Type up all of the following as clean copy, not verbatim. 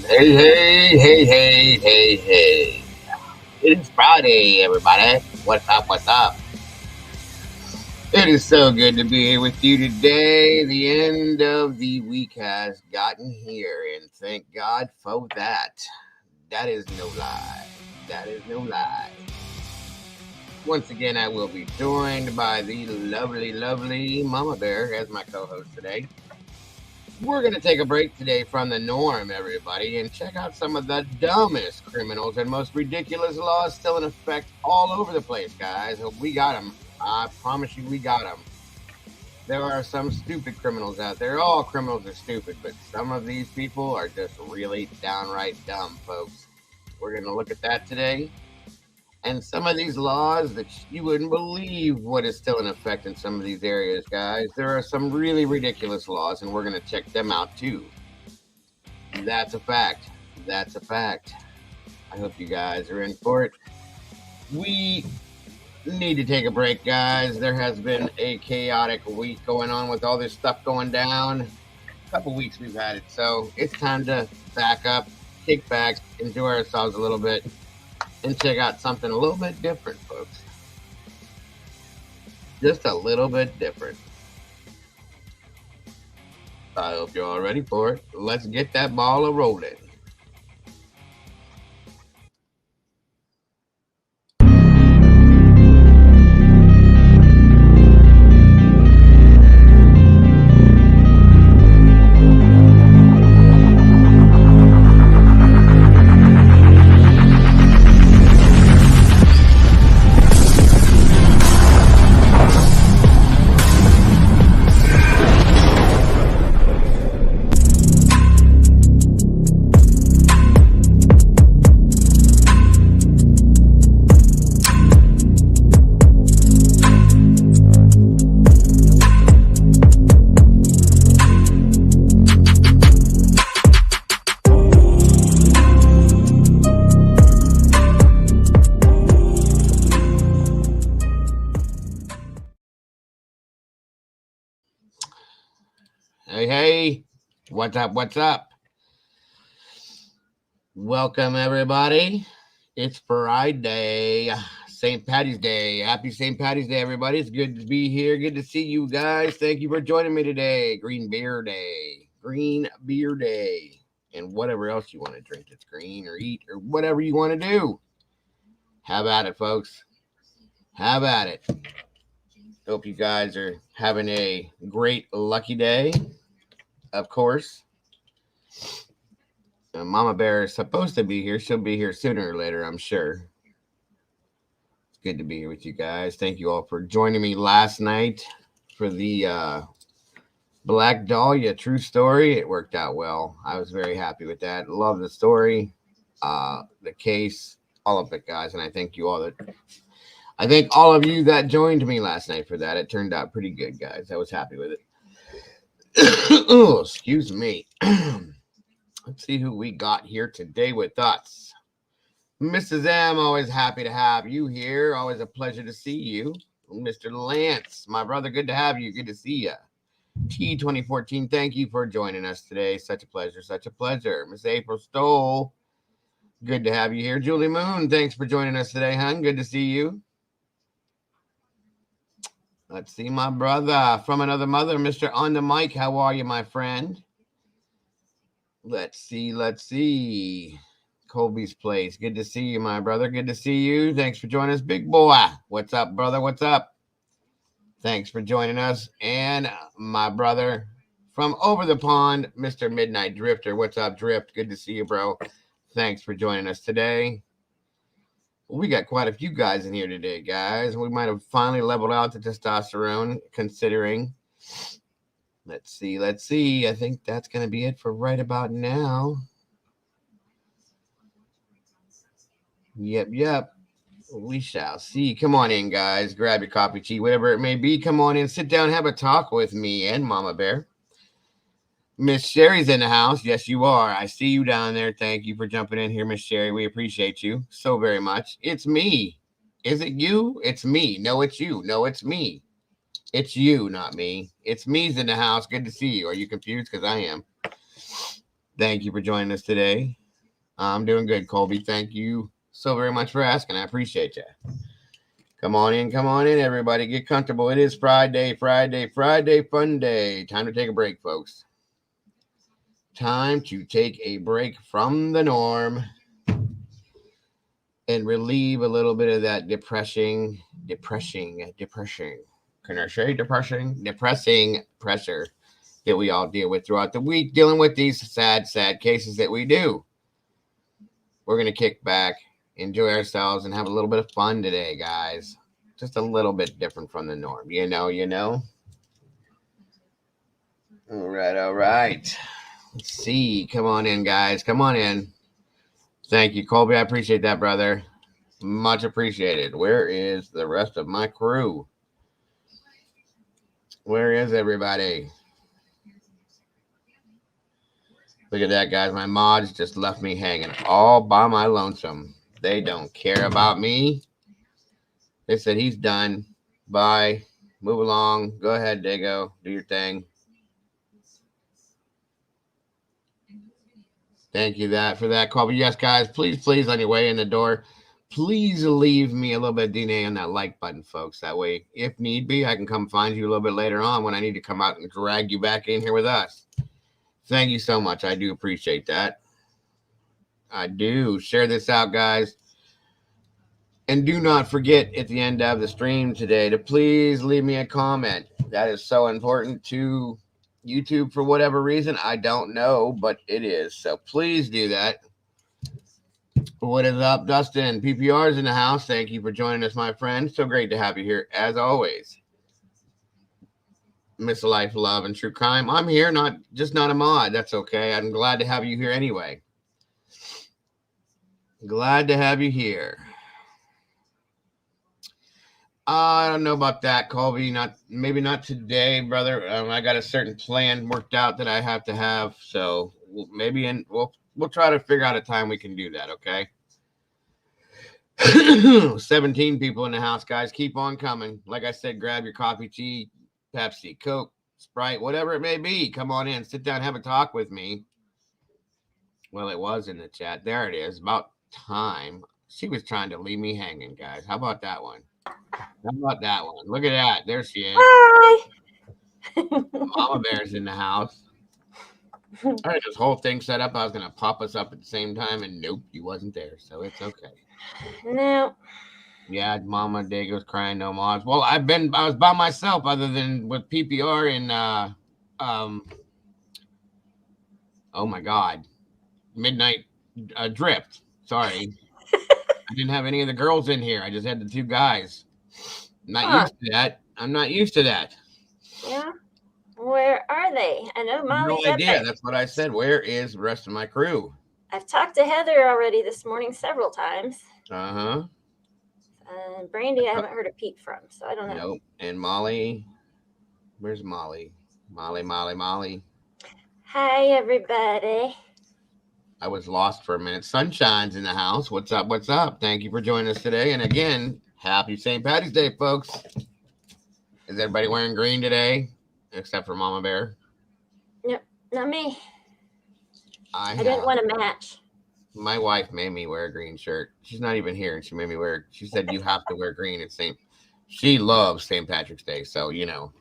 Hey, hey, hey, hey, hey, hey. It is Friday, everybody. What's up? What's up? It is so good to be here with you today. The end of the week has gotten here, and thank God for that. That is no lie. That is no lie. Once again, I will be joined by the lovely, lovely Mama Bear as my co host today. We're going to take a break today from the norm, everybody, and check out some of the dumbest criminals and most ridiculous laws still in effect all over the place, guys. Hope we got them. I promise you, we got them. There are some stupid criminals out there. All criminals are stupid, but some of these people are just really downright dumb, folks. We're going to look at that today. And some of these laws that you wouldn't believe what is still in effect in some of these areas, guys. There are some really ridiculous laws, and we're going to check them out too. That's a fact. That's a fact. I hope you guys are in for it. We need to take a break, guys. There has been a chaotic week going on with all this stuff going down. A couple weeks we've had it, so it's time to back up, kick back, enjoy ourselves a little bit, and check out something a little bit different, folks. Just a little bit different. I hope you're all ready for it. Let's get that ball a rolling. Hey, hey, what's up? What's up? Welcome, everybody. It's Friday, St. Patty's Day. Happy St. Patty's Day, everybody. It's good to be here. Good to see you guys. Thank you for joining me today. Green Beer Day. Green Beer Day. And whatever else you want to drink that's green or eat or whatever you want to do. Have at it, folks. Have at it. Hope you guys are having a great, lucky day, of course. Mama Bear is supposed to be here. She'll be here sooner or later, I'm sure. It's good to be here with you guys. Thank you all for joining me last night for the Black Dahlia true story. It worked out well. I was very happy with that. Love the story, the case, all of it, guys. And I thank you all that. I thank all of you that joined me last night for that. It turned out pretty good, guys. I was happy with it. Oh, excuse me. Let's see who we got here today with us. Mrs. M, always happy to have you here. Always a pleasure to see you. Mr. Lance, my brother, good to have you. Good to see you. T2014, thank you for joining us today. Such a pleasure. Such a pleasure. Miss April Stoll, good to have you here. Julie Moon, thanks for joining us today, hon. Good to see you. Let's see, my brother from another mother, Mr. On the Mic. How are you, my friend? Let's see. Let's see. Colby's Place. Good to see you, my brother. Good to see you. Thanks for joining us, big boy. What's up, brother? What's up? Thanks for joining us. And my brother from over the pond, Mr. Midnight Drifter. What's up, Drift? Good to see you, bro. Thanks for joining us today. We got quite a few guys in here today, guys. We might have finally leveled out the testosterone, considering. Let's see. Let's see. I think that's going to be it for right about now. Yep. We shall see. Come on in, guys. Grab your coffee, tea, whatever it may be. Come on in. Sit down. Have a talk with me and Mama Bear. Miss Sherry's in the house. Yes, you are. I see you down there. Thank you for jumping in here, Miss Sherry. We appreciate you so very much. It's me. Is it you? It's me. No, it's you. No, it's me. It's you, not me. It's me's in the house. Good to see you. Are you confused? Because I am. Thank you for joining us today. I'm doing good, Colby. Thank you so very much for asking. I appreciate you. Come on in, everybody. Get comfortable. It is Friday, fun day. Time to take a break, folks. Time to take a break from the norm and relieve a little bit of that depressing pressure that we all deal with throughout the week, dealing with these sad cases that we do. We're going to kick back, enjoy ourselves, and have a little bit of fun today, guys. Just a little bit different from the norm. You know. All right. Let's see. Come on in, guys. Come on in. Thank you, Colby. I appreciate that, brother. Much appreciated. Where is the rest of my crew? Where is everybody? Look at that, guys. My mods just left me hanging all by my lonesome. They don't care about me. They said he's done. Bye. Move along. Go ahead, Dago. Do your thing. Thank you for that call. But yes, guys, please, on your way in the door, please leave me a little bit of DNA on that like button, folks. That way, if need be, I can come find you a little bit later on when I need to come out and drag you back in here with us. Thank you so much. I do appreciate that. I do. Share this out, guys. And do not forget at the end of the stream today to please leave me a comment. That is so important to YouTube for whatever reason. I don't know, but it is. So please do that. What is up, Dustin? PPR's in the house. Thank you for joining us, my friend. So great to have you here, as always. Miss Life, Love, and True Crime. I'm here, not a mod. That's okay. I'm glad to have you here anyway. Glad to have you here. I don't know about that, Colby. Maybe not today, brother. I got a certain plan worked out that I have to have. So maybe we'll try to figure out a time we can do that. Okay. 17 people in the house, guys. Keep on coming. Like I said, grab your coffee, tea, Pepsi, Coke, Sprite, whatever it may be. Come on in, sit down, have a talk with me. Well, it was in the chat. There it is. About time. She was trying to leave me hanging, guys. How about that one? Look at that. There she is. Hi. Mama Bear's in the house. I had this whole thing set up. I was going to pop us up at the same time, and nope, you wasn't there. So it's okay. No. Yeah, Mama Dago's crying no mods. Well, I was by myself other than with PPR and oh my God, Midnight Drift. Sorry. I didn't have any of the girls in here. I just had the two guys. I'm not used to that. I'm not used to that. Yeah. Where are they? I know Molly's no idea. That's what I said. Where is the rest of my crew? I've talked to Heather already this morning several times. Uh-huh. And Brandy, I haven't heard a peep from, so I don't know. Nope. And Molly. Where's Molly? Molly. Hi, everybody. I was lost for a minute. Sunshine's in the house. What's up? Thank you for joining us today. And again, happy St. Patty's Day, folks. Is everybody wearing green today? Except for Mama Bear? Yep, not me. I didn't want to match. My wife made me wear a green shirt. She's not even here, and she made me wear. She said you have to wear green at St. She loves St. Patrick's Day, so you know,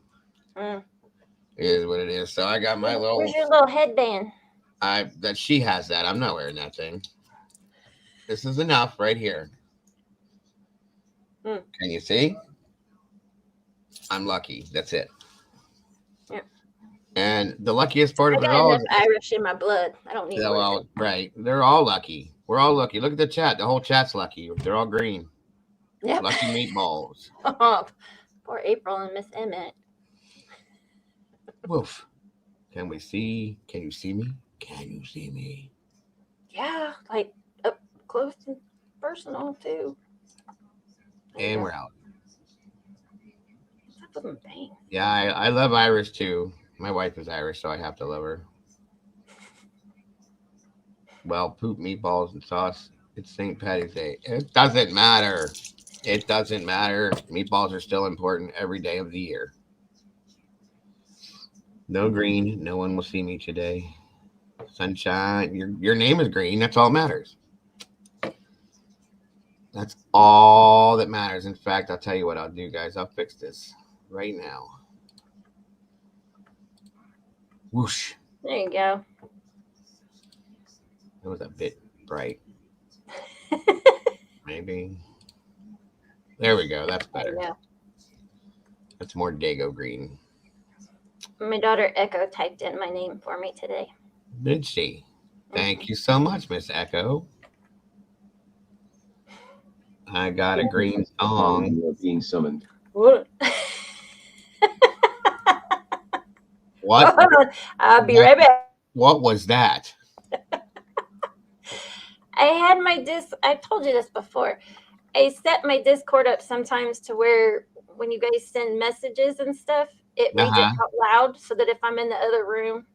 it is what it is. So I got my little. Where's your little headband? That she has that. I'm not wearing that thing. This is enough right here. Can you see? I'm lucky. That's it. Yep. And the luckiest part of it all is Irish in my blood. I don't need well, right. They're all lucky. We're all lucky. Look at the chat. The whole chat's lucky. They're all green. Yep. Lucky meatballs. Oh, poor April and Miss Emmett. Woof. Can you see me? Can you see me? Yeah, like up close and personal too. And we're out. What's up with my bangs? Yeah, I love Irish too. My wife is Irish, so I have to love her. Well, poop, meatballs, and sauce. It's St. Patty's Day. It doesn't matter. It doesn't matter. Meatballs are still important every day of the year. No green. No one will see me today. sunshine. Your name is green. That's all that matters. That's all that matters. In fact, I'll tell you what I'll do, guys. I'll fix this right now. Whoosh. There you go. It was a bit bright. Maybe. There we go. That's better. Yeah. That's more Dago green. My daughter Echo typed in my name for me today. Did she? Thank you so much, Miss Echo. I got a green song. You are being summoned. What? What? I'll be right back. What was that? I had my I told you this before. I set my Discord up sometimes to where when you guys send messages and stuff, it reads it out loud so that if I'm in the other room,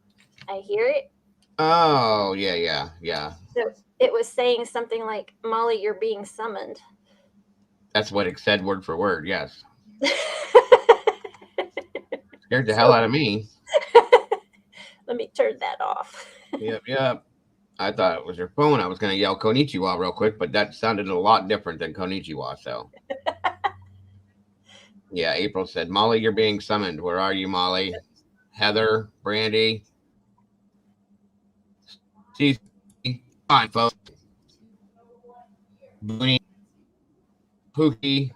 I hear it. Oh, yeah. So it was saying something like, Molly, you're being summoned. That's what it said word for word, yes. Scared the hell out of me. Let me turn that off. Yep. I thought it was your phone. I was going to yell Konnichiwa real quick, but that sounded a lot different than Konnichiwa, so. Yeah, April said, Molly, you're being summoned. Where are you, Molly? Heather, Brandy. She's fine, folks. Booney, Pookie,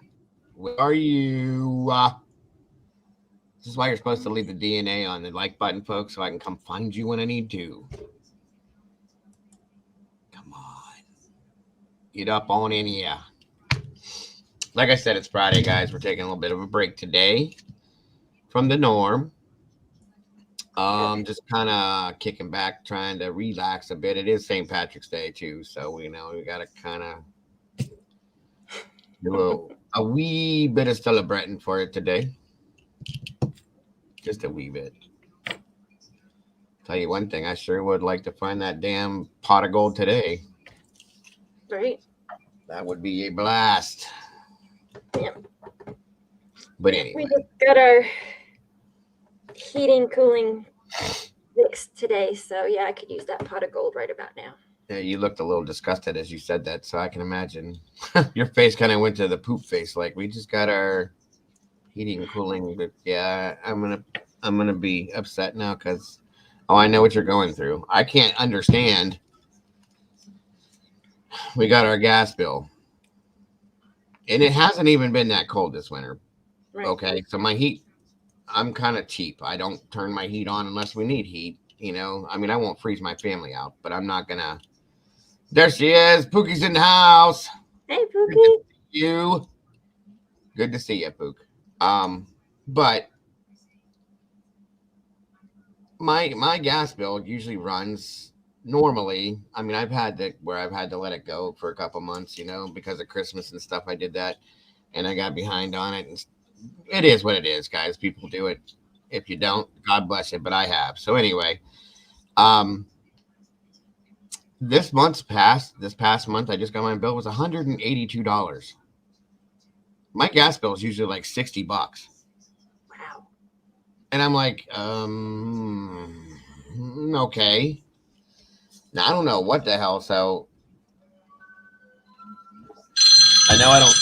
where are you? This is why you're supposed to leave the DNA on the like button, folks, so I can come find you when I need to. Come on. Get up on in here. Like I said, it's Friday, guys. We're taking a little bit of a break today from the norm. Just kind of kicking back, trying to relax a bit. It is St. Patrick's Day, too, so, we got to kind of do a wee bit of celebrating for it today. Just a wee bit. Tell you one thing, I sure would like to find that damn pot of gold today. Right. That would be a blast. Yeah. But anyway. We just got our heating, cooling fixed today, so yeah, I could use that pot of gold right about now. Yeah, you looked a little disgusted as you said that, so I can imagine. Your face kind of went to the poop face, like we just got our heating and cooling. But yeah, I'm gonna be upset now because I know what you're going through. I can't understand. We got our gas bill, and it hasn't even been that cold this winter. Right. Okay, so my heat, I'm kind of cheap. I don't turn my heat on unless we need heat. I mean, I won't freeze my family out, but I'm not gonna. There she is. Pookie's in the house. Hey, Pookie. You. Good to see you, Pook. But my gas bill usually runs normally. I mean, I've had to let it go for a couple months, because of Christmas and stuff. I did that, and I got behind on it. And it is what it is, guys. People do it. If you don't, God bless you. But I have. So anyway, this past month, I just got my bill was $182. My gas bill is usually like $60. Wow. And I'm like, okay. Now I don't know what the hell. So I know I don't.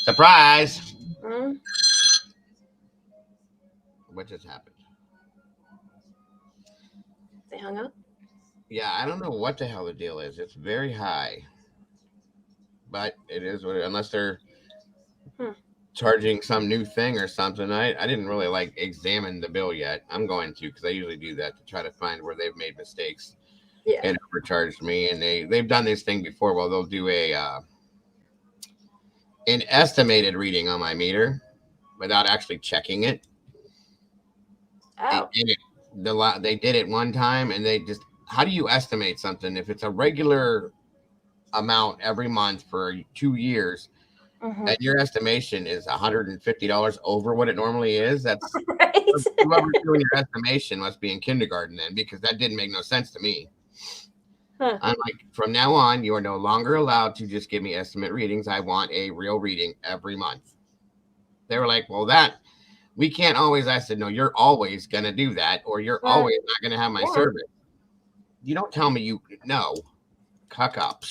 Surprise. Mm-hmm. What just happened? They hung up? Yeah, I don't know what the hell the deal is. It's very high. But it is what unless they're charging some new thing or something. I didn't really examine the bill yet. I'm going to because I usually do that to try to find where they've made mistakes. Yeah. And overcharged me. And they've done this thing before. Well, they'll do an estimated reading on my meter without actually checking it. Oh. They did it one time, and they just, how do you estimate something if it's a regular amount every month for 2 years, and your estimation is $150 over what it normally is? That's right. Whoever's doing your estimation must be in kindergarten then, because that didn't make no sense to me. Huh. I'm like, from now on, you are no longer allowed to just give me estimate readings. I want a real reading every month. They were like, well, We can't always. I said, no, you're always going to do that, or you're always not going to have my service. You don't tell me you no. Cuck up.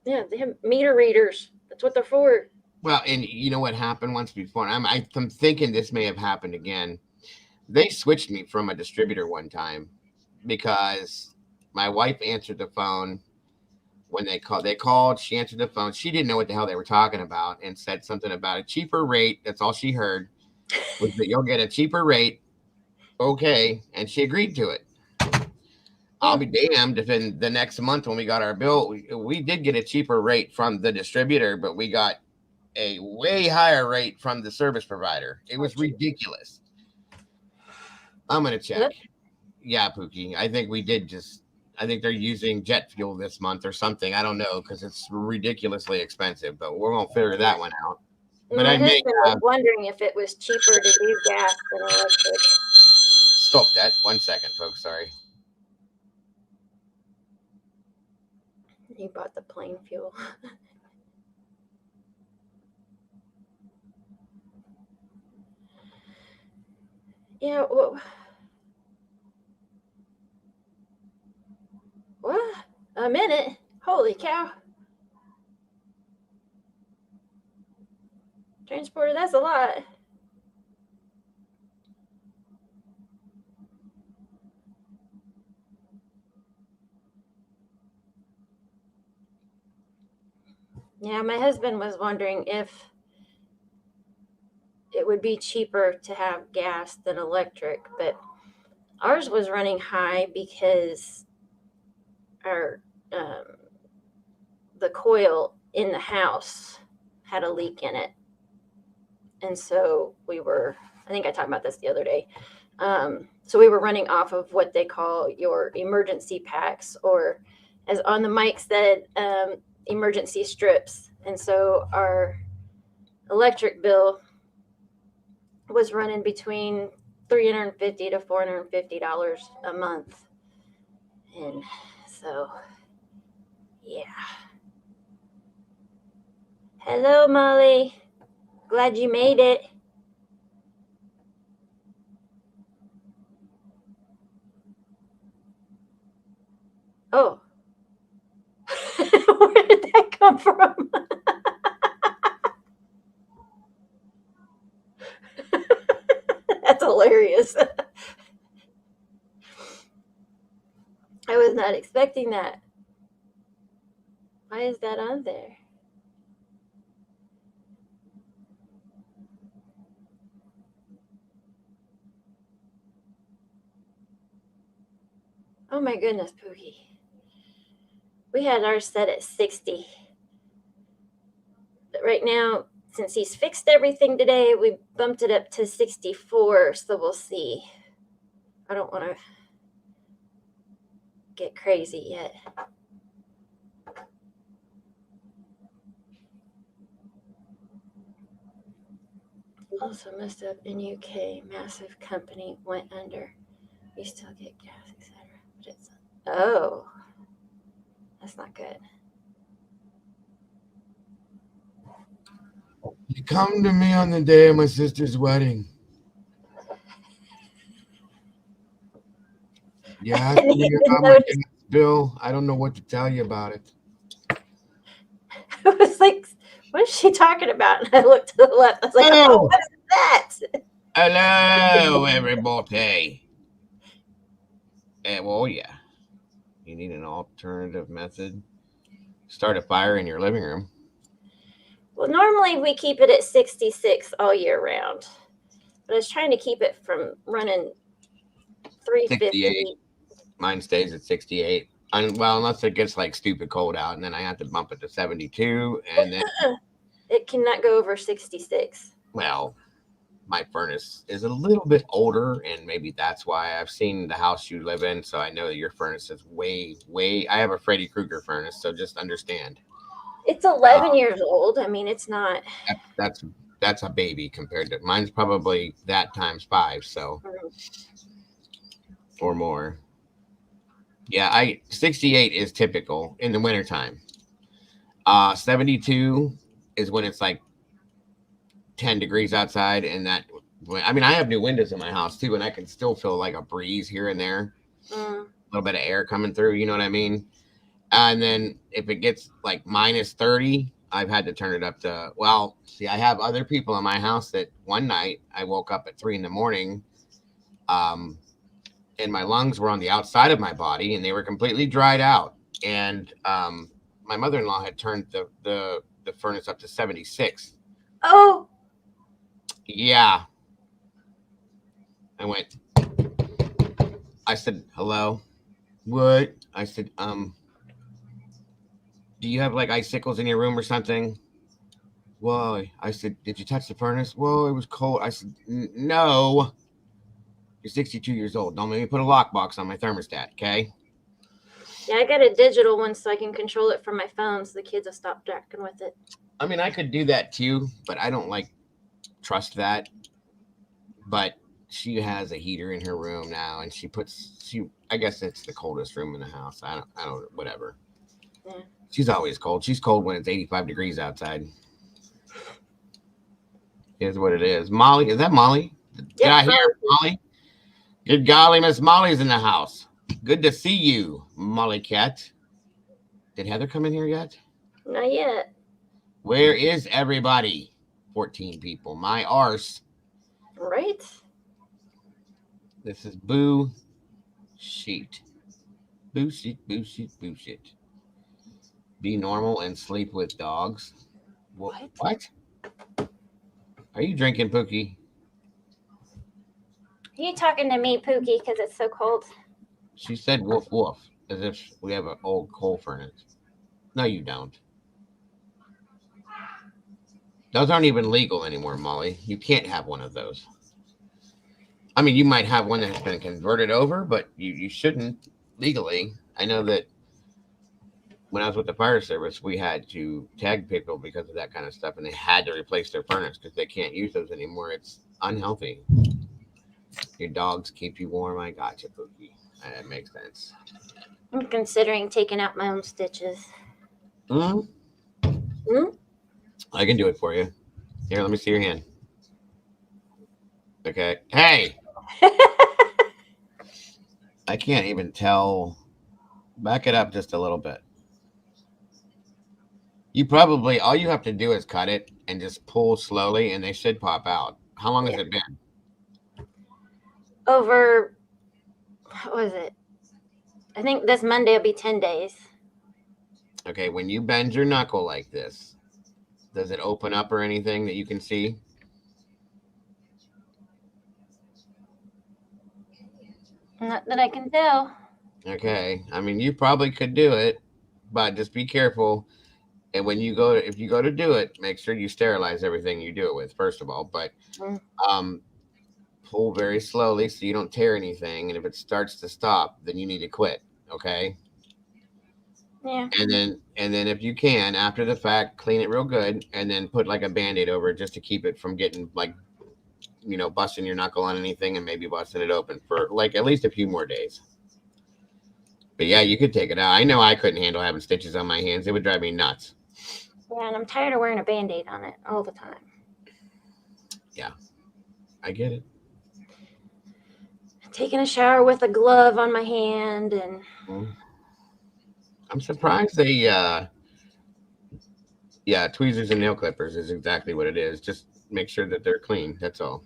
Yeah, they have meter readers. That's what they're for. Well, and you know what happened once before? I'm thinking this may have happened again. They switched me from a distributor one time because my wife answered the phone when they called. They called. She answered the phone. She didn't know what the hell they were talking about and said something about a cheaper rate. That's all she heard was that you'll get a cheaper rate. Okay, and she agreed to it. I'll be damned if in the next month when we got our bill, we did get a cheaper rate from the distributor, but we got a way higher rate from the service provider. It was ridiculous. I'm going to check. Yep. Yeah, Pookie. I think we did I think they're using jet fuel this month or something. I don't know because it's ridiculously expensive, but we're going to figure that one out. But my husband was wondering if it was cheaper to do gas than electric. Stop that. 1 second, folks. Sorry. You bought the plane fuel. Yeah, well, what? A minute? Holy cow. Transporter, that's a lot. Yeah, my husband was wondering if it would be cheaper to have gas than electric, but ours was running high because our the coil in the house had a leak in it, and so I think I talked about this the other day. So we were running off of what they call your emergency packs, or as on the mic said, emergency strips. And so our electric bill was running between $350 to $450 a month. And so, yeah. Hello, Molly. Glad you made it. Oh. Where did that come from? That's hilarious. I was not expecting that. Why is that on there? Oh my goodness, Pookie. We had ours set at 60. But right now, since he's fixed everything today, we bumped it up to 64, so we'll see. I don't want to get crazy yet. Also messed up in UK. Massive company went under. You still get gas, etc. Oh, that's not good. You come to me on the day of my sister's wedding. Yeah, Bill, I don't know what to tell you about it. I was like, what is she talking about? And I looked to the left. I was like, oh, what is that? Hello, everybody. Well, yeah. You need an alternative method. Start a fire in your living room. Well, normally we keep it at 66 all year round. But I was trying to keep it from running 350. Mine stays at 68. Well, unless it gets like stupid cold out, and then I have to bump it to 72, and then it cannot go over 66. Well, my furnace is a little bit older, and maybe that's why. I've seen the house you live in, so I know that your furnace is way. I have a Freddy Krueger furnace, so just understand. It's 11 years old. I mean, it's not. That's a baby compared to mine's. Probably that times 5, so or more. Yeah, 68 is typical in the wintertime. 72 is when it's like 10 degrees outside, and that, I mean, I have new windows in my house too, and I can still feel like a breeze here and there, a little bit of air coming through. You know what I mean? And then if it gets like minus 30, I've had to turn it up to, well, see, I have other people in my house that one night I woke up at 3 in the morning, um, and my lungs were on the outside of my body and they were completely dried out. And my mother in law had turned the furnace up to 76. Oh. Yeah. I went, I said, hello. What? I said, do you have like icicles in your room or something? Well, I said, did you touch the furnace? Well, it was cold. I said, no. You're 62 years old. Don't make me put a lockbox on my thermostat, okay? Yeah, I got a digital one so I can control it from my phone so the kids will stop jacking with it. I mean, I could do that too, but I don't like trust that. But she has a heater in her room now, and I guess it's the coldest room in the house. I don't, whatever. Yeah. She's always cold. She's cold when it's 85 degrees outside. Is what it is. Molly, is that Molly? Did I hear Molly? Good golly, Miss Molly's in the house. Good to see you, Molly Cat. Did Heather come in here yet? Not yet. Where is everybody? 14 people. My arse. Right. This is boo sheet. Boo sheet, boo sheet, boo sheet. Be normal and sleep with dogs. What? Are you drinking, Pookie? Are you talking to me, Pookie, because it's so cold? She said woof woof, as if we have an old coal furnace. No, you don't. Those aren't even legal anymore, Molly. You can't have one of those. I mean, you might have one that's been converted over, but you shouldn't legally. I know that when I was with the fire service, we had to tag people because of that kind of stuff, and they had to replace their furnace because they can't use those anymore. It's unhealthy. Your dogs keep you warm. I got you, Pookie. That makes sense. I'm considering taking out my own stitches. I can do it for you. Here, let me see your hand. Okay. Hey! I can't even tell. Back it up just a little bit. You probably, all you have to do is cut it and just pull slowly, and they should pop out. How long has it been? Over, what was it? I think this Monday will be 10 days. Okay, when you bend your knuckle like this, does it open up or anything that you can see? Not that I can tell. Okay, I mean, you probably could do it, but just be careful. And when you go, if you go to do it, make sure you sterilize everything you do it with, first of all. But pull very slowly so you don't tear anything. And if it starts to stop, then you need to quit. Okay. Yeah. And then if you can, after the fact, clean it real good, and then put like a Band-Aid over it just to keep it from getting like, busting your knuckle on anything and maybe busting it open for like at least a few more days. But yeah, you could take it out. I know I couldn't handle having stitches on my hands. It would drive me nuts. Yeah, and I'm tired of wearing a Band-Aid on it all the time. Yeah, I get it. Taking a shower with a glove on my hand and... I'm surprised they, tweezers and nail clippers is exactly what it is. Just make sure that they're clean. That's all.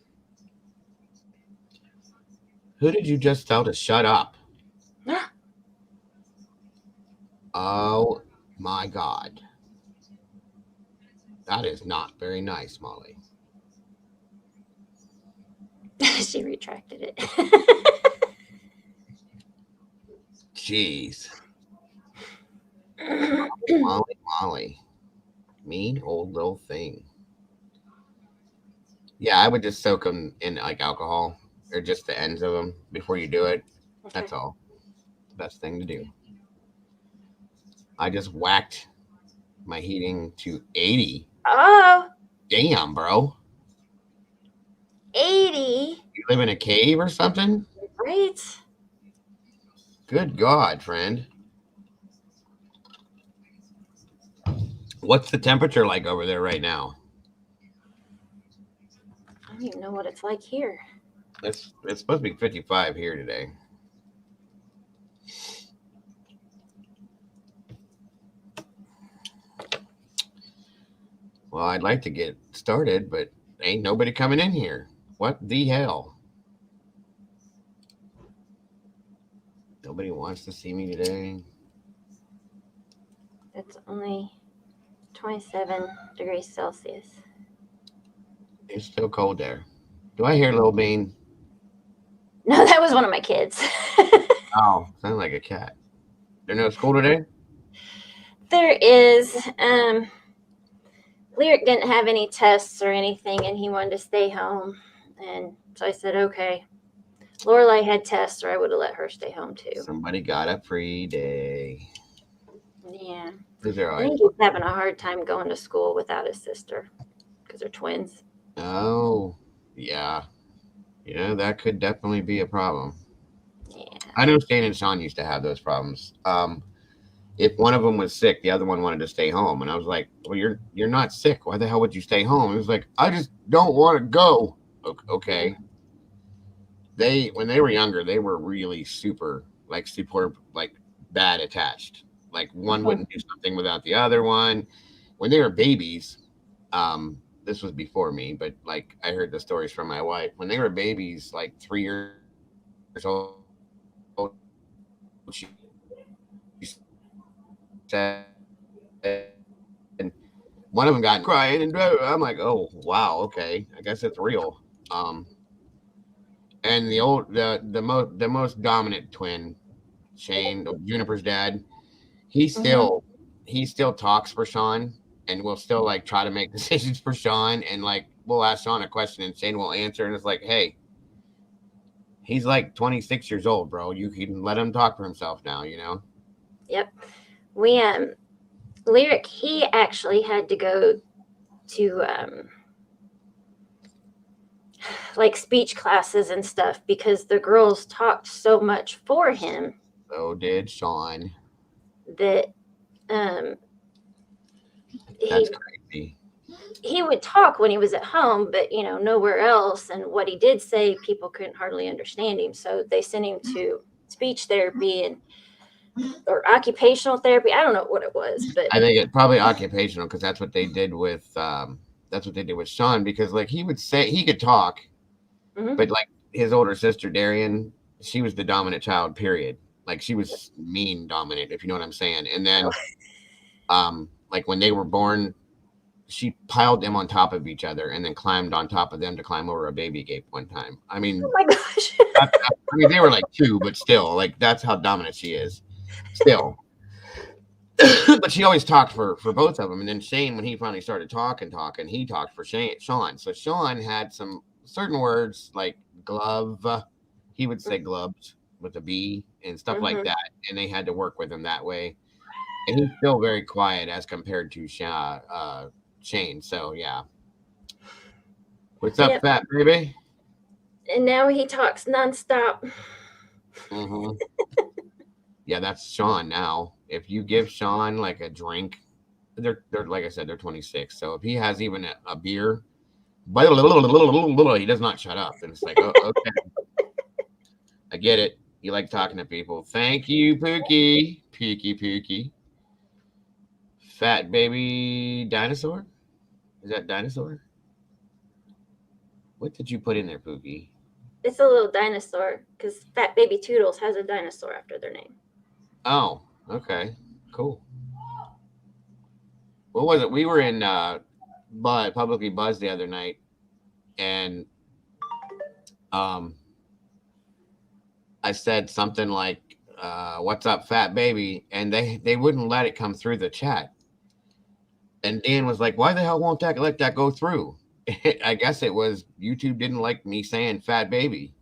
Who did you just tell to shut up? Oh my God. That is not very nice, Molly. She retracted it. Jeez. Molly. Mean old little thing. Yeah, I would just soak them in like alcohol or just the ends of them before you do it. Okay. That's all. The best thing to do. I just whacked my heating to 80. Oh. Damn, bro. 80? You live in a cave or something? Right. Good God, friend. What's the temperature like over there right now? I don't even know what it's like here. It's supposed to be 55 here today. Well, I'd like to get started, but ain't nobody coming in here. What the hell? Nobody wants to see me today. It's only 27 degrees Celsius. It's still cold there. Do I hear Lil Bean? No, that was one of my kids. Oh, sound like a cat. There's no school today? There is. Lyric didn't have any tests or anything, and he wanted to stay home. And so I said, okay. Lorelai had tests, or I would have let her stay home too. Somebody got a free day. Yeah. Is there I think he's having a hard time going to school without his sister because they're twins. Oh, yeah. Yeah, that could definitely be a problem. Yeah. I know Stan and Sean used to have those problems. If one of them was sick, the other one wanted to stay home, and I was like, "Well, you're not sick. Why the hell would you stay home?" He was like, "I just don't want to go." Okay. When they were younger, they were really super bad attached. Like one wouldn't do something without the other one. When they were babies, this was before me, but like I heard the stories from my wife. When they were babies, like 3 years old, she said, and one of them got crying, and I'm like, oh wow, okay, I guess it's real. Um, and the most dominant twin, Shane, Juniper's dad, he Mm-hmm. still he still talks for Sean and will still like try to make decisions for Sean, and like we'll ask Sean a question and Shane will answer, and it's like, hey, he's like 26 years old, bro. You can let him talk for himself now. Yep. We Lyric, he actually had to go to like speech classes and stuff because the girls talked so much for him. So did Sean. That um That's he crazy. he would talk when he was at home, but nowhere else. And what he did say, people couldn't hardly understand him, so they sent him to speech therapy or occupational therapy. I don't know what it was, but I think it probably occupational because that's what they did with Sean, because like he would say he could talk, mm-hmm. but like his older sister Darian, she was the dominant child. Period. Like she was mean dominant, if you know what I'm saying. And then, like when they were born, she piled them on top of each other and then climbed on top of them to climb over a baby gate one time. I mean, oh my gosh. I mean they were like 2, but still, like that's how dominant she is. Still. But she always talked for both of them. And then Shane, when he finally started talking, he talked for Sean. So Sean had some certain words like glove. He would say gloves with a B and stuff like Mm-hmm. that. And they had to work with him that way. And he's still very quiet as compared to Shane. So yeah. What's up, Yep. fat baby? And now he talks nonstop. Mm-hmm. Yeah, that's Sean now. If you give Sean like a drink, they're like I said, they're 26. So if he has even a beer, he does not shut up. And it's like, oh, okay, I get it. You like talking to people. Thank you, Pookie. Pookie. Fat baby dinosaur? Is that dinosaur? What did you put in there, Pookie? It's a little dinosaur because Fat Baby Toodles has a dinosaur after their name. Oh, okay. Cool. What was it? We were in Publicly Buzz the other night, and um, I said something like, "What's up, fat baby?" And they wouldn't let it come through the chat. And Dan was like, "Why the hell won't that let that go through?" I guess it was YouTube didn't like me saying "fat baby,"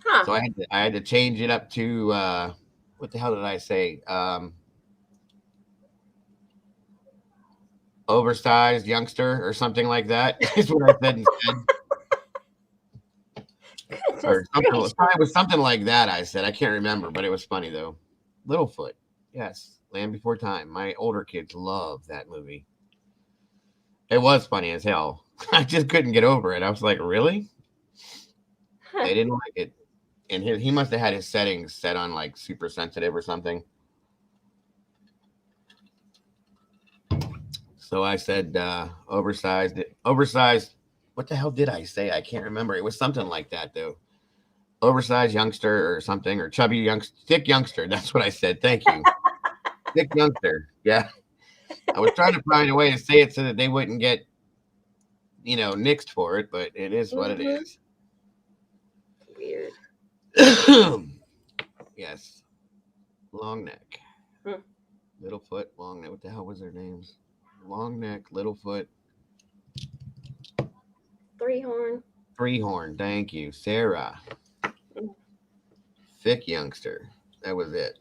Huh. so I had to change it up to what the hell did I say? Oversized youngster or something like that is what I said instead. Or something. It was something like that. I said I can't remember, but it was funny though. Littlefoot, yes, Land Before Time. My older kids love that movie. It was funny as hell. I just couldn't get over it. I was like, really? Huh. They didn't like it. And he must have had his settings set on like super sensitive or something. So I said oversized. Oversized. What the hell did I say? I can't remember. It was something like that though. Oversized youngster or something, or chubby youngster, thick youngster. That's what I said. Thank you. Thick youngster. Yeah. I was trying to find a way to say it so that they wouldn't get, nixed for it, but it is what it is. Weird. Yes. Long neck. Hmm. Littlefoot, long neck. What the hell was their names? Long neck, Littlefoot, Three-horn. Three-horn. Thank you. Sarah. Thick youngster. That was it.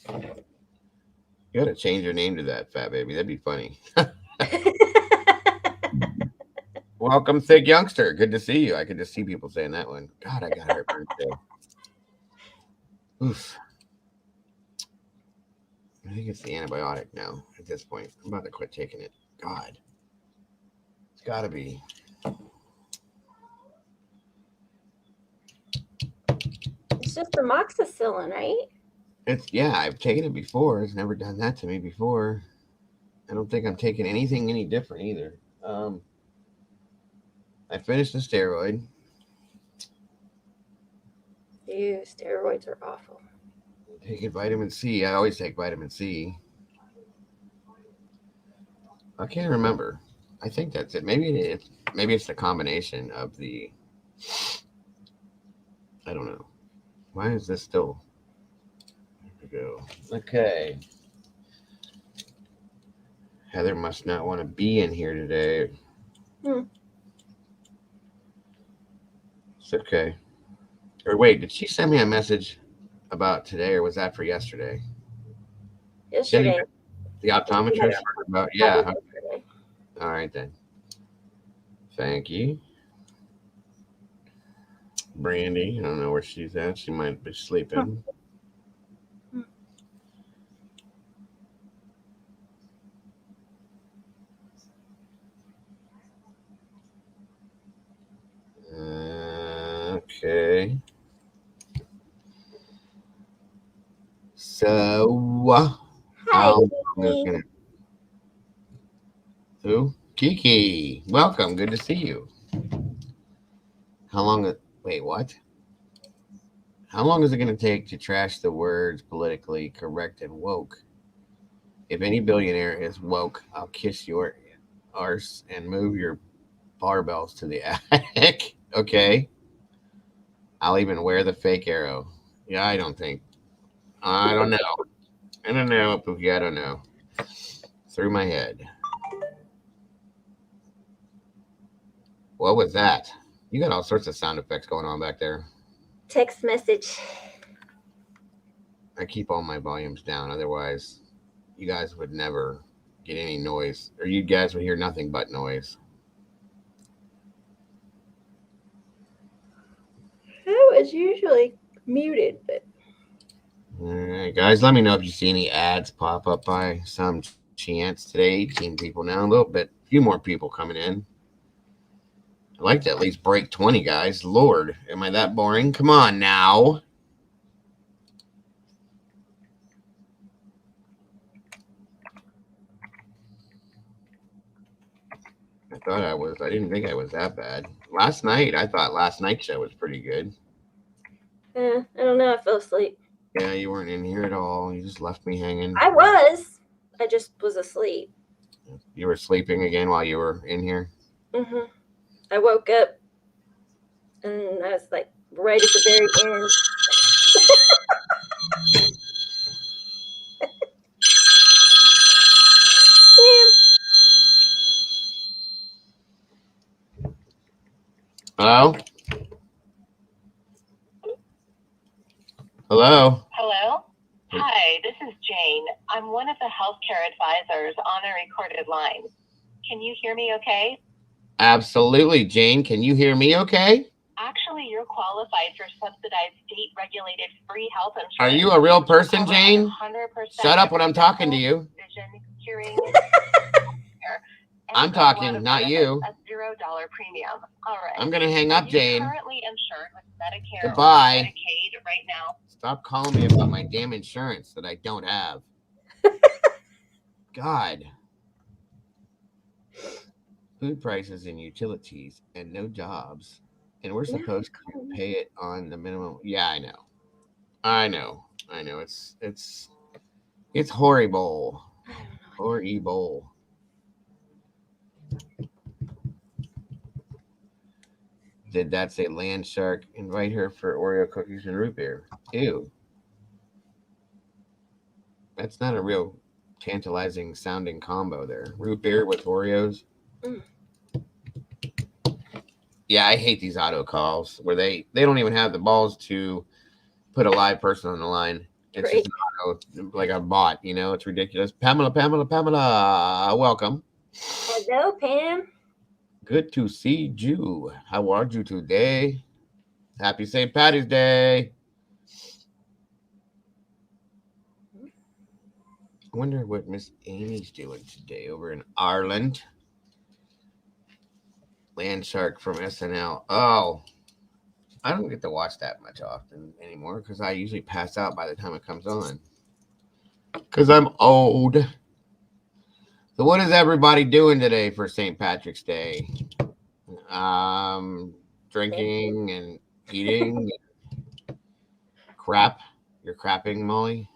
You gotta change your name to that, fat baby. That'd be funny. Welcome, thick youngster. Good to see you. I could just see people saying that one. God, I got heartburn today. Oof. I think it's the antibiotic now at this point. I'm about to quit taking it. God. It's gotta be. It's just amoxicillin, right? I've taken it before. It's never done that to me before. I don't think I'm taking anything any different either. I finished the steroid. Ew, steroids are awful. Taking vitamin C. I always take vitamin C. I can't remember. I think that's it. Maybe it is. Maybe it's the combination of the. I don't know. Why is this still? There we go. Okay. Heather must not want to be in here today. It's okay. Or wait, did she send me a message about today, or was that for yesterday? Yesterday. The optometrist about yeah. Okay. All right then. Thank you. Brandy, I don't know where she's at. She might be sleeping. Okay. So, Hi. Who? Kiki. Welcome. Good to see you. How long? Wait, what? How long is it going to take to trash the words politically correct and woke? If any billionaire is woke, I'll kiss your arse and move your barbells to the attic. Okay. I'll even wear the fake arrow. Yeah, I don't know. I don't know, Pookie. I don't know. Through my head. What was that? You got all sorts of sound effects going on back there. Text message. I keep all my volumes down. Otherwise, you guys would never get any noise. Or you guys would hear nothing but noise. I was usually muted, but. All right, guys, let me know if you see any ads pop up by some chance today. 18 people now, a little bit, a few more people coming in. I'd like to at least break 20, guys. Lord, am I that boring? Come on now. I thought I was. I didn't think I was that bad. I thought last night's show was pretty good. I don't know. I fell asleep. Yeah, you weren't in here at all. You just left me hanging. I was. I just was asleep. You were sleeping again while you were in here? Mm-hmm. I woke up and I was like right at the very end. Hello? Hello? Hello? Hi, this is Jane. I'm one of the healthcare advisors on a recorded line. Can you hear me okay? Absolutely, Jane. Can you hear me okay? Actually, you're qualified for subsidized state-regulated free health insurance. Are you a real person, Jane? 100% Shut up when I'm talking to you. Vision, hearing, I'm talking, not you. A $0 premium. All right. I'm going to hang up, Jane. Currently insured with Medicare Goodbye. or Medicaid right now. Stop calling me about my damn insurance that I don't have. God. Food prices and utilities and no jobs. And we're supposed to pay it on the minimum. Yeah, I know. I know. It's horrible. Horrible. Did that say land shark? Invite her for Oreo cookies and root beer. Ew. That's not a real tantalizing sounding combo there. Root beer with Oreos. Yeah, I hate these auto calls where they don't even have the balls to put a live person on the line. It's just an auto, like a bot, it's ridiculous. Pamela, welcome. Hello, Pam. Good to see you. How are you today? Happy St. Patty's Day. I wonder what Miss Amy's doing today over in Ireland. Land Shark from SNL. Oh, I don't get to watch that much often anymore because I usually pass out by the time it comes on. Because I'm old. So what is everybody doing today for St. Patrick's Day? Drinking and eating. Crap. You're crapping, Molly?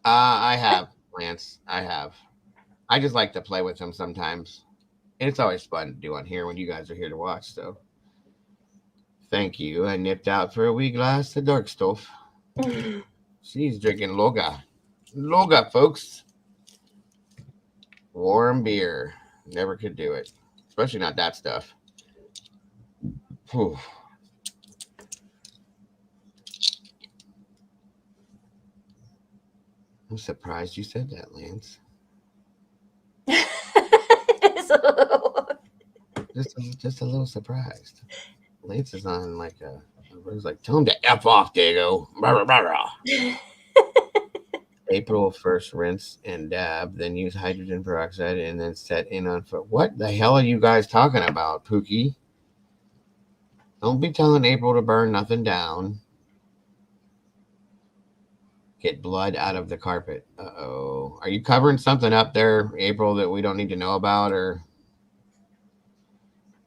I have, Lance. I have. I just like to play with them sometimes. And it's always fun to do on here when you guys are here to watch. So thank you. I nipped out for a wee glass of dark stuff. She's drinking Loga. Loga, folks. Warm beer. Never could do it. Especially not that stuff. Whew. I'm surprised you said that, Lance. Just a little surprised. Lance is on like was like, tell him to F off, Dago. April 1st, rinse and dab, then use hydrogen peroxide, and then set in on foot. What the hell are you guys talking about, Pookie? Don't be telling April to burn nothing down. Get blood out of the carpet. Uh-oh. Are you covering something up there, April, that we don't need to know about? Or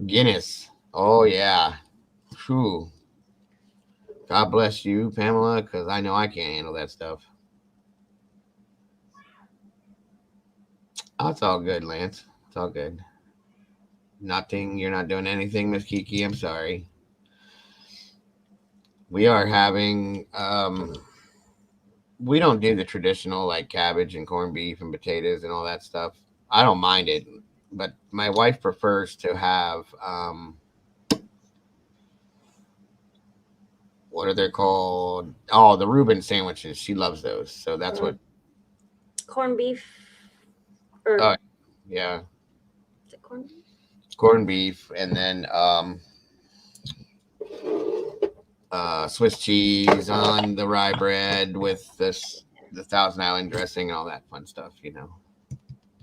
Guinness. Oh, yeah. Whew. God bless you, Pamela, because I know I can't handle that stuff. Oh, it's all good, Lance. It's all good. Nothing. You're not doing anything, Miss Kiki. I'm sorry. We are having... we don't do the traditional like cabbage and corned beef and potatoes and all that stuff. I don't mind it, but my wife prefers to have what are they called? Oh, the Reuben sandwiches. She loves those. So that's what corned beef. Yeah. Is it corned beef? Corned beef and then Swiss cheese on the rye bread with the Thousand Island dressing and all that fun stuff,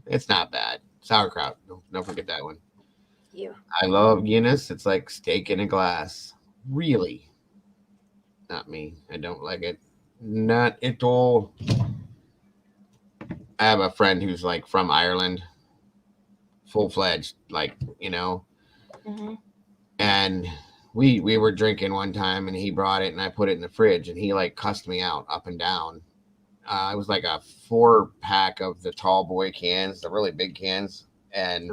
It's not bad. Sauerkraut. Don't forget that one. Yeah. I love Guinness. It's like steak in a glass. Really. Not me. I don't like it. Not at all. I have a friend who's like from Ireland. Full-fledged, like, Mm-hmm. And we were drinking one time and he brought it and I put it in the fridge and he like cussed me out up and down. It was like a 4-pack of the tall boy cans, the really big cans. And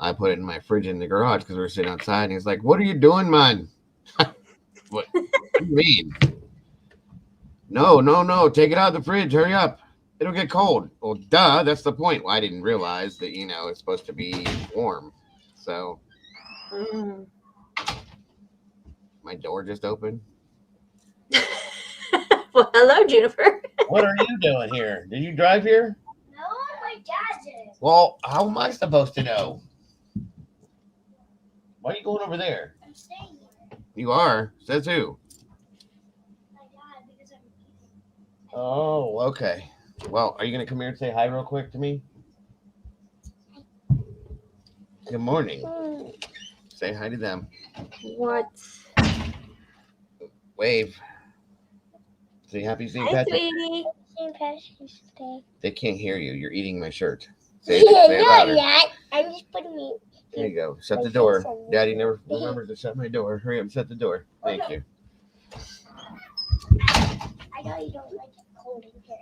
I put it in my fridge in the garage because we were sitting outside. And he's like, what are you doing, man? What do you mean? No. Take it out of the fridge. Hurry up. It'll get cold. Well, duh. That's the point. Well, I didn't realize that, it's supposed to be warm. So my door just opened. Well, hello, Juniper. What are you doing here? Did you drive here? No, my dad did. Well, how am I supposed to know? Why are you going over there? I'm staying here. You are? Says who? My dad, because I'm eating. Oh, okay. Well, are you gonna come here and say hi real quick to me? Good morning. Say hi to them. What? Wave. Say happy St. Hi, Patrick's. sweetie. St. Patrick's Day. They can't hear you. You're eating my shirt. Say it louder. Not. I'm just putting me. There you go. Shut the door. Daddy never remembers to shut my door. Hurry up and shut the door. Thank you. I know you don't like it cold in here.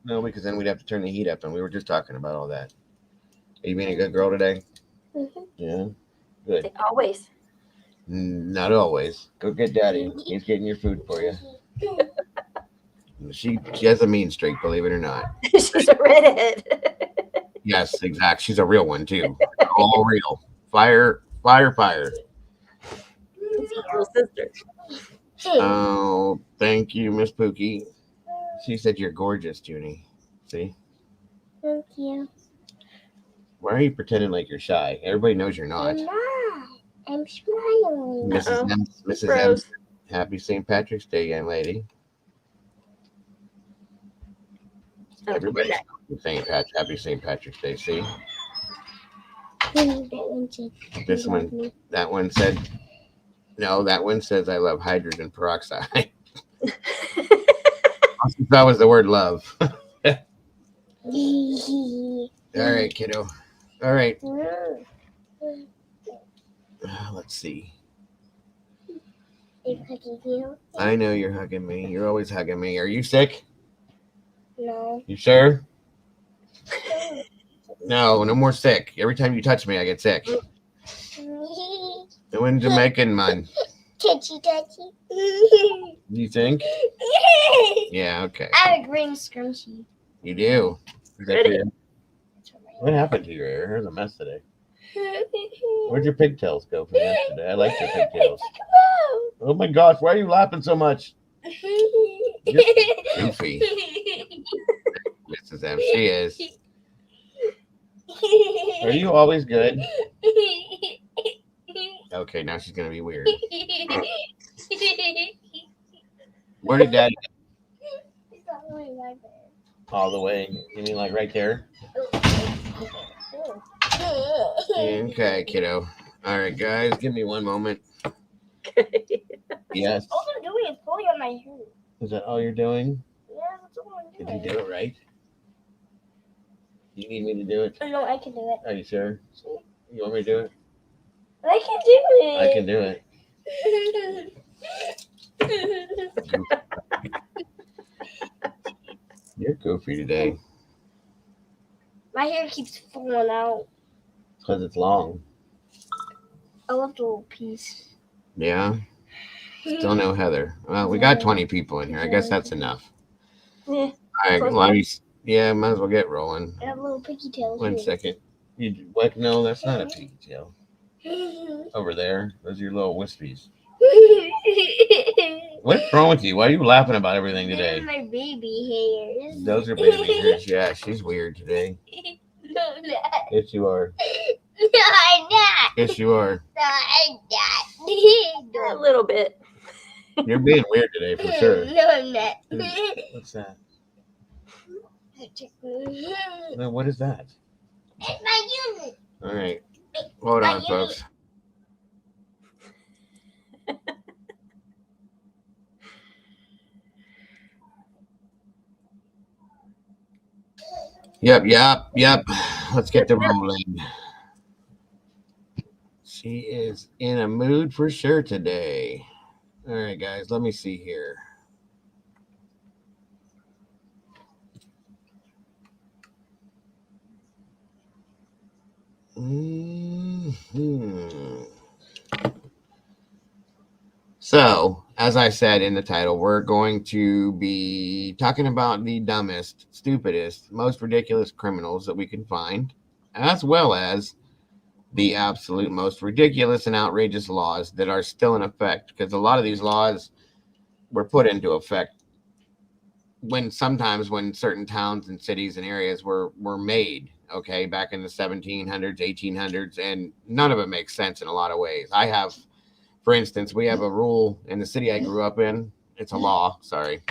No, because then we'd have to turn the heat up, and we were just talking about all that. Are you being a good girl today? Mm-hmm. Yeah. Good. Always. Not always. Go get Daddy. He's getting your food for you. She has a mean streak, believe it or not. She's a redhead. Yes, exact. She's a real one too. All real. Fire. Little sister. Oh, thank you, Miss Pookie. She said you're gorgeous, Junie. See? Thank you. Why are you pretending like you're shy? Everybody knows you're not. I'm not. I'm smiling. Mrs. M. Mrs. M. Rose. Happy St. Patrick's Day, young lady. Everybody's happy St. Patrick's Day. See? This one, that one said, no, that one says I love hydrogen peroxide. That was the word love. All right, kiddo. All right. Let's see. I know you're hugging me. You're always hugging me. Are you sick? No. You sure? No more sick. Every time you touch me, I get sick. Doing Jamaican, man. Touchy. You think? Yeah, okay. I have a green scrunchie. You do. Is that Ready? for you? What happened to your hair? Your hair's a mess today. Where'd your pigtails go from yesterday? I like your pigtails. Oh my gosh, why are you laughing so much? You're goofy. Mrs. M, she is. Are you always good? Okay, now she's gonna be weird. Where did Daddy all the way? You mean like right there? Okay, kiddo. All right, guys, give me one moment. Yes. All I'm doing is pulling on my hair. Is that all you're doing? Yeah, that's all I'm doing. Did you do it right? You need me to do it? No, I can do it. Are you sure? You want me to do it? I can do it. I can do it. You're goofy today. My hair keeps falling out. Because it's long. I left a little piece. Yeah? Still no Heather. Well, we got 20 people in here. I guess that's enough. Yeah. All right, well, might as well get rolling. I have little piggy tails. One second. What? No, that's not a piggy tail. Over there. Those are your little wispies. What's wrong with you? Why are you laughing about everything today? My baby hairs. Those are baby hairs. Yeah, she's weird today. No, I'm not. Yes, you are. No, I'm not. Yes, you are. No, I'm A not. little bit. You're being weird today for sure. No, I'm not. What's that? No, what is that? It's my unit. All right. Hold on, folks. Yep. Let's get the rolling. She is in a mood for sure today. All right, guys, let me see here. So, as I said in the title, we're going to be talking about the dumbest, stupidest, most ridiculous criminals that we can find, as well as the absolute most ridiculous and outrageous laws that are still in effect, because a lot of these laws were put into effect when certain towns and cities and areas were made, okay, back in the 1700s, 1800s, and none of it makes sense in a lot of ways. For instance, we have a rule in the city I grew up in. It's a law, sorry.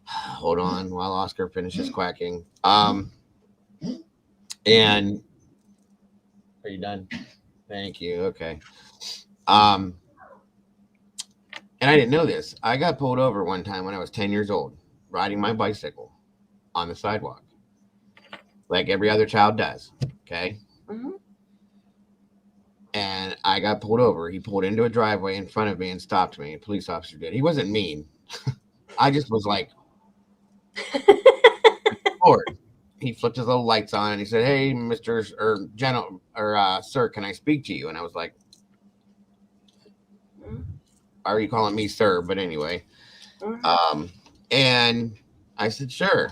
Hold on while Oscar finishes quacking. And are you done? Thank you. Okay. And I didn't know this. I got pulled over one time when I was 10 years old, riding my bicycle on the sidewalk, like every other child does. Okay. Mm-hmm. And I got pulled over. He pulled into a driveway in front of me and stopped me. A police officer did. He wasn't mean. I just was like, Lord. He flipped his little lights on and he said, "Hey, Mr. or General or Sir, can I speak to you?" And I was like, "Are you calling me sir?" But anyway, and I said, "Sure."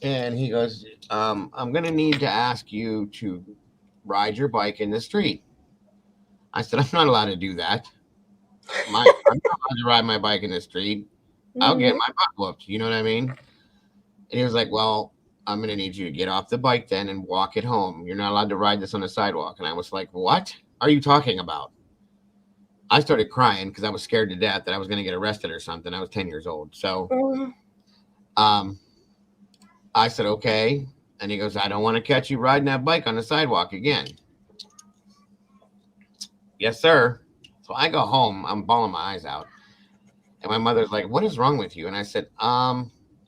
And he goes, "I'm going to need to ask you to ride your bike in the street." I said, "I'm not allowed to do that. I'm not allowed to ride my bike in the street. I'll get my butt whooped." You know what I mean? And he was like, "Well, I'm going to need you to get off the bike then and walk it home. You're not allowed to ride this on the sidewalk." And I was like, "What are you talking about?" I started crying because I was scared to death that I was going to get arrested or something. I was 10 years old. So I said, "Okay." And he goes, "I don't want to catch you riding that bike on the sidewalk again." "Yes, sir." So I go home. I'm bawling my eyes out. And my mother's like, "What is wrong with you?" And I said,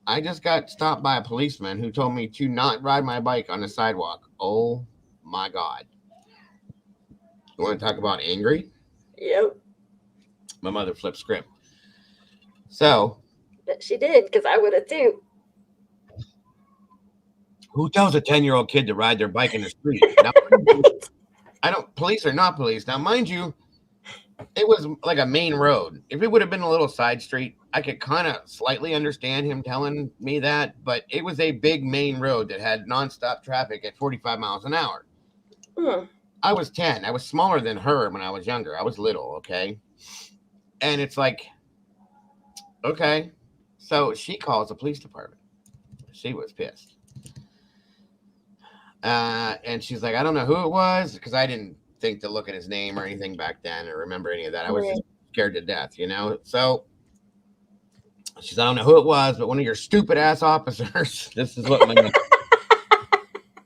I just got stopped by a policeman who told me to not ride my bike on the sidewalk." Oh my God. You want to talk about angry? Yep. My mother flipped script. So. But she did, because I would have too. Who tells a 10-year-old kid to ride their bike in the street? Now, police are not police. Now, mind you, it was like a main road. If it would have been a little side street, I could kind of slightly understand him telling me that, but it was a big main road that had nonstop traffic at 45 miles an hour. I was 10. I was smaller than her when I was younger. I was little, okay? And it's like, okay. So she calls the police department. She was pissed. And she's like, "I don't know who it was," because I didn't think to look at his name or anything back then or remember any of that. I was just scared to death, you know? So she's, "I don't know who it was, but one of your stupid ass officers," this is what my mother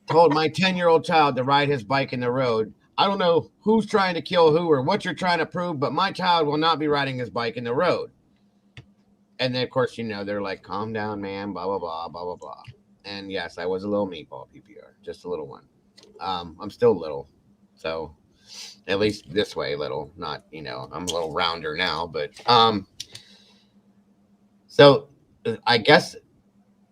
told my 10-year-old child to ride his bike in the road. "I don't know who's trying to kill who or what you're trying to prove, but my child will not be riding his bike in the road." And then, of course, you know, they're like, "Calm down, man, blah, blah, blah, blah, blah, blah." And yes, I was a little meatball PPR, just a little one. I'm still little. So at least this way, little, not, you know, I'm a little rounder now, but, so I guess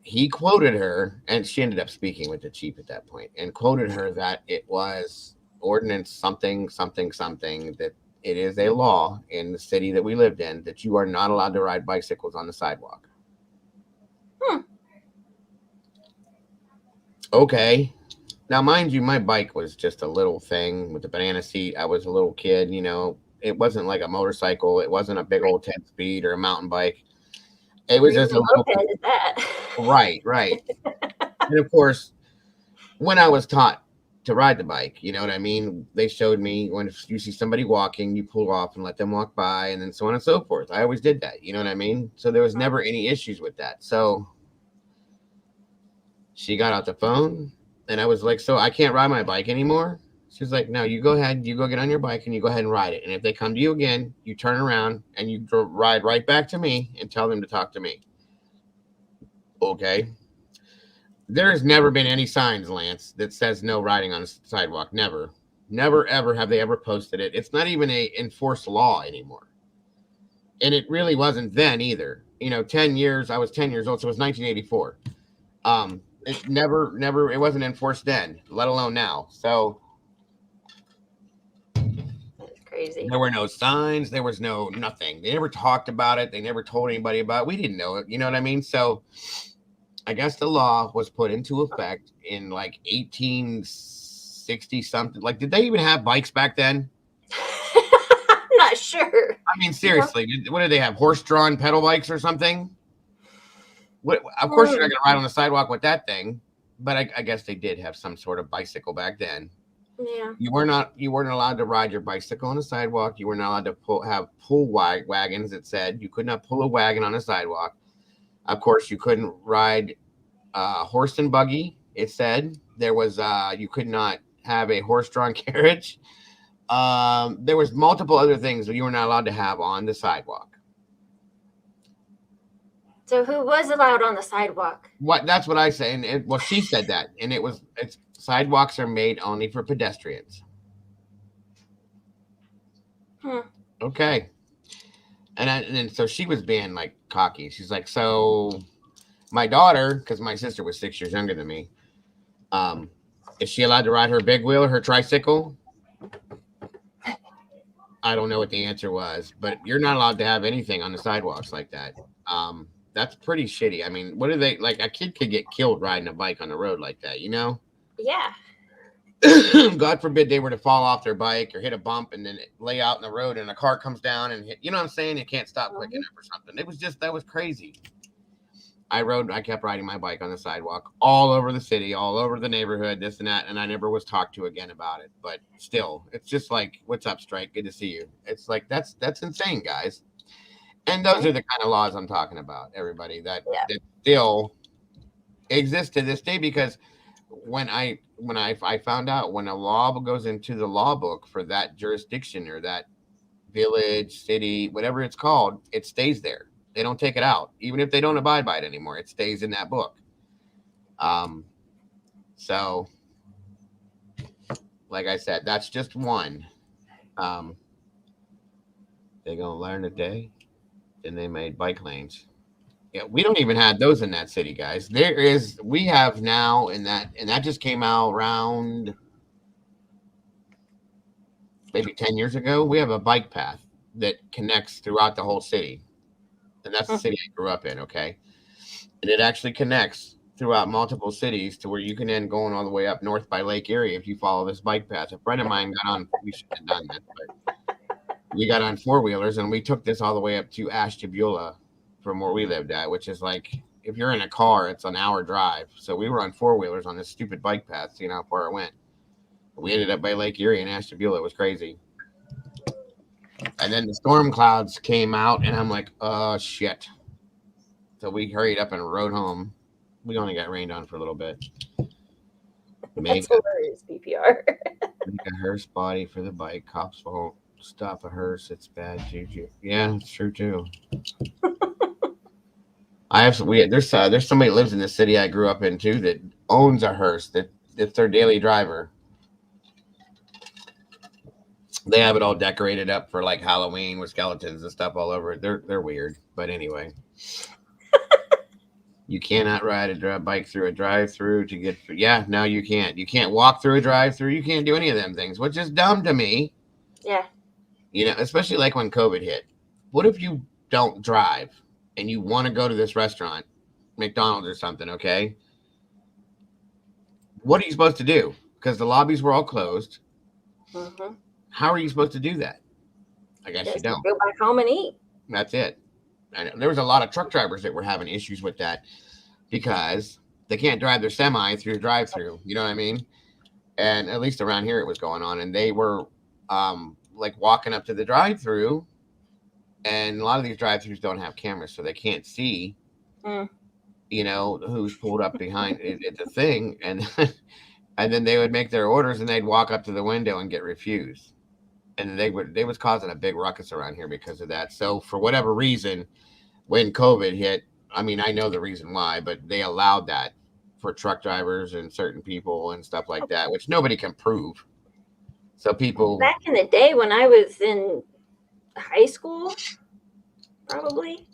he quoted her, and she ended up speaking with the chief at that point, and quoted her that it was ordinance something, something, something, that it is a law in the city that we lived in that you are not allowed to ride bicycles on the sidewalk. Okay. Now, mind you, my bike was just a little thing with the banana seat. I was a little kid, you know. It wasn't like a motorcycle. It wasn't a big old 10-speed or a mountain bike. It was just a little moped is that. Right. And of course, when I was taught to ride the bike, you know what I mean? They showed me when you see somebody walking, you pull off and let them walk by, and then so on and so forth. I always did that, you know what I mean? So there was never any issues with that. So she got out the phone, and I was like, "So I can't ride my bike anymore?" She's like, "No, you go ahead, you go get on your bike and you go ahead and ride it. And if they come to you again, you turn around and you ride right back to me and tell them to talk to me." Okay. There has never been any signs, Lance, that says no riding on the sidewalk. Never, ever have they ever posted it. It's not even a enforced law anymore. And it really wasn't then either. You know, 10 years, I was 10 years old, so it was 1984. It never, it wasn't enforced then, let alone now. So that's crazy. There were no signs. There was no nothing. They never talked about it. They never told anybody about it. We didn't know it. You know what I mean? So I guess the law was put into effect in like 1860 something. Like, did they even have bikes back then? I'm not sure. I mean, seriously, what did they have? Horse-drawn pedal bikes or something? Of course, you're not going to ride on the sidewalk with that thing, but I guess they did have some sort of bicycle back then. Yeah. You weren't allowed to ride your bicycle on the sidewalk. You were not allowed to pull wagons. It said you could not pull a wagon on a sidewalk. Of course, you couldn't ride horse and buggy. It said there was you could not have a horse-drawn carriage. There was multiple other things that you were not allowed to have on the sidewalk. So who was allowed on the sidewalk? That's what I say. And well, she said that, and it's sidewalks are made only for pedestrians. Okay. And so she was being like cocky. She's like, so my daughter, because my sister was 6 years younger than me, is she allowed to ride her big wheel or her tricycle? I don't know what the answer was, but you're not allowed to have anything on the sidewalks like that. That's pretty shitty. I mean, what are they like? A kid could get killed riding a bike on the road like that, you know? Yeah. God forbid they were to fall off their bike or hit a bump and then lay out in the road and a car comes down and hit, you know what I'm saying? You can't stop quick enough or something. That was crazy. I kept riding my bike on the sidewalk all over the city, all over the neighborhood, this and that, and I never was talked to again about it. But still, it's just like, what's up, Strike? Good to see you. It's like, that's insane, guys. And those are the kind of laws I'm talking about, everybody, that still exist to this day, because when I found out when a law goes into the law book for that jurisdiction or that village, city, whatever it's called, it stays there. They don't take it out. Even if they don't abide by it anymore, it stays in that book. So like I said, that's just one. They're gonna learn today. Then they made bike lanes. Yeah, we don't even have those in that city, guys. We have now and that just came out around maybe 10 years ago. We have a bike path that connects throughout the whole city. And that's the city I grew up in, okay? And it actually connects throughout multiple cities to where you can end going all the way up north by Lake Erie if you follow this bike path. A friend of mine got on, we should have done this, but we got on four-wheelers and we took this all the way up to Ashtabula from where we lived at, which is like, if you're in a car, it's an hour drive. So we were on four-wheelers on this stupid bike path, seeing how far it went. We ended up by Lake Erie and Ashtabula. It was crazy. And then the storm clouds came out, and I'm like, oh, shit. So we hurried up and rode home. We only got rained on for a little bit. That's hilarious, PPR. Make a hearse body for the bike. Cops won't stop a hearse. It's bad juju. Yeah, it's true, too. There's somebody that lives in the city I grew up in, too, that owns a hearse. It's their daily driver. They have it all decorated up for like Halloween with skeletons and stuff all over it. They're weird, but anyway, you cannot ride a bike through a drive-through to get. Yeah, no, you can't. You can't walk through a drive-through. You can't do any of them things, which is dumb to me. Yeah. You know, especially like when COVID hit. What if you don't drive and you want to go to this restaurant, McDonald's or something? Okay, what are you supposed to do? Because the lobbies were all closed. Mm-hmm. How are you supposed to do that? I guess you don't. Go back home and eat. That's it. And there was a lot of truck drivers that were having issues with that because they can't drive their semi through the drive-through. You know what I mean? And at least around here it was going on. And they were like walking up to the drive-through. And a lot of these drive-throughs don't have cameras, so they can't see, you know, who's pulled up behind it, the thing. And and then they would make their orders and they'd walk up to the window and get refused. And they was causing a big ruckus around here because of that. So for whatever reason, when COVID hit, I mean, I know the reason why, but they allowed that for truck drivers and certain people and stuff like that, which nobody can prove. So people back in the day when I was in high school, probably,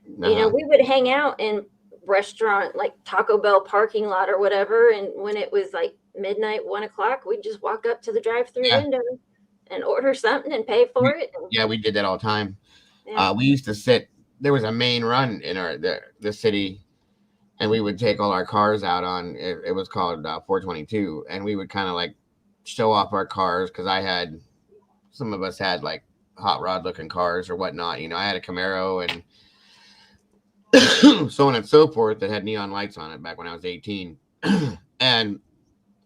you know, we would hang out in restaurant like Taco Bell parking lot or whatever. And when it was like midnight, 1 o'clock, we'd just walk up to the drive-through window and order something and pay for it. Yeah, we did that all the time. Yeah. We used to sit. There was a main run in the city, and we would take all our cars out on. It was called 422, and we would kind of like show off our cars because some of us had like hot rod looking cars or whatnot. You know, I had a Camaro and so on and so forth that had neon lights on it back when I was 18, and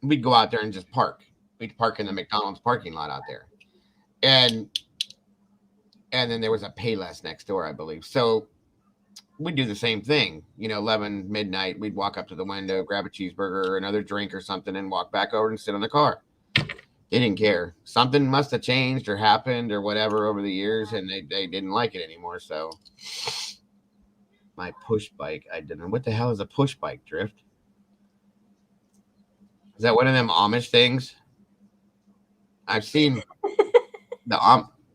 we'd go out there and just park. We'd park in the McDonald's parking lot out there. And then there was a Payless next door, I believe. So we'd do the same thing. 11 midnight, we'd walk up to the window, grab a cheeseburger or another drink or something, and walk back over and sit in the car. They didn't care. Something must have changed or happened or whatever over the years, and they didn't like it anymore. So my push bike, I didn't. What the hell is a push bike, Drift? Is that one of them Amish things? I've seen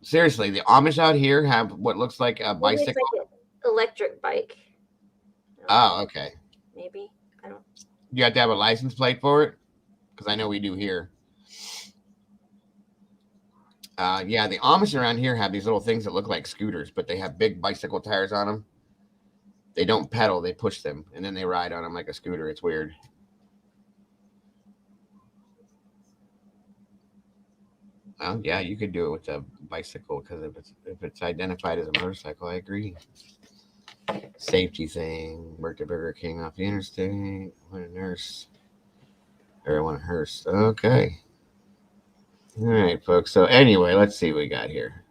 seriously, the Amish out here have what looks like a bicycle. It's like an electric bike. Oh, okay. Maybe. I don't. You have to have a license plate for it? Because I know we do here. Yeah, the Amish around here have these little things that look like scooters, but they have big bicycle tires on them. They don't pedal, they push them, and then they ride on them like a scooter. It's weird. Well, yeah, you could do it with a bicycle because if it's identified as a motorcycle, I agree. Safety thing. Worked at Burger King off the interstate. What a nurse. Everyone at Hearst. Okay. All right, folks. So anyway, let's see what we got here.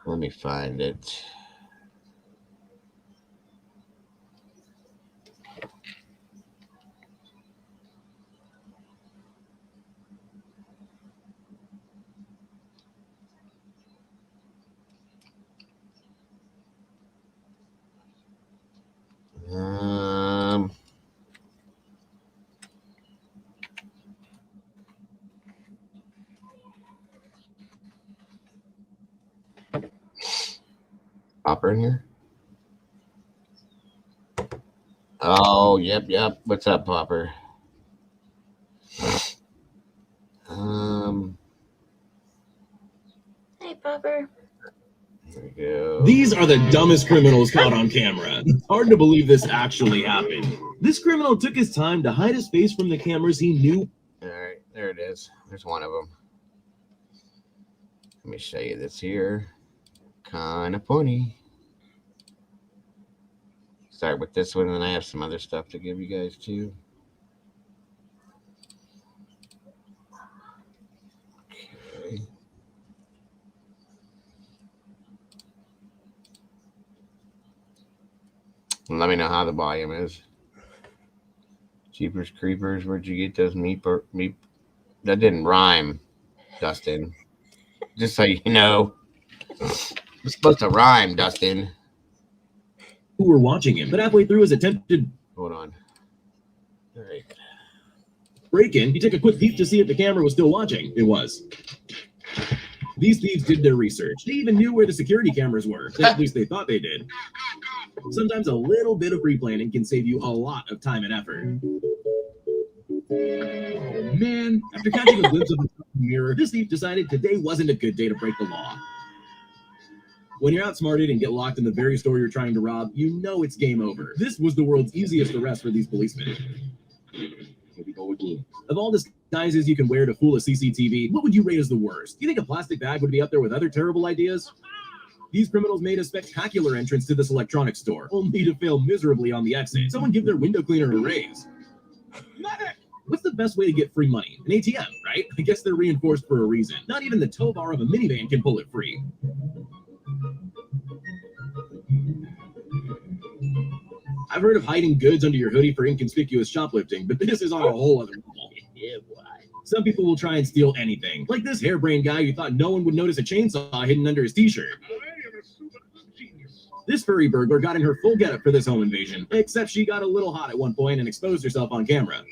Let me find it. Popper in here? Oh, yep. What's up, Popper? Hey, Popper. Here we go. These are the dumbest criminals caught on camera. It's hard to believe this actually happened. This criminal took his time to hide his face from the cameras he knew. All right, there it is. There's one of them. Let me show you this here. Kind of funny. Start with this one, and then I have some other stuff to give you guys too. Okay. Let me know how the volume is. Jeepers Creepers, where'd you get those meat? That didn't rhyme, Dustin. Just so you know. It's supposed to rhyme, Dustin. Who were watching him, but halfway through his attempted Hold on. All right. break-in, he took a quick peek to see if the camera was still watching. It was. These thieves did their research. They even knew where the security cameras were. At least they thought they did. Sometimes a little bit of pre-planning can save you a lot of time and effort. Oh man, after catching a glimpse of the mirror, this thief decided today wasn't a good day to break the law. When you're outsmarted and get locked in the very store you're trying to rob, you know it's game over. This was the world's easiest arrest for these policemen. Here we go again. Of all disguises you can wear to fool a CCTV, what would you rate as the worst? Do you think a plastic bag would be up there with other terrible ideas? These criminals made a spectacular entrance to this electronics store, only to fail miserably on the exit. Someone give their window cleaner a raise. What's the best way to get free money? An ATM, right? I guess they're reinforced for a reason. Not even the tow bar of a minivan can pull it free. I've heard of hiding goods under your hoodie for inconspicuous shoplifting, but this is on a whole other level. Yeah, boy. Some people will try and steal anything, like this harebrained guy who thought no one would notice a chainsaw hidden under his t-shirt. This furry burglar got in her full getup for this home invasion, except she got a little hot at one point and exposed herself on camera.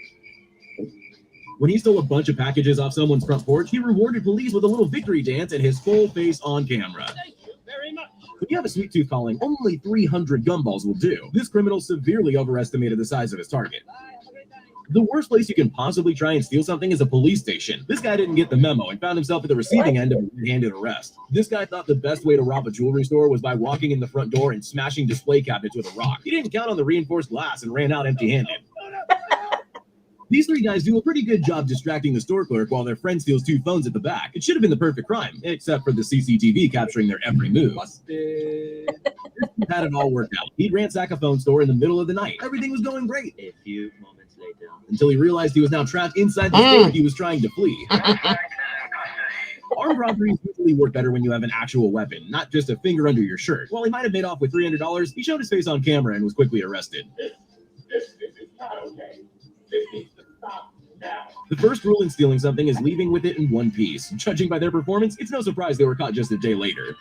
When he stole a bunch of packages off someone's front porch, he rewarded police with a little victory dance and his full face on camera. Thank you very much. When you have a sweet tooth calling, only 300 gumballs will do. This criminal severely overestimated the size of his target. The worst place you can possibly try and steal something is a police station. This guy didn't get the memo and found himself at the receiving end of a red-handed arrest. This guy thought the best way to rob a jewelry store was by walking in the front door and smashing display cabinets with a rock. He didn't count on the reinforced glass and ran out empty-handed. These three guys do a pretty good job distracting the store clerk while their friend steals 2 phones at the back. It should have been the perfect crime, except for the CCTV capturing their every move. Busted. Had it all worked out. He'd ransack a phone store in the middle of the night. Everything was going great. A few moments later. Until he realized he was now trapped inside the state he was trying to flee. Armed robberies usually work better when you have an actual weapon, not just a finger under your shirt. While he might have made off with $300, he showed his face on camera and was quickly arrested. This is not okay. This needs to stop now. The first rule in stealing something is leaving with it in one piece. Judging by their performance, it's no surprise they were caught just a day later.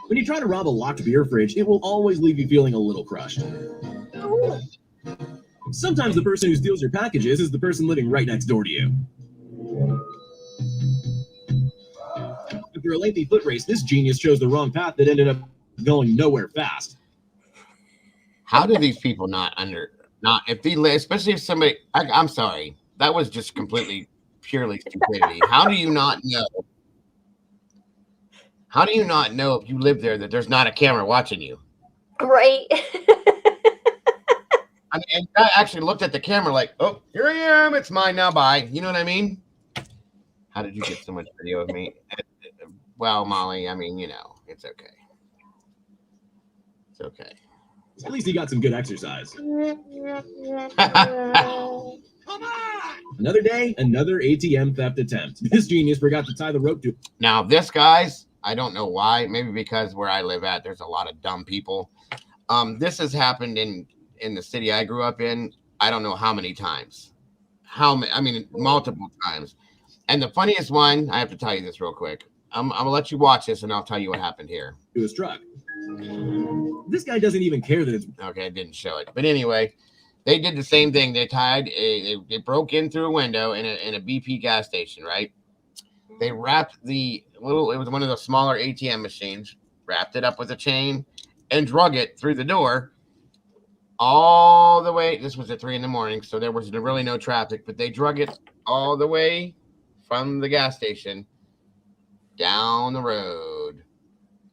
When you try to rob a locked beer fridge, it will always leave you feeling a little crushed. Sometimes the person who steals your packages is the person living right next door to you. After a lengthy foot race, this genius chose the wrong path that ended up going nowhere fast. How do these people especially if somebody, I'm sorry, that was just completely, purely stupidity. How do you not know? How do you not know if you live there that there's not a camera watching you? Right. I mean, and I actually looked at the camera like, oh, here I am. It's mine now. Bye. You know what I mean? How did you get so much video of me? Well, Molly, I mean, it's okay. It's okay. At least he got some good exercise. Come on! Another day, another ATM theft attempt. This genius forgot to tie the rope to... Now, this, guys, I don't know why. Maybe because where I live at, there's a lot of dumb people. This has happened in the city I grew up in. I don't know how many times. Multiple times. And the funniest one, I have to tell you this real quick. I'm going to let you watch this, and I'll tell you what happened here. To his truck. This guy doesn't even care that it's... Okay, I didn't show it. But anyway, they did the same thing. They they broke in through a window in a BP gas station, right? They wrapped it was one of the smaller ATM machines, wrapped it up with a chain, and drug it through the door all the way. This was at 3 a.m, so there was really no traffic, but they drug it all the way from the gas station down the road,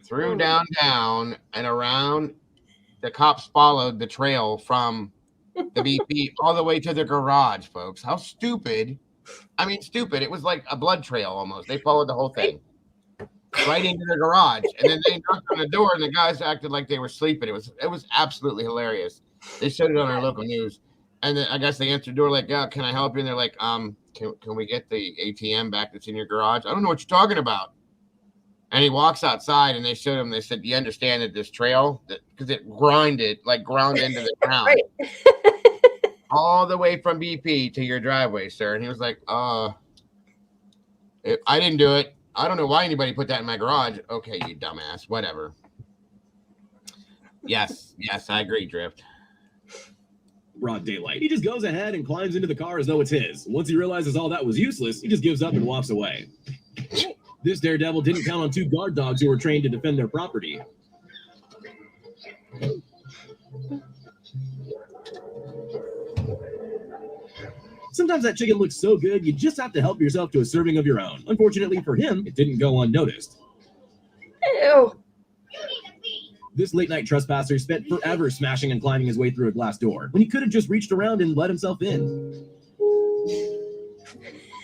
through downtown, and around. The cops followed the trail from the BP all the way to the garage, folks. How stupid. I mean, stupid. It was like a blood trail almost. They followed the whole thing right into the garage. And then they knocked on the door, and the guys acted like they were sleeping. It was absolutely hilarious. They showed it on our local news. And then I guess they answered the door like, yeah, can I help you? And they're like, can we get the ATM back that's in your garage? I don't know what you're talking about. And he walks outside, and they showed him. They said, "Do you understand that this trail, because it ground into the ground, right, all the way from BP to your driveway, sir?" And he was like, I didn't do it. I don't know why anybody put that in my garage." Okay, you dumbass. Whatever. Yes, I agree, Drift. Broad daylight. He just goes ahead and climbs into the car as though it's his. Once he realizes all that was useless, he just gives up and walks away. This daredevil didn't count on 2 guard dogs who were trained to defend their property. Sometimes that chicken looks so good, you just have to help yourself to a serving of your own. Unfortunately for him, it didn't go unnoticed. Ew. This late-night trespasser spent forever smashing and climbing his way through a glass door, when he could have just reached around and let himself in.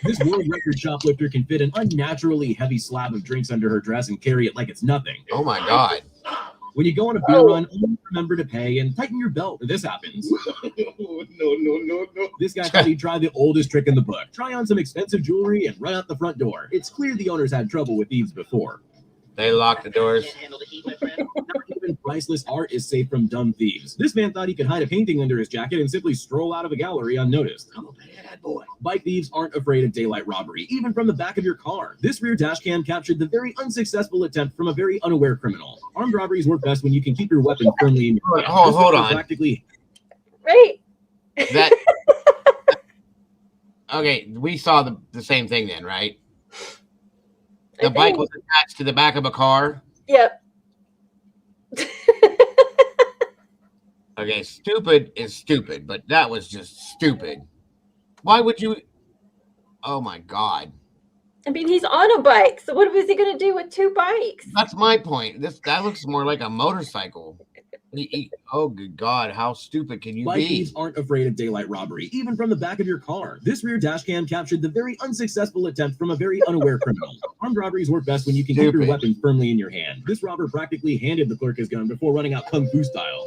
This world record shoplifter can fit an unnaturally heavy slab of drinks under her dress and carry it like it's nothing. Oh my God. When you go on a beer run, only remember to pay and tighten your belt. This happens. No. This guy thought he'd try the oldest trick in the book. Try on some expensive jewelry and run out the front door. It's clear the owners had trouble with thieves before. They locked the doors. Not even priceless art is safe from dumb thieves. This man thought he could hide a painting under his jacket and simply stroll out of a gallery unnoticed. I'm a bad boy. Bike thieves aren't afraid of daylight robbery, even from the back of your car. This rear dash cam captured the very unsuccessful attempt from a very unaware criminal. Armed robberies work best when you can keep your weapon firmly in your hand. Hold on. Practically. Right. That. Okay, we saw the same thing then, right? The bike was attached to the back of a car. Yep. Okay, stupid is stupid, but that was just stupid. Why would you? Oh my God. I mean, he's on a bike, so what was he going to do with 2 bikes? That's my point. That looks more like a motorcycle. Oh, good God, how stupid can you Bike be? thieves aren't afraid of daylight robbery, even from the back of your car. This rear dash cam captured the very unsuccessful attempt from a very unaware criminal. Armed robberies work best when you can keep your weapon firmly in your hand. This robber practically handed the clerk his gun before running out kung fu style.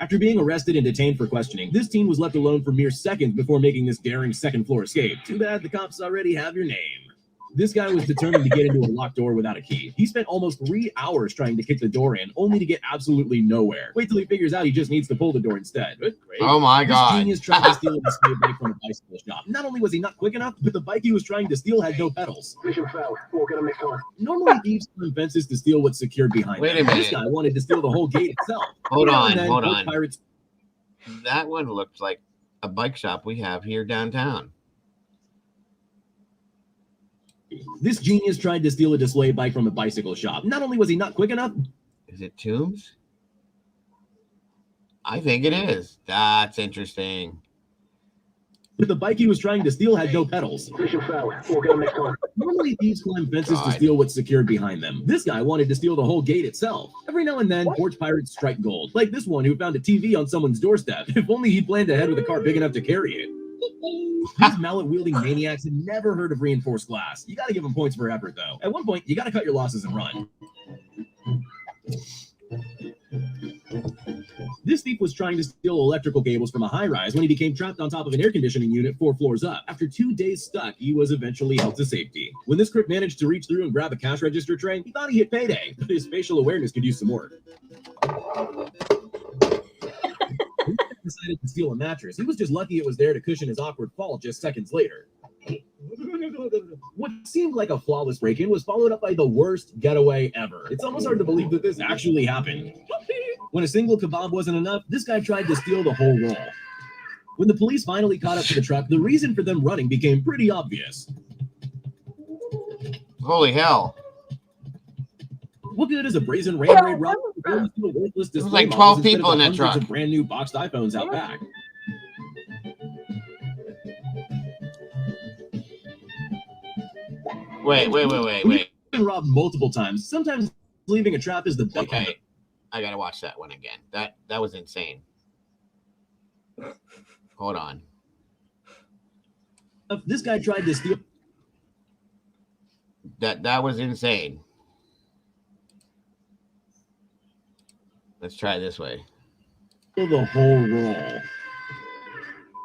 After being arrested and detained for questioning, this teen was left alone for mere seconds before making this daring second-floor escape. Too bad the cops already have your name. This guy was determined to get into a locked door without a key. He spent almost 3 hours trying to kick the door in, only to get absolutely nowhere. Wait till he figures out he just needs to pull the door instead. Great. Oh my God. This genius tried to steal a display bike from a bicycle shop. Not only was he not quick enough, but the bike he was trying to steal had no pedals. Normally, thieves climb fences to steal what's secured behind Wait them. a minute. This guy wanted to steal the whole gate itself. Hold on. Pirates. That one looks like a bike shop we have here downtown. This genius tried to steal a display bike from a bicycle shop. Not only was he not quick enough. Is it Tombs? I think it is. That's interesting. But the bike he was trying to steal had no pedals. Normally, thieves climb fences to steal what's secured behind them. This guy wanted to steal the whole gate itself. Every now and then, porch pirates strike gold. Like this one who found a TV on someone's doorstep. If only he'd planned ahead with a car big enough to carry it. These mallet-wielding maniacs had never heard of reinforced glass. You gotta give them points for effort, though. At one point, you gotta cut your losses and run. This thief was trying to steal electrical cables from a high-rise when he became trapped on top of an air conditioning unit 4 floors up. After 2 days stuck, he was eventually held to safety. When this crook managed to reach through and grab a cash register tray, he thought he hit payday, but his facial awareness could use some work. He decided to steal a mattress. He was just lucky it was there to cushion his awkward fall just seconds later. What seemed like a flawless break-in was followed up by the worst getaway ever. It's almost hard to believe that this actually happened. When a single kebab wasn't enough, this guy tried to steal the whole roll. When the police finally caught up to the truck, the reason for them running became pretty obvious. Holy hell. What good is a brazen rain raid rock? There's like 12 people in that truck. Of brand new boxed iPhones out back. Wait. Been robbed multiple times. Sometimes leaving a trap is the best. Okay, I gotta watch that one again. That was insane. Hold on. This guy tried to steal. That was insane. Let's try this way. The whole roll.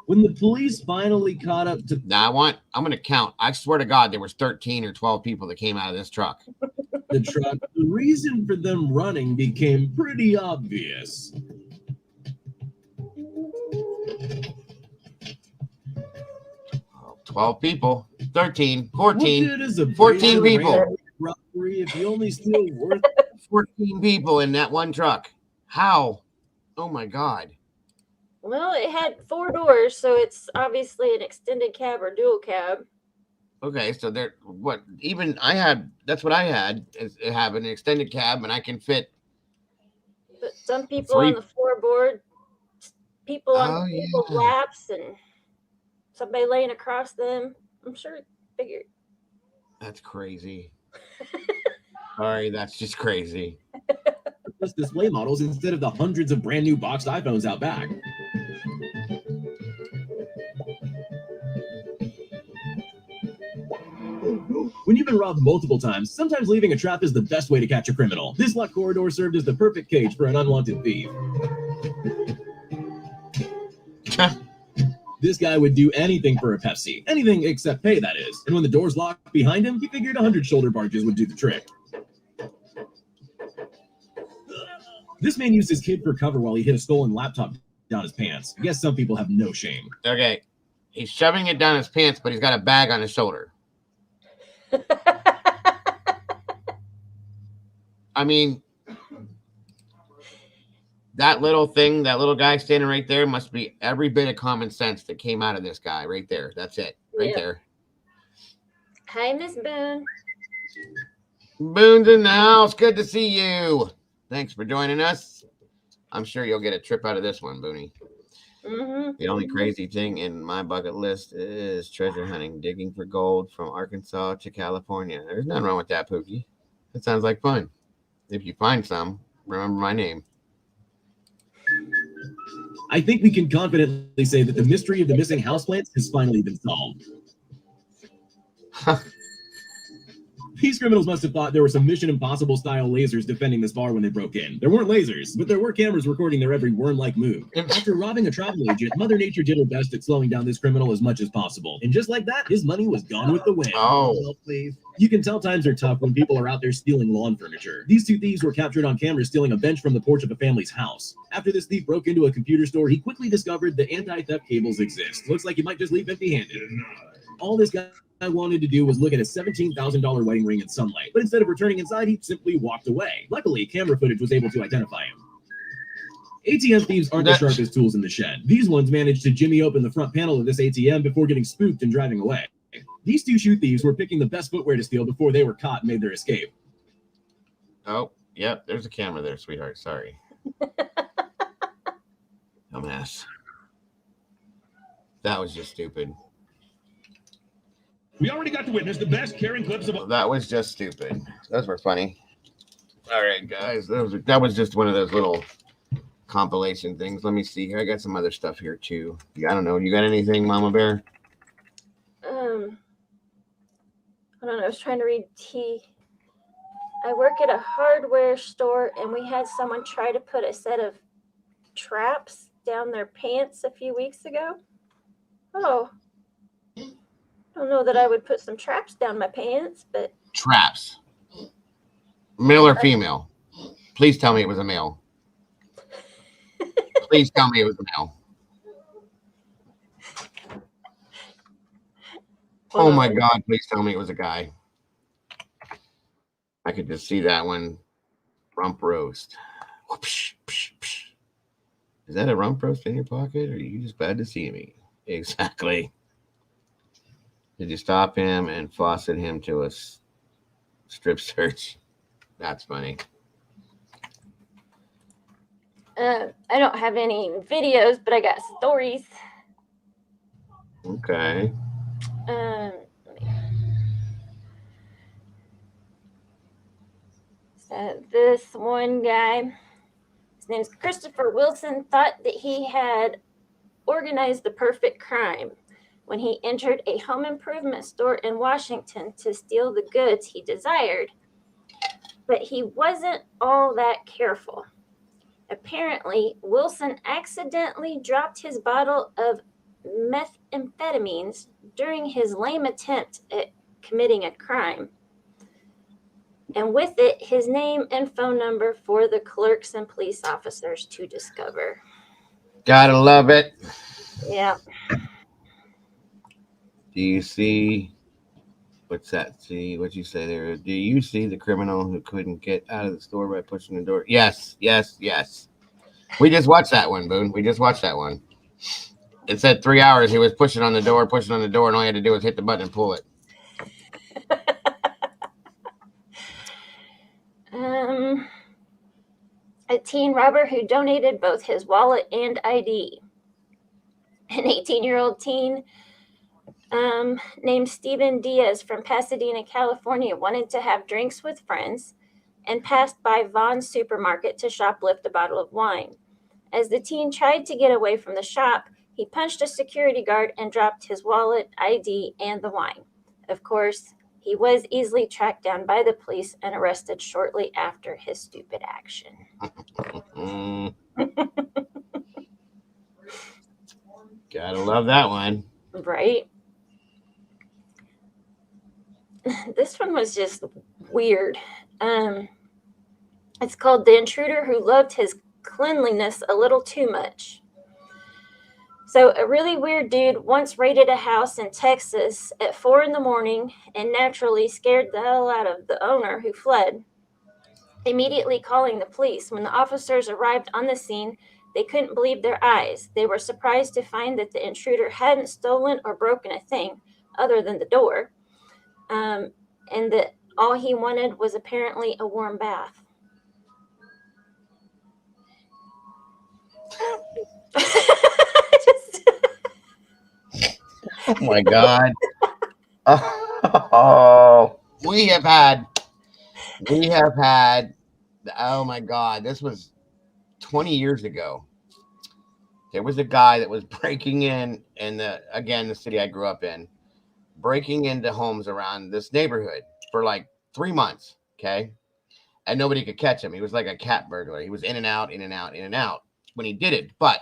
When the police finally caught up to Now I'm gonna count. I swear to God, there was 13 or 12 people that came out of this truck. The truck, the reason for them running became pretty obvious. Oh, 12 people, 13, 14, What good is a 14 people. Robbery if you only steal worth 14 people in that one truck. How? Oh my God. Well, it had 4 doors, so it's obviously an extended cab or dual cab. Okay, so there. What? Even I had. That's what I had. Is have an extended cab, and I can fit. But some people 3. on the floorboard, people on people's yeah. laps, and somebody laying across them. I'm sure it figured. That's crazy. Sorry, that's just crazy. display models instead of the hundreds of brand new boxed iPhones out back. When you've been robbed multiple times, sometimes leaving a trap is the best way to catch a criminal. This locked corridor served as the perfect cage for an unwanted thief. This guy would do anything for a Pepsi. Anything except pay, that is. And when the doors locked behind him, he figured 100 shoulder barges would do the trick. This man used his kid for cover while he hid a stolen laptop down his pants. I guess some people have no shame. Okay. He's shoving it down his pants, but he's got a bag on his shoulder. I mean, that little thing, that little guy standing right there must be every bit of common sense that came out of this guy right there. That's it. Right there. Hi, Miss Boone. Boone's in the house. Good to see you. Thanks for joining us. I'm sure you'll get a trip out of this one, Booney. Mm-hmm. The only crazy thing in my bucket list is treasure hunting, digging for gold from Arkansas to California. There's nothing wrong with that, Pookie. That sounds like fun. If you find some, remember my name. I think we can confidently say that the mystery of the missing houseplants has finally been solved. These criminals must have thought there were some Mission Impossible style lasers defending this bar when they broke in. There weren't lasers, but there were cameras recording their every worm-like move. After robbing a travel agent, Mother Nature did her best at slowing down this criminal as much as possible. And just like that, his money was gone with the wind. Oh. Please. You can tell times are tough when people are out there stealing lawn furniture. These two thieves were captured on camera stealing a bench from the porch of a family's house. After this thief broke into a computer store, he quickly discovered that anti-theft cables exist. Looks like you might just leave empty-handed. All this guy wanted to do was look at a $17,000 wedding ring in sunlight, but instead of returning inside, he simply walked away. Luckily, camera footage was able to identify him. ATM thieves aren't the sharpest tools in the shed. These ones managed to jimmy open the front panel of this ATM before getting spooked and driving away. These two shoe thieves were picking the best footwear to steal before they were caught and made their escape. Oh, yep, there's a camera there, sweetheart. Sorry. Dumbass. That was just stupid. We already got to witness the best Karen clips of all. That was just stupid. Those were funny. All right, guys. That was just one of those little compilation things. Let me see here. I got some other stuff here, too. I don't know. You got anything, Mama Bear? I don't know. I was trying to read I work at a hardware store, and we had someone try to put a set of traps down their pants a few weeks ago. Oh. I don't know that I would put some traps down my pants, but... Traps. Male or female? Please tell me it was a male. Please tell me it was a male. Oh my God, please tell me it was a guy. I could just see that one. Rump roast. Is that a rump roast in your pocket, or are you just glad to see me? Exactly. Did you stop him and faucet him to a strip search? That's funny. I don't have any videos, but I got stories. Okay. So this one guy, his name's Christopher Wilson, thought that he had organized the perfect crime when he entered a home improvement store in Washington to steal the goods he desired. But he wasn't all that careful. Apparently, Wilson accidentally dropped his bottle of methamphetamines during his lame attempt at committing a crime. And with it, his name and phone number for the clerks and police officers to discover. Gotta love it. Yeah. Do you see, what's that? See, what you say there? Do you see the criminal who couldn't get out of the store by pushing the door? Yes, yes, yes. We just watched that one, Boone. We just watched that one. It said 3 hours. He was pushing on the door, and all he had to do was hit the button and pull it. A teen robber who donated both his wallet and ID. An 18-year-old teen named Steven Diaz from Pasadena, California, wanted to have drinks with friends and passed by Vaughn's supermarket to shoplift a bottle of wine. As the teen tried to get away from the shop, he punched a security guard and dropped his wallet, ID, and the wine. Of course, he was easily tracked down by the police and arrested shortly after his stupid action. Gotta love that one. Right? This one was just weird. It's called The Intruder Who Loved His Cleanliness a Little Too Much. So a really weird dude once raided a house in Texas at 4 a.m. and naturally scared the hell out of the owner, who fled, immediately calling the police. When the officers arrived on the scene, they couldn't believe their eyes. They were surprised to find that the intruder hadn't stolen or broken a thing other than the door, and that all he wanted was apparently a warm bath. Oh my God. Oh, we have had, oh my God, this was 20 years ago. There was a guy that was breaking in the city I grew up in, breaking into homes around this neighborhood for like 3 months, okay? And nobody could catch him. He was like a cat burglar. He was in and out, in and out, in and out when he did it. But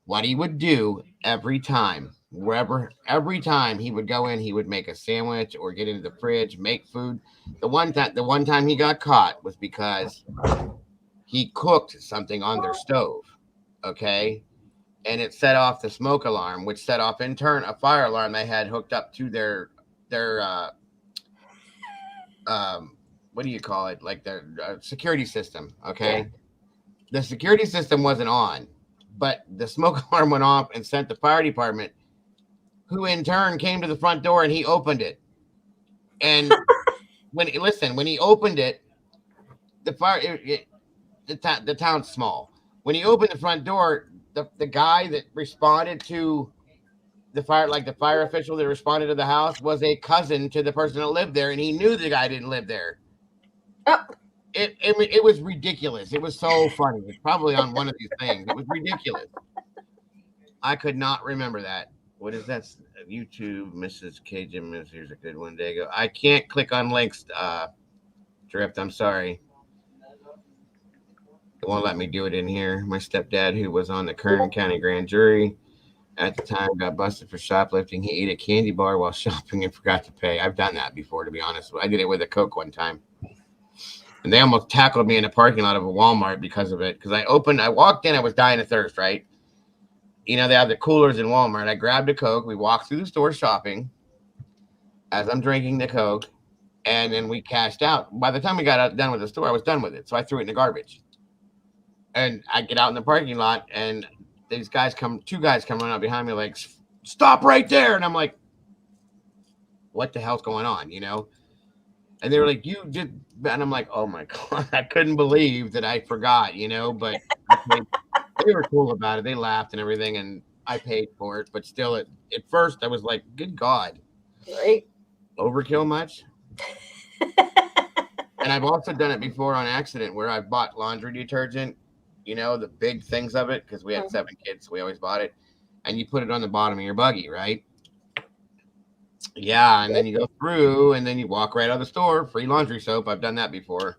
what he would do every time he would go in, he would make a sandwich or get into the fridge, make food. The one time he got caught was because he cooked something on their stove, okay? And it set off the smoke alarm, which set off in turn a fire alarm they had hooked up to their what do you call it? Like their security system, okay? Yeah. The security system wasn't on, but the smoke alarm went off and sent the fire department, who in turn came to the front door and he opened it. And when he opened it, the town's small. When he opened the front door, the guy that responded to the fire official that responded to the house was a cousin to the person that lived there, and he knew the guy didn't live there. Oh. It was ridiculous. It was so funny. It's probably on one of these things. It was ridiculous. I could not remember that. What is that? YouTube, Mrs. Cajun. Here's a good one. There you go. I can't click on links, Drift. I'm sorry. It won't let me do it in here. My stepdad, who was on the Kern County grand jury at the time, got busted for shoplifting. He ate a candy bar while shopping and forgot to pay. I've done that before, to be honest. I did it with a Coke one time. And they almost tackled me in the parking lot of a Walmart because of it. Because I walked in, I was dying of thirst, right? You know, they have the coolers in Walmart. I grabbed a Coke. We walked through the store shopping as I'm drinking the Coke. And then we cashed out. By the time we got done with the store, I was done with it. So I threw it in the garbage. And I get out in the parking lot, and two guys come running out behind me like, stop right there. And I'm like, what the hell's going on, you know? And they were like, you did. And I'm like, oh my God, I couldn't believe that I forgot, you know, but they were cool about it. They laughed and everything, and I paid for it. But still, at first I was like, good God. Right. Overkill much? And I've also done it before on accident where I've bought laundry detergent, you know, the big things of it, because we had 7 kids, so we always bought it. And you put it on the bottom of your buggy, right? Yeah, and then you go through, and then you walk right out of the store. Free laundry soap. I've done that before.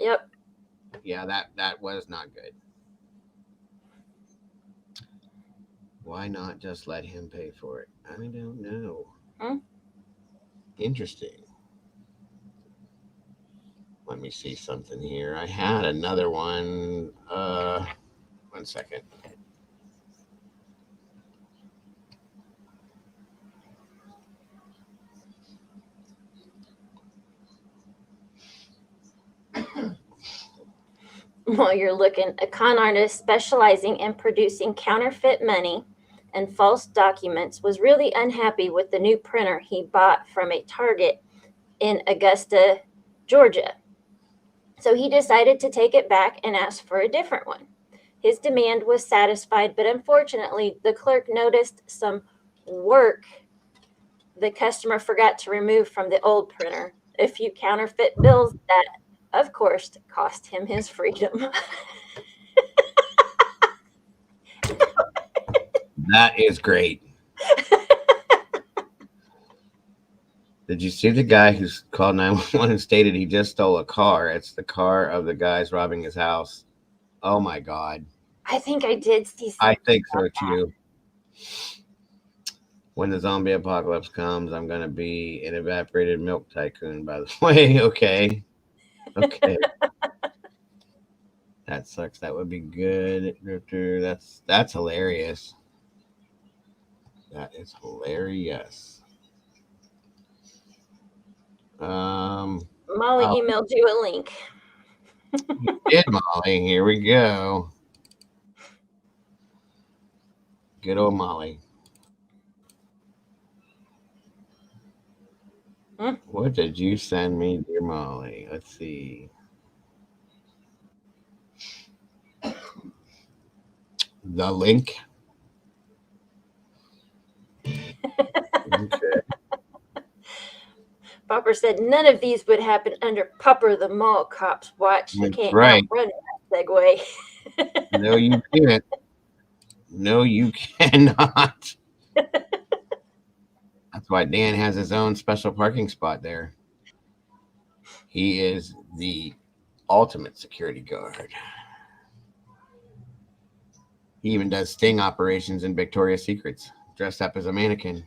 Yep. Yeah, that was not good. Why not just let him pay for it? I don't know. Interesting. Let me see something here. I had another one. 1 second. While you're looking, a con artist specializing in producing counterfeit money and false documents was really unhappy with the new printer he bought from a Target in Augusta, Georgia. So he decided to take it back and ask for a different one. His demand was satisfied, but unfortunately, the clerk noticed some work the customer forgot to remove from the old printer. A few counterfeit bills that, of course, cost him his freedom. That is great. Did you see the guy who's called 911 and stated he just stole a car? It's the car of the guys robbing his house. Oh, my God. I think I did see something. I think so, too. When the zombie apocalypse comes, I'm going to be an evaporated milk tycoon, by the way. Okay. That sucks. That would be good. That's hilarious. That is hilarious. Molly emailed you a link. You did, Molly. Here we go. Good old Molly. What did you send me, dear Molly? Let's see. The link. Okay. Popper said none of these would happen under Popper the Mall Cop's watch. You can't outrun that segue. No, you can't. No, you cannot. That's why Dan has his own special parking spot there. He is the ultimate security guard. He even does sting operations in Victoria's Secrets, dressed up as a mannequin.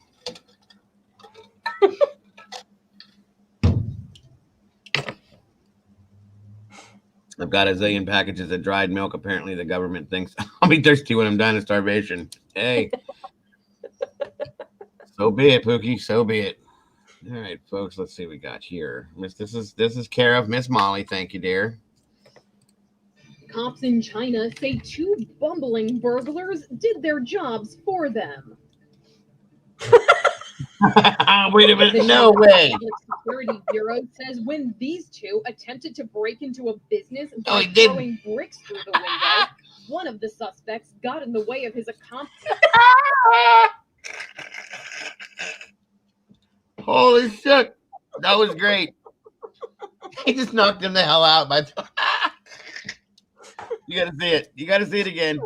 I've got a zillion packages of dried milk. Apparently, the government thinks I'll be thirsty when I'm dying of starvation. Hey, so be it, Pookie. So be it. All right, folks. Let's see what we got here. This is care of Miss Molly. Thank you, dear. Cops in China say 2 bumbling burglars did their jobs for them. Wait a minute. No way. The Public Security Bureau says when these 2 attempted to break into a business Oh, by he did. throwing bricks through the window, one of the suspects got in the way of his accomplice. Holy shit. That was great. He just knocked him the hell out. You got to see it. You got to see it again.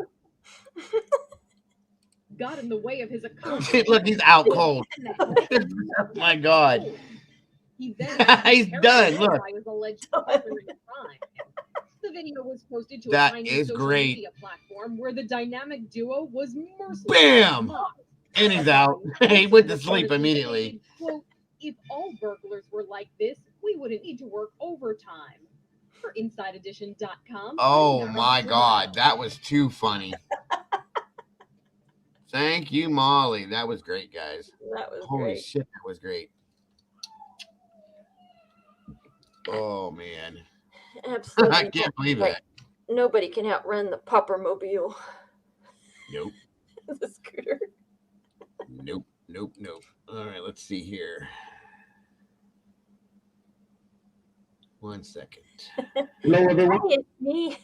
Got in the way of his accomplice. Look, he's out cold. Oh, my God. He then he's done. Look. by his alleged partner in crime. The video was posted to That a Chinese is social great. media platform where the dynamic duo was merciless. Bam! And he's out. He went to sleep immediately. Quote, if all burglars were like this, we wouldn't need to work overtime. For InsideEdition.com. Oh my God, that was too funny. Thank you, Molly. That was great, guys. That was Holy great. shit, that was great. Oh man. Absolutely. I can't believe Like, that. nobody can outrun the Poppermobile. Nope. The scooter. Nope. All right, let's see here. 1 second. It's me.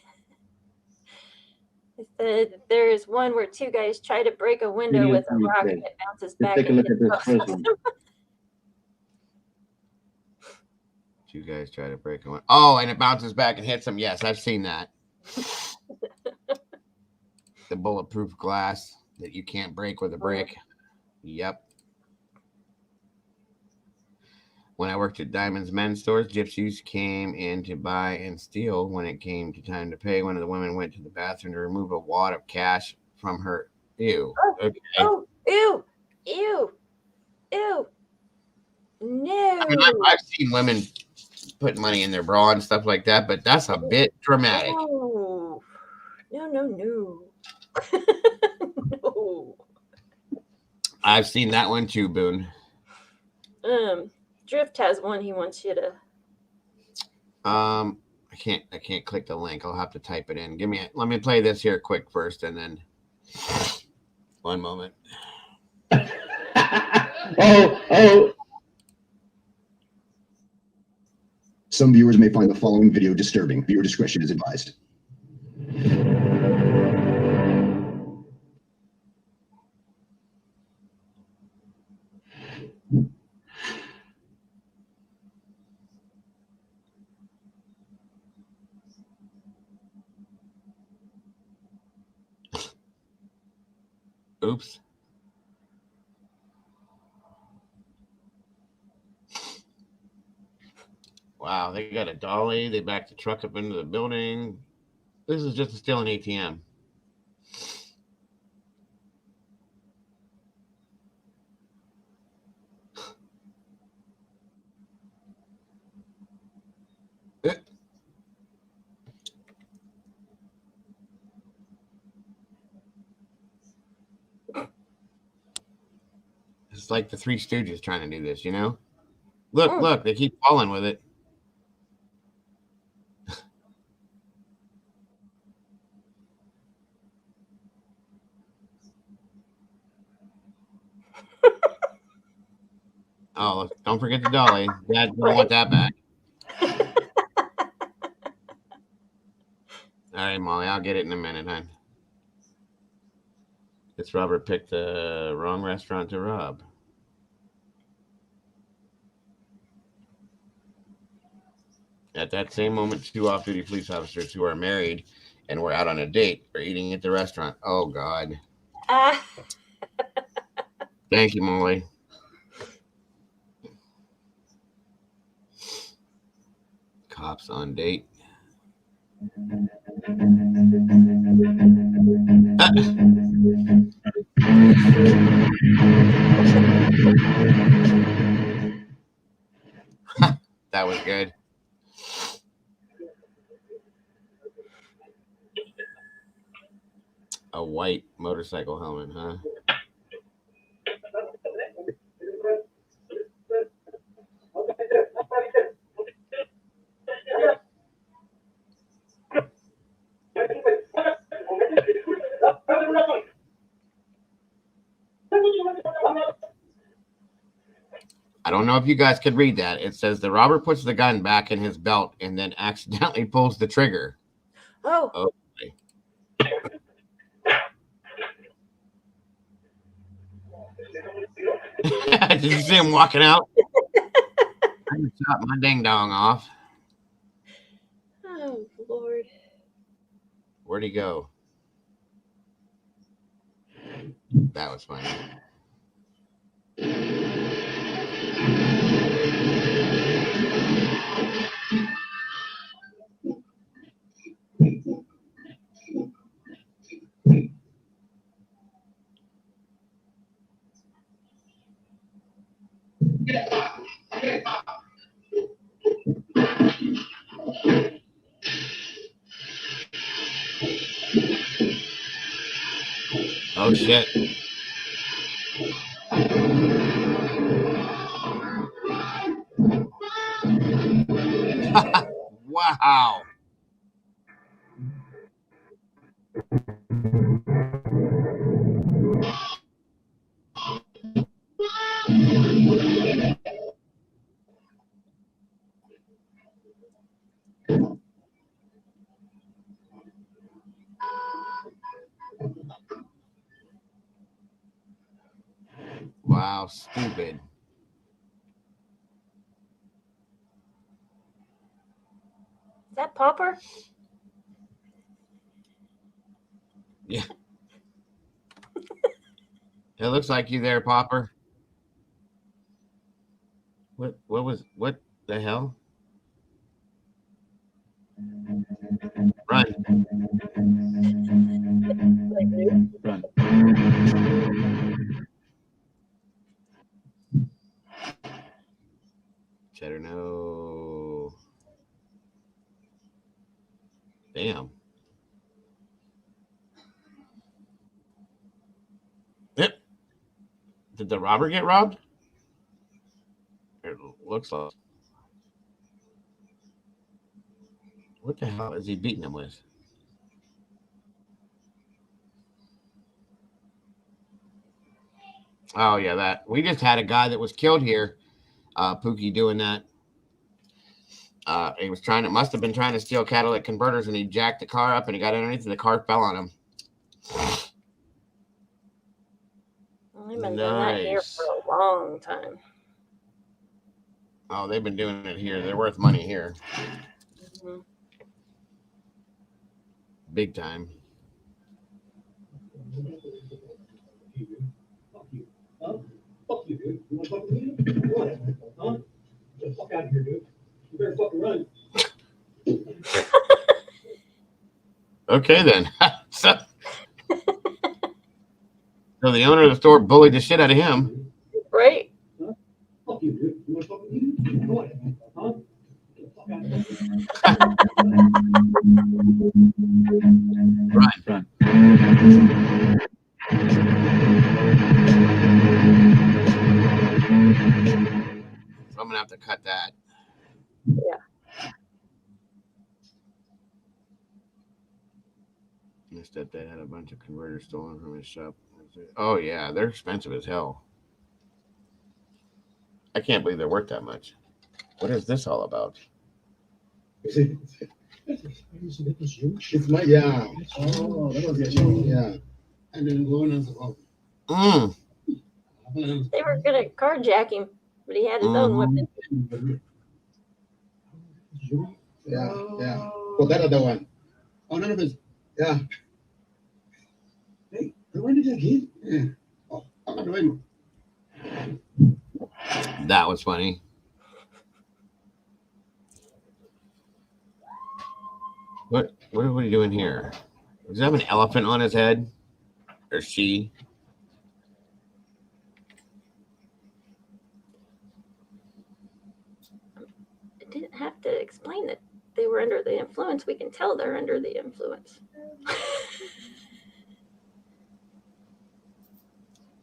It said there's one where 2 guys try to break a window with a rock and it bounces back. Take a look at this both first of one. them. 2 guys try to break one. Oh, and it bounces back and hits them. Yes, I've seen that. The bulletproof glass that you can't break with a brick. Yep. When I worked at Diamond's men's stores, gypsies came in to buy and steal. When it came to time to pay, one of the women went to the bathroom to remove a wad of cash from her. Ew. Okay. Oh, ew. No. I mean, I've seen women put money in their bra and stuff like that, but that's a bit dramatic. No. No. No. I've seen that one too, Boone. Drift has one he wants you to. I can't click the link. I'll have to type it in. Let me play this here quick first, and then 1 moment. Oh. Some viewers may find the following video disturbing. Viewer discretion is advised. Oops. Wow, they got a dolly. They backed the truck up into the building. This is just to steal an ATM. It's like the Three Stooges trying to do this, you know? Look, they keep falling with it. Oh, don't forget the dolly. Dad don't want that back. All right, Molly, I'll get it in a minute, hon. This Robert picked the wrong restaurant to rob. At that same moment, 2 off-duty police officers who are married and were out on a date are eating at the restaurant. Oh, God. Thank you, Molly. Cops on date. That was good. A white motorcycle helmet, huh? I don't know if you guys could read that. It says the robber puts the gun back in his belt and then accidentally pulls the trigger. Oh. Okay. Did you see him walking out? I just shot my ding dong off. Oh, Lord. Where'd he go? That was funny. Oh, shit. Wow. Wow, stupid. Is that Popper? Yeah. It looks like you there, Popper. What the hell? Run. Run. Cheddar, no. Damn. Yep. Did the robber get robbed? It looks like. What the hell is he beating him with? Oh yeah, that we just had a guy that was killed here. Pookie doing that. He must have been trying to steal catalytic converters, and he jacked the car up, and he got underneath, and the car fell on him. They've been doing that here for a long time. Oh, they've been doing it here. They're worth money here. Mm-hmm. Big time. Fuck you, dude. You want to fuck with me? What? Huh? Get the fuck out of here, dude. You better fucking run. Okay, then. So the owner of the store bullied the shit out of him. Right? Huh? Fuck you, dude. You want to fuck with me? What? Huh? Get the fuck out of here. Run. So I'm gonna have to cut that. Yeah. My stepdad had a bunch of converters stolen from his shop. Oh yeah, they're expensive as hell. I can't believe they're worth that much. What is this all about? It's my, yeah. Oh, that was your yeah. And then going on the They were gonna carjack him, but he had his own weapon. Yeah. Well, that other one. Oh, none of his. Yeah. Hey, when did that kid? Yeah. Oh, I'm not doing. That was funny. What are we doing here? Does he have an elephant on his head? Or she? I didn't have to explain that they were under the influence. We can tell they're under the influence.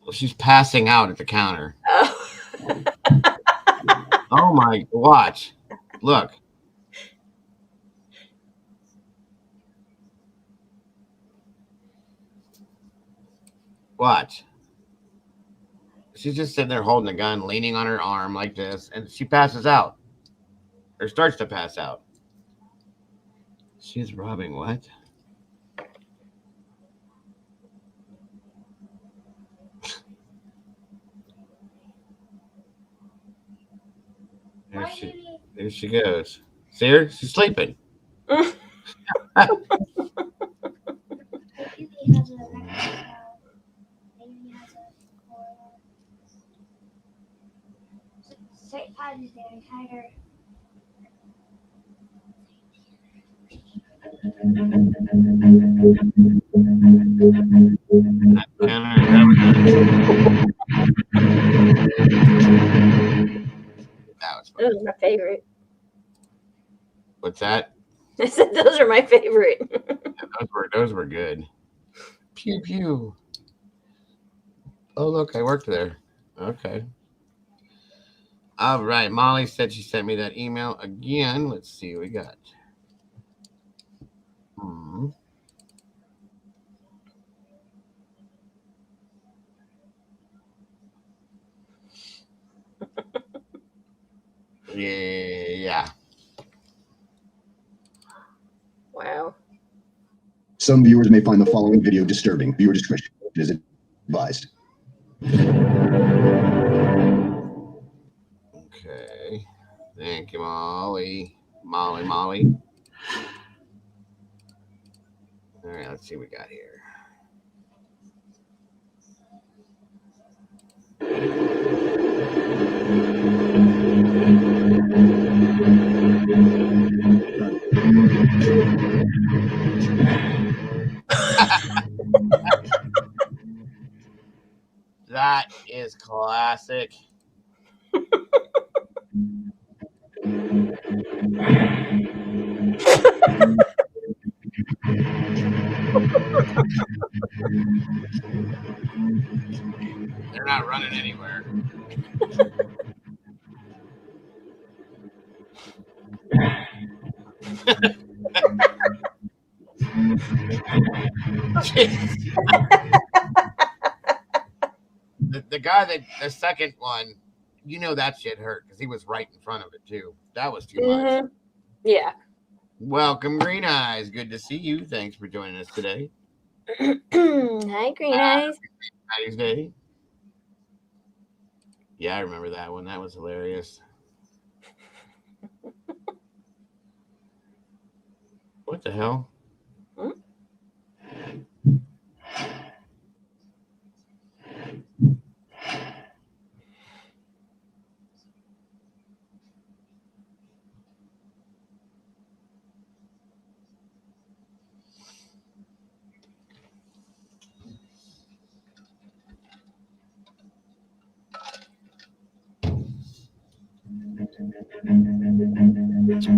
Well, she's passing out at the counter. Oh. Oh my, watch. Look. Watch. She's just sitting there holding a gun, leaning on her arm like this, and she passes out. Or starts to pass out. She's robbing what? There she goes. See her? She's sleeping. Those are my favorite. What's that? I said those are my favorite. Those were good. Pew pew. Oh look, I worked there. Okay. All right. Molly said she sent me that email again. Let's see what we got. Yeah. Wow. Some viewers may find the following video disturbing. Viewer discretion is advised. Okay. Thank you, Molly. Molly. All right, let's see what we got here. That is classic. They're not running anywhere. the guy the second one, you know that shit hurt because he was right in front of it too. That was too much. Yeah. Welcome, Green Eyes. Good to see you. Thanks for joining us today. Hi, Green Eyes. Nice day. Yeah, I remember that one. That was hilarious. What the hell?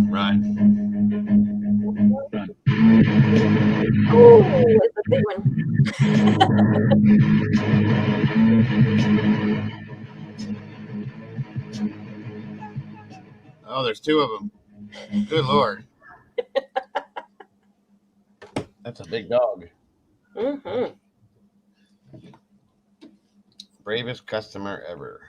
Right. Oh, it's a big one. Oh, there's two of them. Good Lord. That's a big dog. Mm-hmm. Bravest customer ever.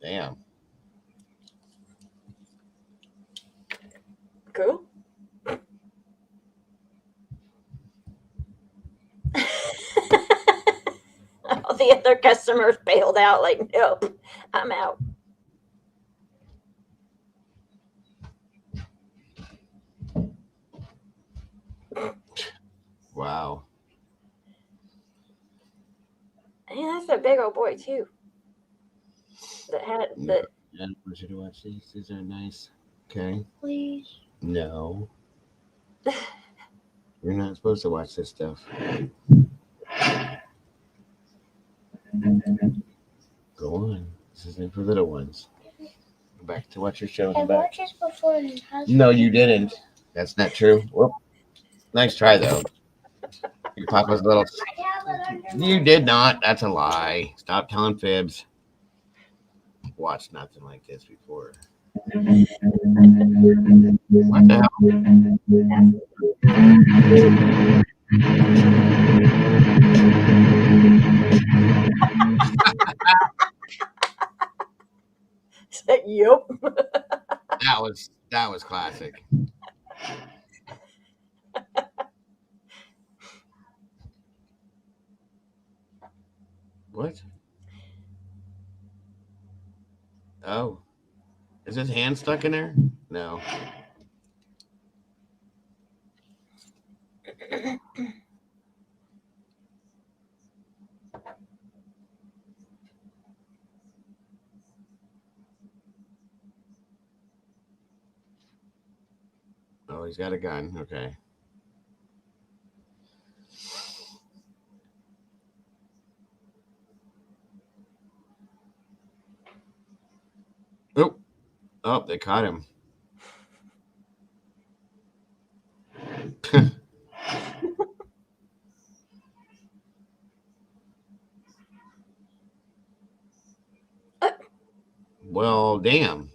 Damn. Cool. All the other customers bailed out like, nope, I'm out. big old boy too. That had that. I don't want you to watch these. These are nice. Okay. Please. No. You're not supposed to watch this stuff. Go on. This isn't for little ones. Go back to what you're showing I back. watched this before and it has. No, you didn't. That's not true. Whoop. Nice try, though. Your papa's little. You did not. That's a lie. Stop telling fibs. Watched nothing like this before. What the hell? Yep. That was classic. What? Oh. Is his hand stuck in there? No. Oh, he's got a gun. Okay. Oh. Oh, they caught him. Well, damn.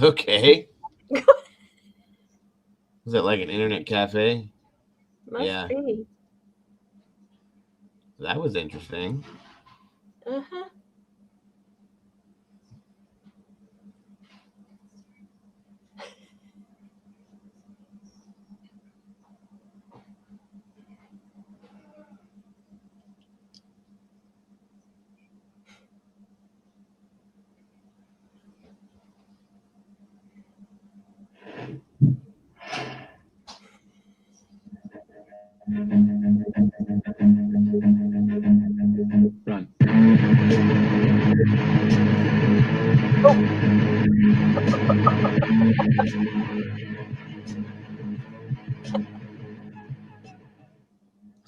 Okay. Is it like an internet cafe? Must Yeah. be. That was interesting. Uh-huh. Run.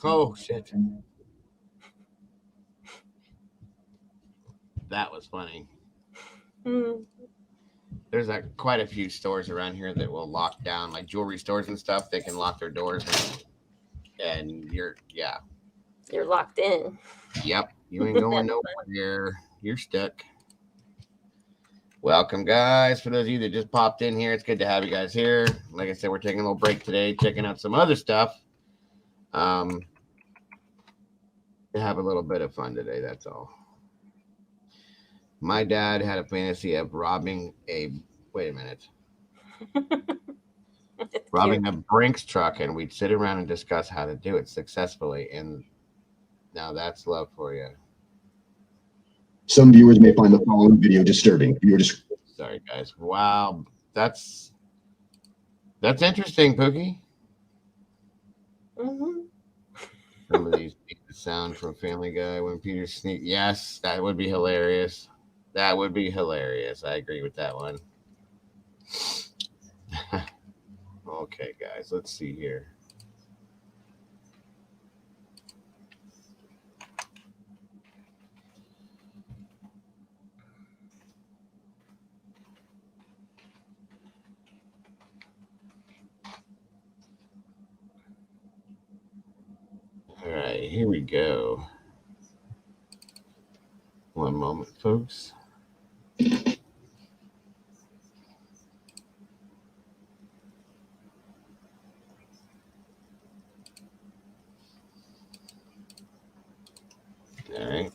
Oh, shit. That was funny. Mm. There's quite a few stores around here that will lock down, like jewelry stores and stuff. They can lock their doors, and you're locked in. Yep, you ain't going nowhere. You're stuck. Welcome, guys. For those of you that just popped in here, it's good to have you guys here. Like I said, we're taking a little break today, checking out some other stuff. To have a little bit of fun today. That's all. My dad had a fantasy of robbing a. Wait a minute. Robbing a Brinks truck, and we'd sit around and discuss how to do it successfully. And now that's love for you. Some viewers may find the following video disturbing. Sorry, guys. Wow, that's interesting, Pookie. Mm-hmm. Some of these the sound from Family Guy when Peter sneak. Yes, that would be hilarious. That would be hilarious. I agree with that one. Okay, guys, let's see here. All right, here we go. One moment, folks. All right.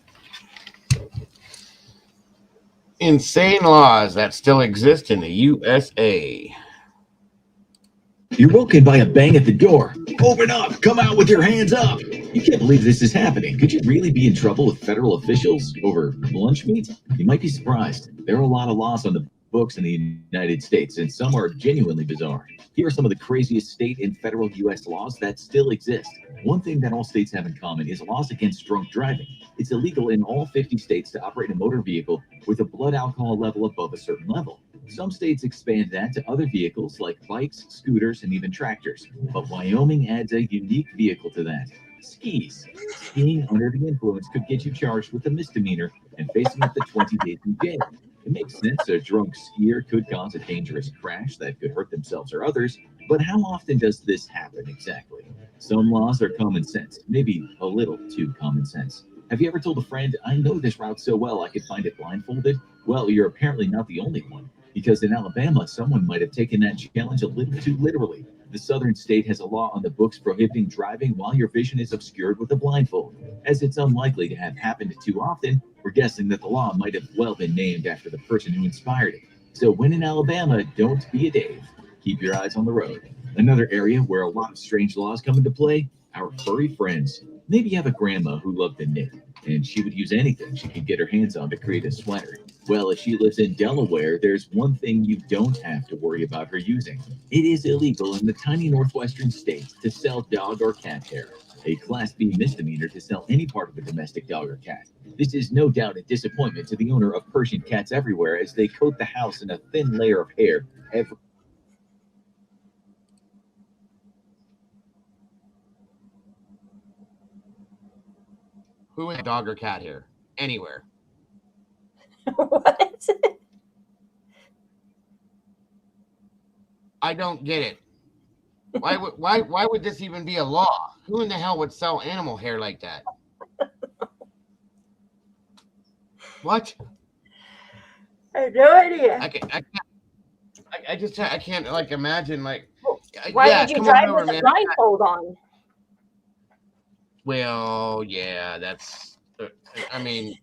Insane laws that still exist in the USA. You're woken by a bang at the door. Open up! Come out with your hands up! You can't believe this is happening. Could you really be in trouble with federal officials over lunch meat? You might be surprised. There are a lot of laws on the books in the United States, and some are genuinely bizarre. Here are some of the craziest state and federal U.S. laws that still exist. One thing that all states have in common is laws against drunk driving. It's illegal in all 50 states to operate a motor vehicle with a blood alcohol level above a certain level. Some states expand that to other vehicles like bikes, scooters, and even tractors. But Wyoming adds a unique vehicle to that: skis. Skiing under the influence could get you charged with a misdemeanor and facing up to 20 days in jail. It makes sense a drunk skier could cause a dangerous crash that could hurt themselves or others, but how often does this happen exactly? Some laws are common sense, maybe a little too common sense. Have you ever told a friend, I know this route so well I could find it blindfolded? Well, you're apparently not the only one, because in Alabama, someone might have taken that challenge a little too literally. The southern state has a law on the books prohibiting driving while your vision is obscured with a blindfold. As it's unlikely to have happened too often, we're guessing that the law might have well been named after the person who inspired it. So when in Alabama, don't be a Dave. Keep your eyes on the road. Another area where a lot of strange laws come into play: our furry friends. Maybe you have a grandma who loved to knit, and she would use anything she could get her hands on to create a sweater. Well, if she lives in Delaware, there's one thing you don't have to worry about her using. It is illegal in the tiny northwestern state to sell dog or cat hair. A Class B misdemeanor to sell any part of a domestic dog or cat. This is no doubt a disappointment to the owner of Persian cats everywhere, as they coat the house in a thin layer of hair every Who is dog or cat hair? Anywhere. What? I don't get it. Why would this even be a law? Who in the hell would sell animal hair like that? What? I have no idea. I can't like imagine like. Why yeah, would you come drive on over, with a man. blindfold on? Well, yeah, that's. I mean,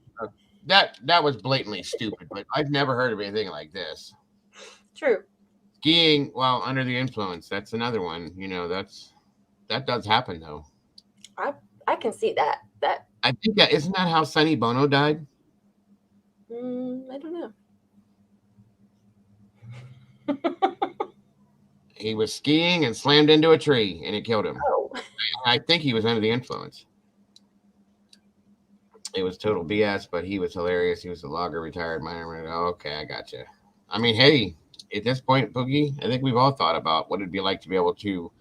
that was blatantly stupid, but I've never heard of anything like this. True. Skiing while under the influence, that's another one. You know, that does happen though. I can see that. I think that isn't that how Sonny Bono died? I don't know. He was skiing and slammed into a tree, and it killed him. Oh. I think he was under the influence. It was total BS, but he was hilarious. He was a logger, retired miner. Okay, I gotcha. I mean, hey, at this point, Boogie, I think we've all thought about what it'd be like to be able to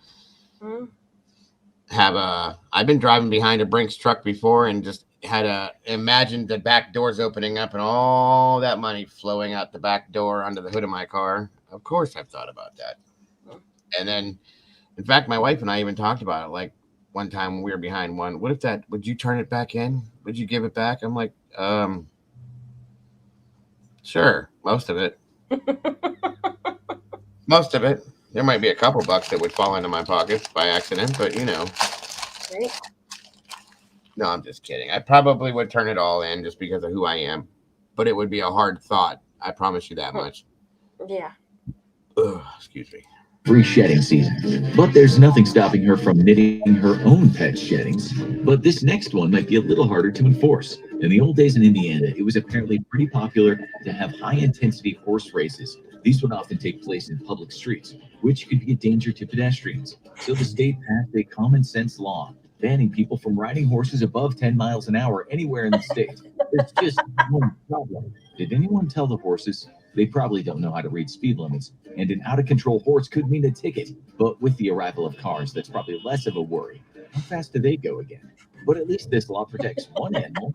have a. I've been driving behind a Brinks truck before and just had imagined the back doors opening up and all that money flowing out the back door under the hood of my car. Of course, I've thought about that. And then, in fact, my wife and I even talked about it. Like one time when we were behind one, what if that? Would you turn it back in? Would you give it back? I'm like, sure, most of it. Most of it. There might be a couple bucks that would fall into my pockets by accident, but you know. Right. No, I'm just kidding. I probably would turn it all in just because of who I am, but it would be a hard thought. I promise you that much. Yeah. Ugh, excuse me. Free shedding season, but there's nothing stopping her from knitting her own pet sheddings. But this next one might be a little harder to enforce. In the old days in Indiana, it was apparently pretty popular to have high-intensity horse races. These would often take place in public streets, which could be a danger to pedestrians. So the state passed a common-sense law banning people from riding horses above 10 miles an hour anywhere in the state. There's just one problem. Did anyone tell the horses? They probably don't know how to read speed limits, and an out-of-control horse could mean a ticket. But with the arrival of cars, that's probably less of a worry. How fast do they go again? But at least this law protects one animal,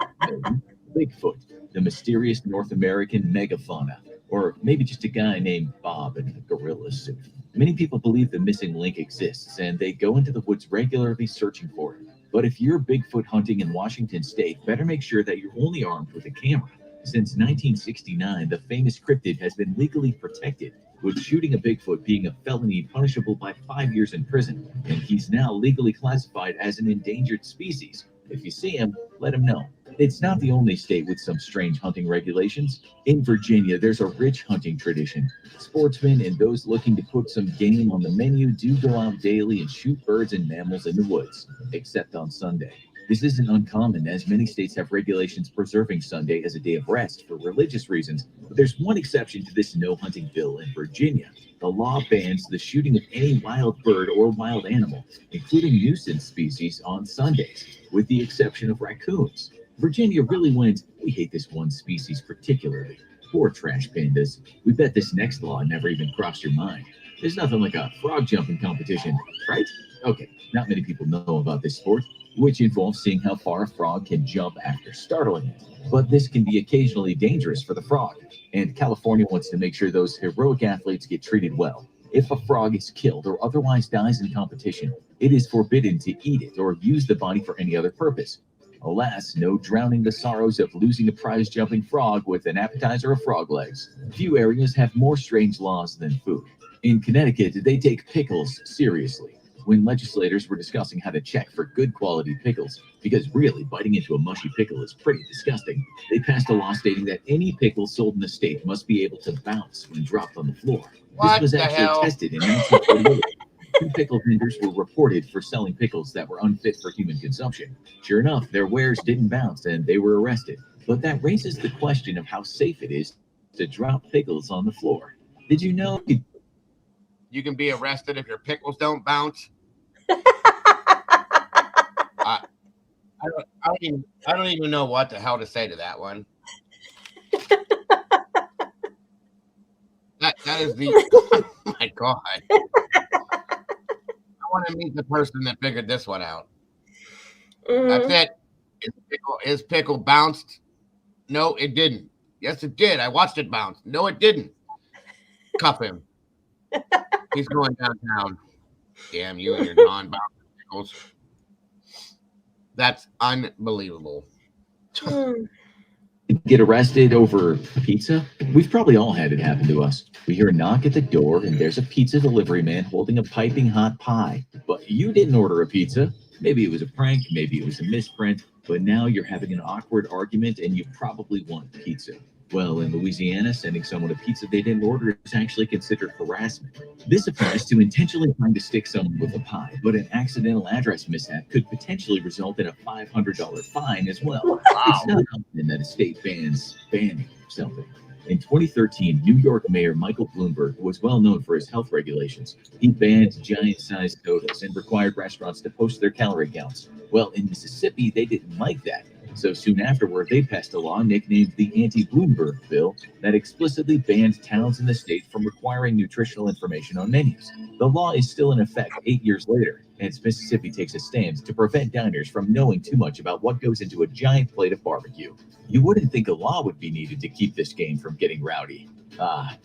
Bigfoot, the mysterious North American megafauna, or maybe just a guy named Bob in a gorilla suit. Many people believe the missing link exists, and they go into the woods regularly searching for it. But if you're Bigfoot hunting in Washington state, better make sure that you're only armed with a camera. Since 1969, the famous cryptid has been legally protected, with shooting a Bigfoot being a felony punishable by 5 years in prison, and he's now legally classified as an endangered species. If you see him, let him know. It's not the only state with some strange hunting regulations. In Virginia, there's a rich hunting tradition. Sportsmen and those looking to put some game on the menu do go out daily and shoot birds and mammals in the woods, except on Sunday. This isn't uncommon, as many states have regulations preserving Sunday as a day of rest for religious reasons. But there's one exception to this no hunting bill in Virginia. The law bans the shooting of any wild bird or wild animal, including nuisance species, on Sundays, with the exception of raccoons. Virginia really went, we hate this one species particularly. Poor trash pandas. We bet this next law never even crossed your mind. There's nothing like a frog jumping competition, right? Okay, not many people know about this sport, which involves seeing how far a frog can jump after startling it. But this can be occasionally dangerous for the frog, and California wants to make sure those heroic athletes get treated well. If a frog is killed or otherwise dies in competition, it is forbidden to eat it or use the body for any other purpose. Alas, no drowning the sorrows of losing a prize jumping frog with an appetizer of frog legs. Few areas have more strange laws than food. In Connecticut, they take pickles seriously. When legislators were discussing how to check for good quality pickles, because really biting into a mushy pickle is pretty disgusting, they passed a law stating that any pickle sold in the state must be able to bounce when dropped on the floor. What this was the actually hell? tested in 1948. 2 pickle vendors were reported for selling pickles that were unfit for human consumption. Sure enough, their wares didn't bounce and they were arrested. But that raises the question of how safe it is to drop pickles on the floor. Did you know You can be arrested if your pickles don't bounce. I don't even know what the hell to say to that one. That is the oh my god. I want to meet the person that figured this one out. That's it. His pickle bounced. No, it didn't. Yes, it did. I watched it bounce. No, it didn't. Cuff him. He's going downtown. Damn you and your non-bouncing pickles. That's unbelievable. get arrested over pizza? We've probably all had it happen to us. We hear a knock at the door and there's a pizza delivery man holding a piping hot pie. But you didn't order a pizza. Maybe it was a prank, maybe it was a misprint, but now you're having an awkward argument and you probably want pizza. Well, in Louisiana, sending someone a pizza they didn't order is actually considered harassment. This applies to intentionally trying to stick someone with a pie, but an accidental address mishap could potentially result in a $500 fine as well. Wow. It's not often that a state bans banning something. In 2013, New York Mayor Michael Bloomberg was well known for his health regulations. He banned giant-sized sodas and required restaurants to post their calorie counts. Well, in Mississippi, they didn't like that. So soon afterward, they passed a law nicknamed the Anti-Bloomberg Bill that explicitly banned towns in the state from requiring nutritional information on menus. The law is still in effect 8 years later, and Mississippi takes a stand to prevent diners from knowing too much about what goes into a giant plate of barbecue. You wouldn't think a law would be needed to keep this game from getting rowdy.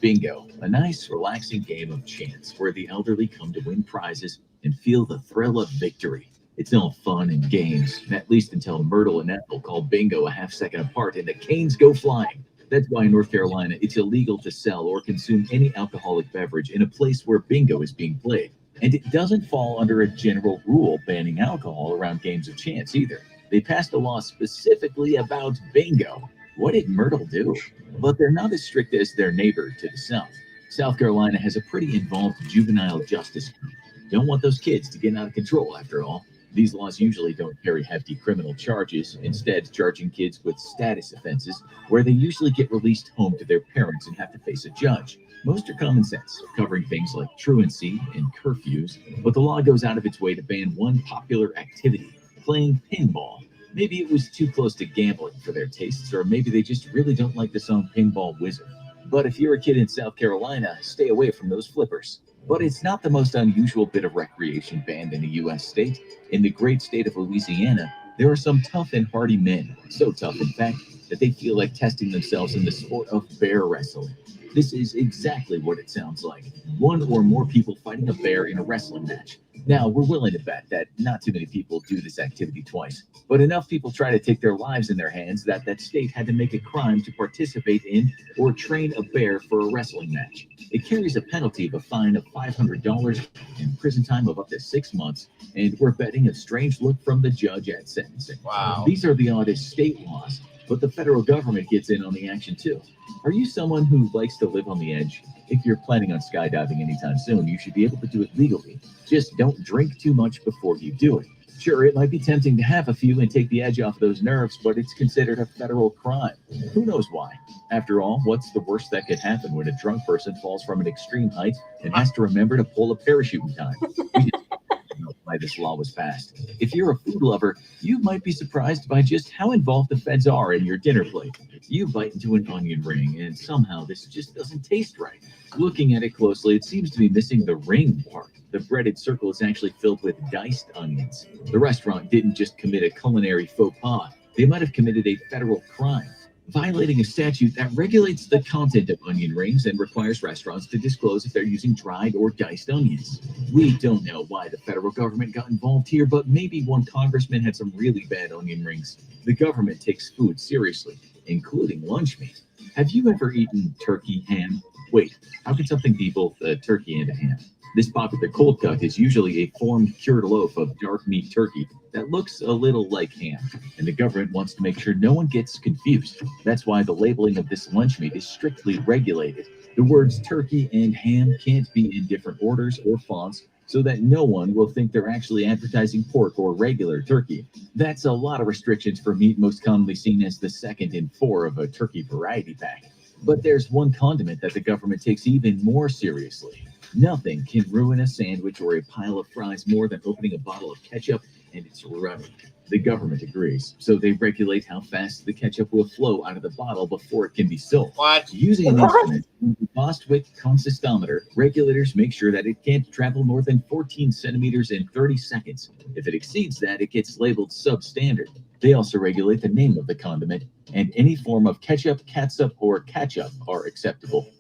Bingo, a nice, relaxing game of chance where the elderly come to win prizes and feel the thrill of victory. It's all fun and games, at least until Myrtle and Ethel call bingo a half second apart and the canes go flying. That's why in North Carolina, it's illegal to sell or consume any alcoholic beverage in a place where bingo is being played. And it doesn't fall under a general rule banning alcohol around games of chance either. They passed a law specifically about bingo. What did Myrtle do? But they're not as strict as their neighbor to the south. South Carolina has a pretty involved juvenile justice group. Don't want those kids to get out of control after all. These laws usually don't carry hefty criminal charges, instead charging kids with status offenses, where they usually get released home to their parents and have to face a judge. Most are common sense, covering things like truancy and curfews, but the law goes out of its way to ban one popular activity, playing pinball. Maybe it was too close to gambling for their tastes, or maybe they just really don't like the song Pinball Wizard. But if you're a kid in South Carolina, stay away from those flippers. But it's not the most unusual bit of recreation banned in a U.S. state. In the great state of Louisiana, there are some tough and hardy men, so tough in fact, that they feel like testing themselves in the sport of bear wrestling. This is exactly what it sounds like. One or more people fighting a bear in a wrestling match. Now, we're willing to bet that not too many people do this activity twice, but enough people try to take their lives in their hands that that state had to make a crime to participate in or train a bear for a wrestling match. It carries a penalty of a fine of $500 and prison time of up to 6 months, and we're betting a strange look from the judge at sentencing. Wow. These are the oddest state laws, but the federal government gets in on the action too. Are you someone who likes to live on the edge? If you're planning on skydiving anytime soon, you should be able to do it legally. Just don't drink too much before you do it. Sure, it might be tempting to have a few and take the edge off those nerves, but it's considered a federal crime. Who knows why? After all, what's the worst that could happen when a drunk person falls from an extreme height and has to remember to pull a parachute in time? We just don't know why this law was passed. If you're a food lover, you might be surprised by just how involved the feds are in your dinner plate. You bite into an onion ring, and somehow this just doesn't taste right. Looking at it closely, it seems to be missing the ring part. The breaded circle is actually filled with diced onions. The restaurant didn't just commit a culinary faux pas, they might have committed a federal crime, violating a statute that regulates the content of onion rings and requires restaurants to disclose if they're using dried or diced onions. We don't know why the federal government got involved here, but maybe one congressman had some really bad onion rings. The government takes food seriously, including lunch meat. Have you ever eaten turkey ham? Wait, how can something be both a turkey and a ham? This popular cold cut is usually a formed cured loaf of dark meat turkey that looks a little like ham, and the government wants to make sure no one gets confused. That's why the labeling of this lunch meat is strictly regulated. The words turkey and ham can't be in different orders or fonts so that no one will think they're actually advertising pork or regular turkey. That's a lot of restrictions for meat most commonly seen as the second in 4 of a turkey variety pack. But there's one condiment that the government takes even more seriously. Nothing can ruin a sandwich or a pile of fries more than opening a bottle of ketchup and it's running. The government agrees, so they regulate how fast the ketchup will flow out of the bottle before it can be sold. What? Using an instrument, the Bostwick consistometer, regulators make sure that it can't travel more than 14 centimeters in 30 seconds. If it exceeds that, it gets labeled substandard. They also regulate the name of the condiment, and any form of ketchup, catsup, or ketchup are acceptable.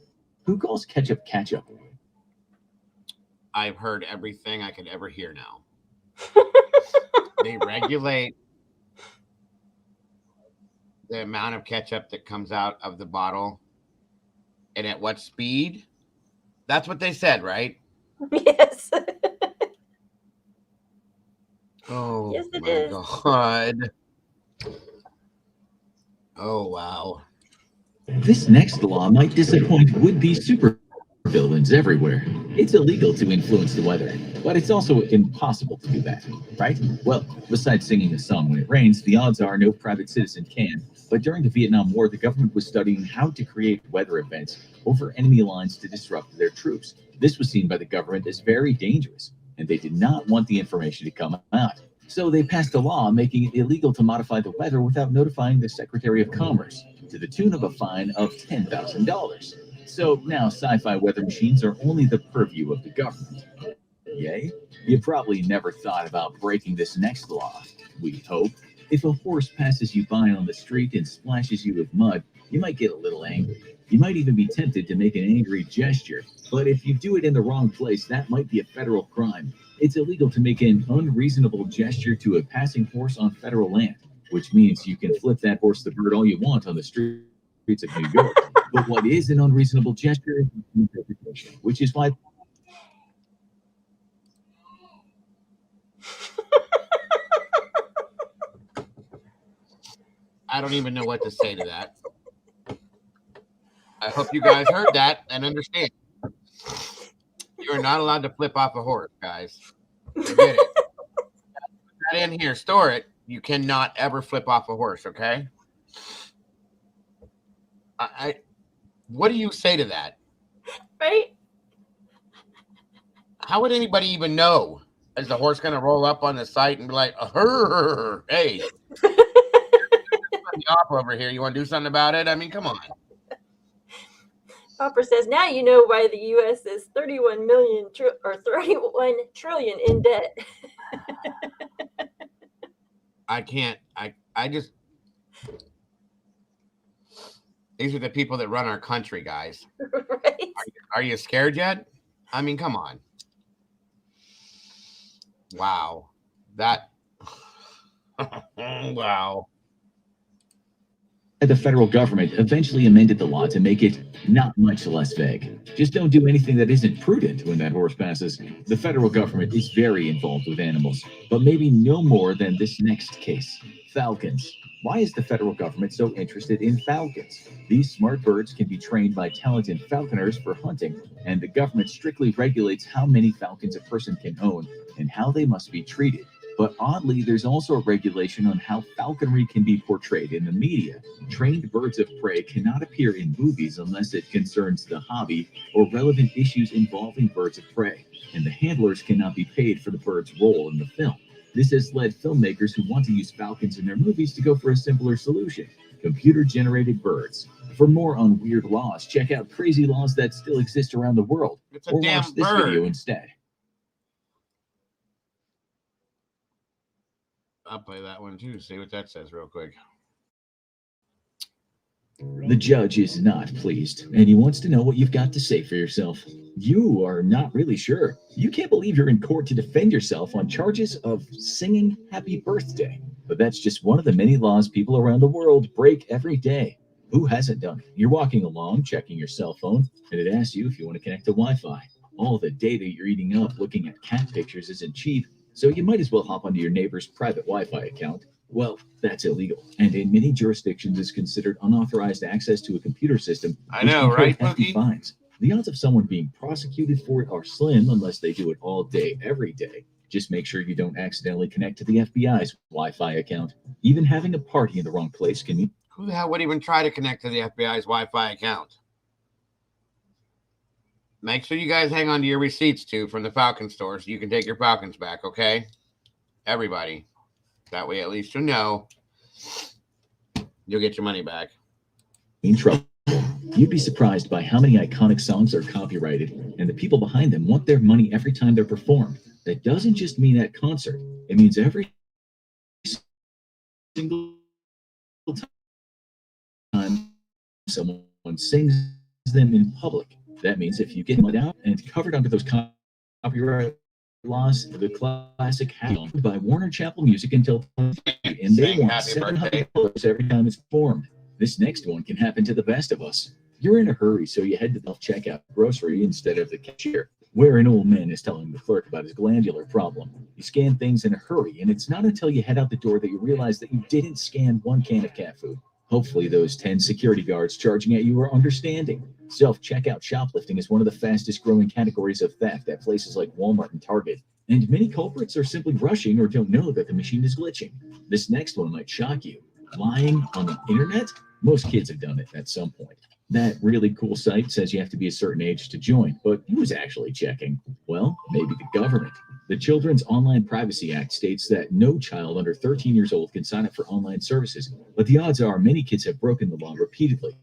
Who calls ketchup ketchup? I've heard everything I could ever hear now. They regulate the amount of ketchup that comes out of the bottle and at what speed. That's what they said, right? Yes. Oh Yes, it my is. God. Oh, wow. This next law might disappoint would-be supervillains everywhere. It's illegal to influence the weather, but it's also impossible to do that, right? Well, besides singing a song when it rains, the odds are no private citizen can. But during the Vietnam War, the government was studying how to create weather events over enemy lines to disrupt their troops. This was seen by the government as very dangerous, and they did not want the information to come out. So they passed a law making it illegal to modify the weather without notifying the Secretary of Commerce, to the tune of a fine of $10,000. So now sci-fi weather machines are only the purview of the government. Yay? You probably never thought about breaking this next law, we hope. If a horse passes you by on the street and splashes you with mud, you might get a little angry. You might even be tempted to make an angry gesture. But if you do it in the wrong place, that might be a federal crime. It's illegal to make an unreasonable gesture to a passing horse on federal land, which means you can flip that horse the bird all you want on the streets of New York. But what is an unreasonable gesture is interpretation, which is why I don't even know what to say to that. I hope you guys heard that and understand. You're not allowed to flip off a horse, guys. Forget it. Put that in here, store it. You cannot ever flip off a horse, okay? What do you say to that? Right? How would anybody even know? Is the horse going to roll up on the site and be like, hey, the opera over here. You want to do something about it? I mean, come on. Popper says, now you know why the U.S. is 31 trillion in debt. I can't. I just. These are the people that run our country, guys. Right? Are you scared yet? I mean, come on. Wow. That. Wow. The federal government eventually amended the law to make it not much less vague. Just don't do anything that isn't prudent when that horse passes. The federal government is very involved with animals, but maybe no more than this next case. Falcons. Why is the federal government so interested in falcons? These smart birds can be trained by talented falconers for hunting, and the government strictly regulates how many falcons a person can own and how they must be treated. But oddly, there's also a regulation on how falconry can be portrayed in the media. Trained birds of prey cannot appear in movies unless it concerns the hobby or relevant issues involving birds of prey, and the handlers cannot be paid for the bird's role in the film. This has led filmmakers who want to use falcons in their movies to go for a simpler solution: computer-generated birds. For more on weird laws, check out crazy laws that still exist around the world, or watch this video instead. I'll play that one too. See what that says real quick. The judge is not pleased, and he wants to know what you've got to say for yourself. You are not really sure. You can't believe you're in court to defend yourself on charges of singing happy birthday. But that's just one of the many laws people around the world break every day. Who hasn't done it? You're walking along, checking your cell phone, and it asks you if you want to connect to Wi-Fi. All the data you're eating up looking at cat pictures isn't cheap, so you might as well hop onto your neighbor's private Wi-Fi account. Well, that's illegal, and in many jurisdictions is considered unauthorized access to a computer system. I know, right, Pookie? Fines. The odds of someone being prosecuted for it are slim unless they do it all day, every day. Just make sure you don't accidentally connect to the FBI's Wi-Fi account. Even having a party in the wrong place can mean... Who the hell would even try to connect to the FBI's Wi-Fi account? Make sure you guys hang on to your receipts, too, from the Falcon store so you can take your Falcons back, okay? Everybody. That way, at least you know you'll get your money back. In trouble. You'd be surprised by how many iconic songs are copyrighted, and the people behind them want their money every time they're performed. That doesn't just mean at concert. It means every single time someone sings them in public. That means if you get them out and covered under those copyright laws, the classic Happy by Warner Chappell Music until and they want $700 every time it's performed. This next one can happen to the best of us. You're in a hurry, so you head to the self-checkout grocery instead of the cashier, where an old man is telling the clerk about his glandular problem. You scan things in a hurry, and it's not until you head out the door that you realize that you didn't scan one can of cat food. Hopefully those 10 security guards charging at you are understanding. Self-checkout shoplifting is one of the fastest growing categories of theft at places like Walmart and Target, and many culprits are simply rushing or don't know that the machine is glitching. This next one might shock you. Lying on the internet? Most kids have done it at some point. That really cool site says you have to be a certain age to join, but who's actually checking? Well, maybe the government. The Children's Online Privacy Act states that no child under 13 years old can sign up for online services, but the odds are many kids have broken the law repeatedly.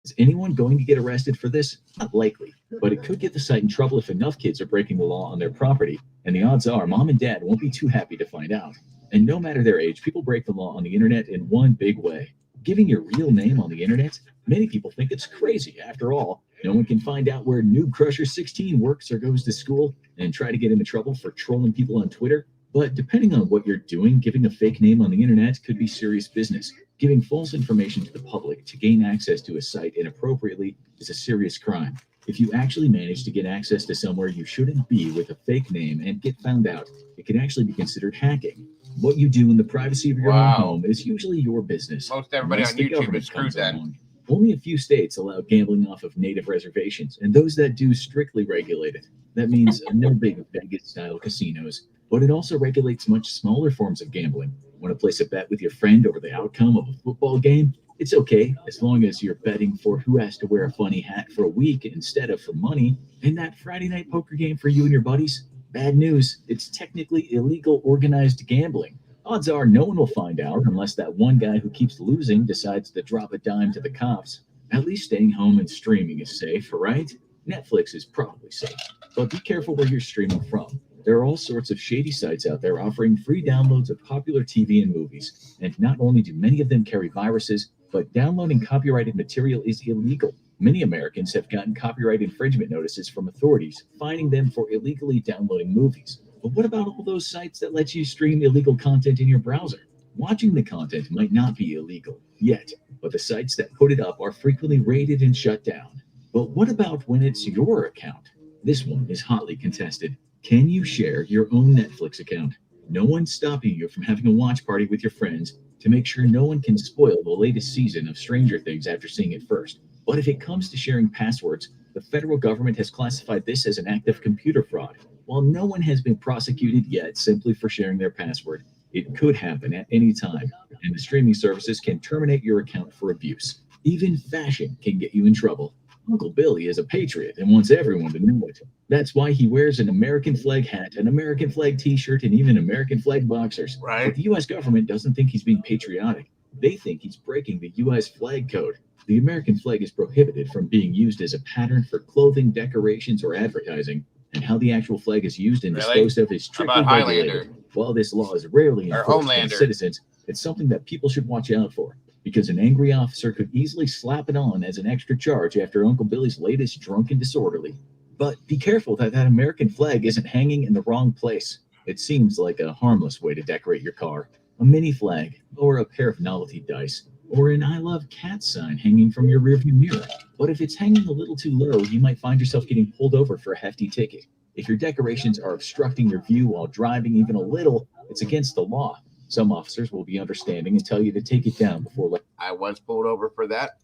Is anyone going to get arrested for this? Not likely, but it could get the site in trouble if enough kids are breaking the law on their property, and the odds are mom and dad won't be too happy to find out. And no matter their age, people break the law on the internet in one big way. Giving your real name on the internet? Many people think it's crazy. After all, no one can find out where Noob Crusher 16 works or goes to school and try to get into trouble for trolling people on Twitter. But depending on what you're doing, giving a fake name on the internet could be serious business. Giving false information to the public to gain access to a site inappropriately is a serious crime. If you actually manage to get access to somewhere you shouldn't be with a fake name and get found out, it can actually be considered hacking. What you do in the privacy of your own home is usually your business. Most everybody on YouTube is screwed then. Only a few states allow gambling off of native reservations, and those that do strictly regulate it. That means no big Vegas-style casinos, but it also regulates much smaller forms of gambling. Want to place a bet with your friend over the outcome of a football game? It's okay, as long as you're betting for who has to wear a funny hat for a week instead of for money. And that Friday night poker game for you and your buddies? Bad news, it's technically illegal organized gambling. Odds are no one will find out unless that one guy who keeps losing decides to drop a dime to the cops. At least staying home and streaming is safe, right? Netflix is probably safe, but be careful where you're streaming from. There are all sorts of shady sites out there offering free downloads of popular TV and movies, and not only do many of them carry viruses, but downloading copyrighted material is illegal. Many Americans have gotten copyright infringement notices from authorities, fining them for illegally downloading movies. But what about all those sites that let you stream illegal content in your browser? Watching the content might not be illegal yet, but the sites that put it up are frequently raided and shut down. But what about when it's your account? This one is hotly contested. Can you share your own Netflix account? No one's stopping you from having a watch party with your friends to make sure no one can spoil the latest season of Stranger Things after seeing it first. But if it comes to sharing passwords, the federal government has classified this as an act of computer fraud. While no one has been prosecuted yet simply for sharing their password, it could happen at any time, and the streaming services can terminate your account for abuse. Even fashion can get you in trouble. Uncle Billy is a patriot and wants everyone to know it. That's why he wears an American flag hat, an American flag t-shirt, and even American flag boxers. Right. But the U.S. government doesn't think he's being patriotic. They think he's breaking the U.S. flag code. The American flag is prohibited from being used as a pattern for clothing, decorations, or advertising, and how the actual flag is used and disposed of is strictly regulated. While this law is rarely enforced by citizens, it's something that people should watch out for, because an angry officer could easily slap it on as an extra charge after Uncle Billy's latest drunken disorderly. But be careful that that American flag isn't hanging in the wrong place. It seems like a harmless way to decorate your car. A mini flag, or a pair of novelty dice, or an I love cats sign hanging from your rearview mirror. But if it's hanging a little too low, you might find yourself getting pulled over for a hefty ticket. If your decorations are obstructing your view while driving even a little, it's against the law. Some officers will be understanding and tell you to take it down before. I was pulled over for that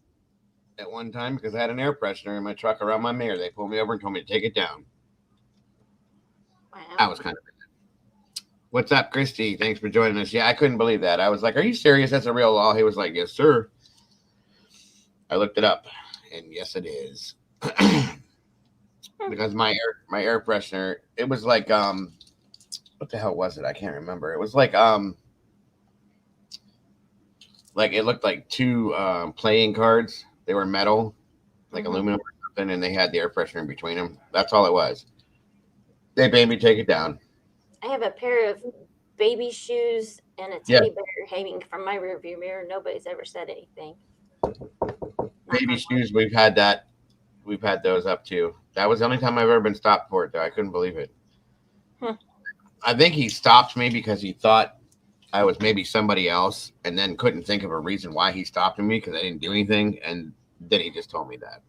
at one time because I had an air freshener in my truck around my mirror. They pulled me over and told me to take it down. Wow. I was kind of. What's up, Christy? Thanks for joining us. Yeah, I couldn't believe that. I was like, "Are you serious? That's a real law?" He was like, "Yes, sir." I looked it up, and yes, it is. Because my air freshener, it was like what the hell was it? I can't remember. It was like it looked like two playing cards. They were metal, like aluminum or something, and they had the air freshener in between them. That's all it was. They made me take it down. I have a pair of baby shoes and a teddy bear hanging from my rearview mirror. Nobody's ever said anything. Baby shoes, we've had that. We've had those up too. That was the only time I've ever been stopped for it, though. I couldn't believe it. I think he stopped me because he thought I was maybe somebody else, and then couldn't think of a reason why he stopped me because I didn't do anything, and then he just told me that.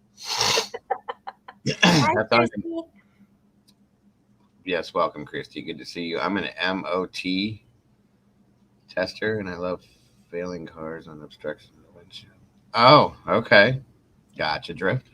Yes, welcome, Christy. Good to see you. I'm an MOT tester, and I love failing cars on obstruction of the windshield. Oh, okay. Gotcha, Drift.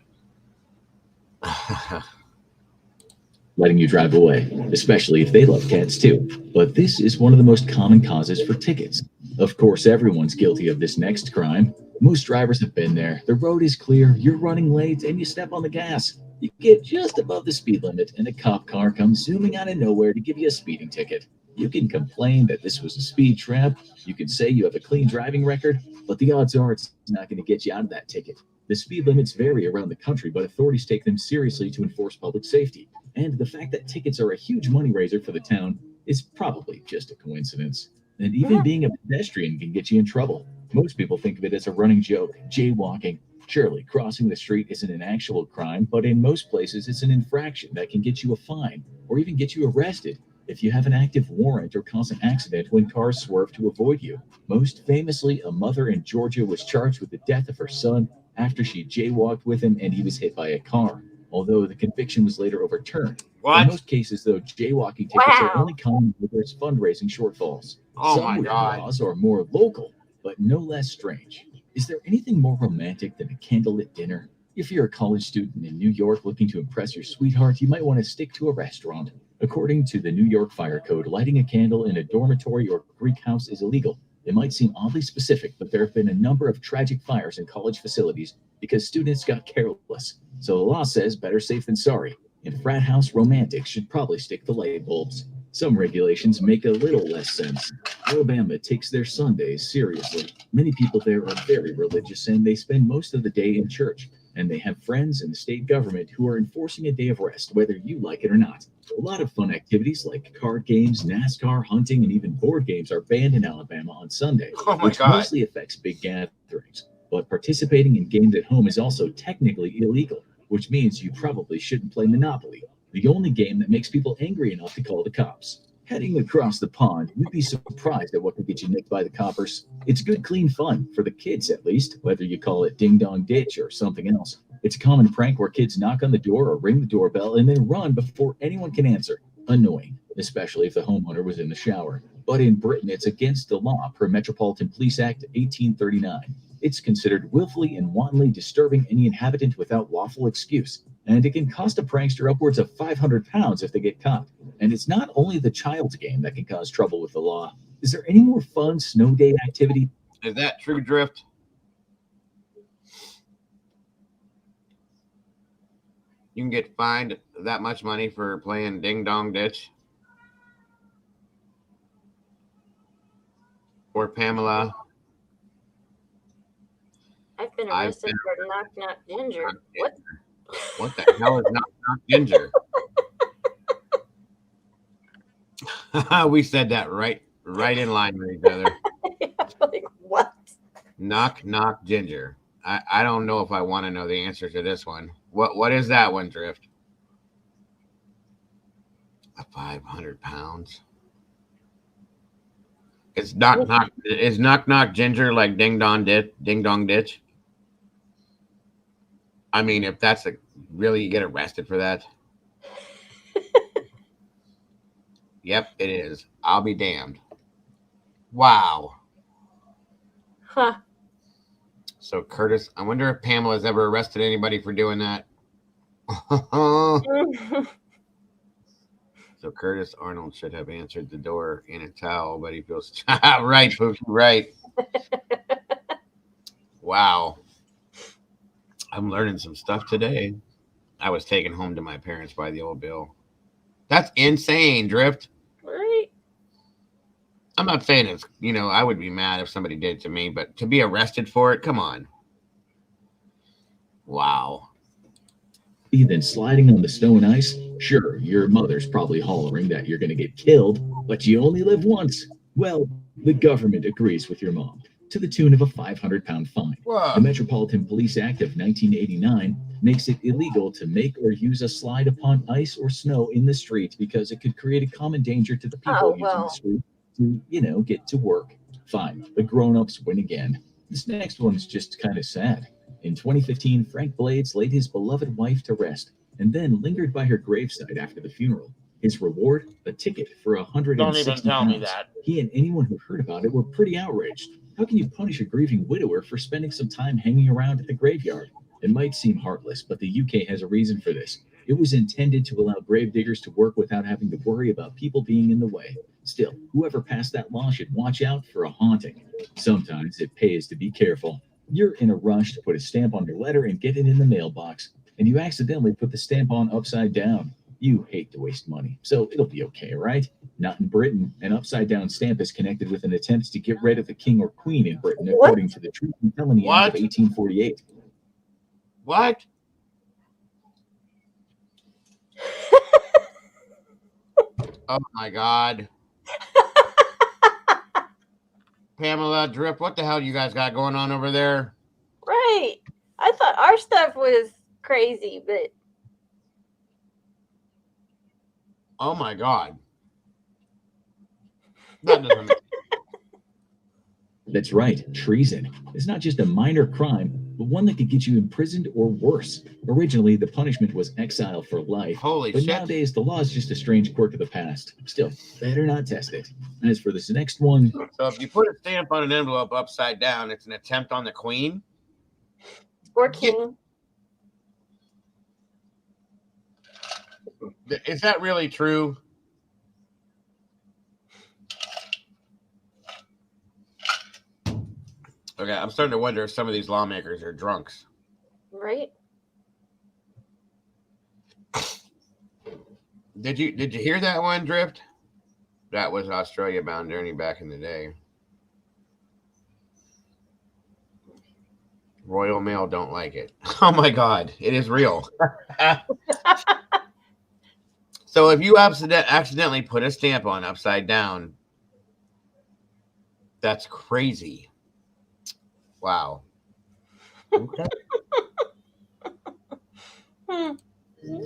Letting you drive away, especially if they love cats too. But this is one of the most common causes for tickets. Of course, everyone's guilty of this next crime. Most drivers have been there. The road is clear, you're running late, and you step on the gas. You get just above the speed limit, and a cop car comes zooming out of nowhere to give you a speeding ticket. You can complain that this was a speed trap. You can say you have a clean driving record, but the odds are it's not going to get you out of that ticket. The speed limits vary around the country, but authorities take them seriously to enforce public safety. And the fact that tickets are a huge money raiser for the town is probably just a coincidence. And even being a pedestrian can get you in trouble. Most people think of it as a running joke, jaywalking. Surely, crossing the street isn't an actual crime, but in most places it's an infraction that can get you a fine or even get you arrested if you have an active warrant or cause an accident when cars swerve to avoid you. Most famously, a mother in Georgia was charged with the death of her son after she jaywalked with him and he was hit by a car, although the conviction was later overturned. In most cases, though, jaywalking tickets are only common when there's fundraising shortfalls. Some laws are more local, but no less strange. Is there anything more romantic than a candlelit dinner? If you're a college student in New York looking to impress your sweetheart, you might want to stick to a restaurant. According to the New York Fire Code, lighting a candle in a dormitory or Greek house is illegal. It might seem oddly specific, but there have been a number of tragic fires in college facilities because students got careless. So the law says better safe than sorry. And frat house romantics should probably stick to light bulbs. Some regulations make a little less sense. Alabama takes their Sundays seriously. Many people there are very religious and they spend most of the day in church. And they have friends in the state government who are enforcing a day of rest, whether you like it or not. A lot of fun activities like card games, NASCAR, hunting, and even board games are banned in Alabama on Sunday, which mostly affects big gatherings. But participating in games at home is also technically illegal, which means you probably shouldn't play Monopoly. the only game that makes people angry enough to call the cops. Heading across the pond, you'd be surprised at what could get you nicked by the coppers. It's good, clean fun, for the kids at least, whether you call it ding-dong ditch or something else. It's a common prank where kids knock on the door or ring the doorbell and then run before anyone can answer. Annoying, especially if the homeowner was in the shower. But in Britain, it's against the law per Metropolitan Police Act 1839. It's considered willfully and wantonly disturbing any inhabitant without lawful excuse, and it can cost a prankster upwards of £500 if they get caught. And it's not only the child's game that can cause trouble with the law. Is there any more fun snow day activity? Is that true, Drift? You can get fined that much money for playing Ding Dong Ditch? Or Pamela? I've been arrested for Knock Knock Ginger. What? What the hell is Knock Knock Ginger? We said that right in line with each other. Like, what? Knock Knock Ginger. I don't know if I want to know the answer to this one. What is that one, Drift? 500 pounds. Is knock knock ginger like ding dong ditch? I mean, if that's really, you get arrested for that. Yep, it is. I'll be damned. Wow. Huh. So Curtis, I wonder if Pamela's ever arrested anybody for doing that. So Curtis Arnold should have answered the door in a towel, but he feels right, Pookie, right. Wow. I'm learning some stuff today. I was taken home to my parents by the old bill. That's insane, Drift. Right. I'm not saying it's, I would be mad if somebody did it to me, but to be arrested for it, come on. Wow. Than sliding on the snow and ice? Sure, your mother's probably hollering that you're going to get killed, but you only live once. Well, the government agrees with your mom, to the tune of a £500 fine. Whoa. The Metropolitan Police Act of 1989 makes it illegal to make or use a slide upon ice or snow in the street because it could create a common danger to the people using the street to, get to work. Fine, the grown-ups win again. This next one's just kind of sad. In 2015, Frank Blades laid his beloved wife to rest and then lingered by her graveside after the funeral. His reward, a ticket for £160. Don't even tell me that. He and anyone who heard about it were pretty outraged. How can you punish a grieving widower for spending some time hanging around at the graveyard? It might seem heartless, but the UK has a reason for this. It was intended to allow gravediggers to work without having to worry about people being in the way. Still, whoever passed that law should watch out for a haunting. Sometimes it pays to be careful. You're in a rush to put a stamp on your letter and get it in the mailbox, and you accidentally put the stamp on upside down. You hate to waste money, so it'll be okay, right? Not in Britain. An upside-down stamp is connected with an attempt to get rid of the king or queen in Britain, according to the Truth and Felony Act of 1848. What? Oh, my God. Pamela, Drift, what the hell you guys got going on over there? Right. I thought our stuff was crazy, but... Oh, my God. That doesn't... That's right. Treason is not just a minor crime, but one that could get you imprisoned or worse. Originally, the punishment was exile for life. Holy but shit. Nowadays, the law is just a strange quirk of the past. Still, better not test it. As for this next one... So if you put a stamp on an envelope upside down, it's an attempt on the queen? Or king. Is that really true? Okay, I'm starting to wonder if some of these lawmakers are drunks. Right. Did you hear that one, Drift? That was Australia Bound Journey back in the day. Royal Mail don't like it. Oh my God, it is real. So if you accidentally put a stamp on upside down, that's crazy. Wow. Okay.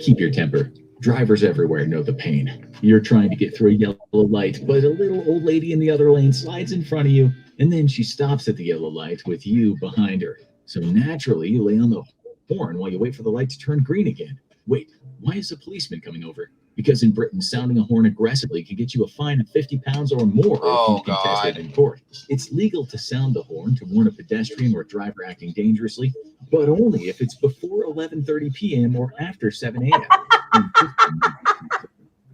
Keep your temper. Drivers everywhere know the pain. You're trying to get through a yellow light, but a little old lady in the other lane slides in front of you, and then she stops at the yellow light with you behind her. So naturally, you lay on the horn while you wait for the light to turn green again. Wait, why is a policeman coming over? Because in Britain, sounding a horn aggressively can get you a fine of £50 or more if you contest it in court. It's legal to sound the horn to warn a pedestrian or driver acting dangerously, but only if it's before 11:30 p.m. or after 7 a.m.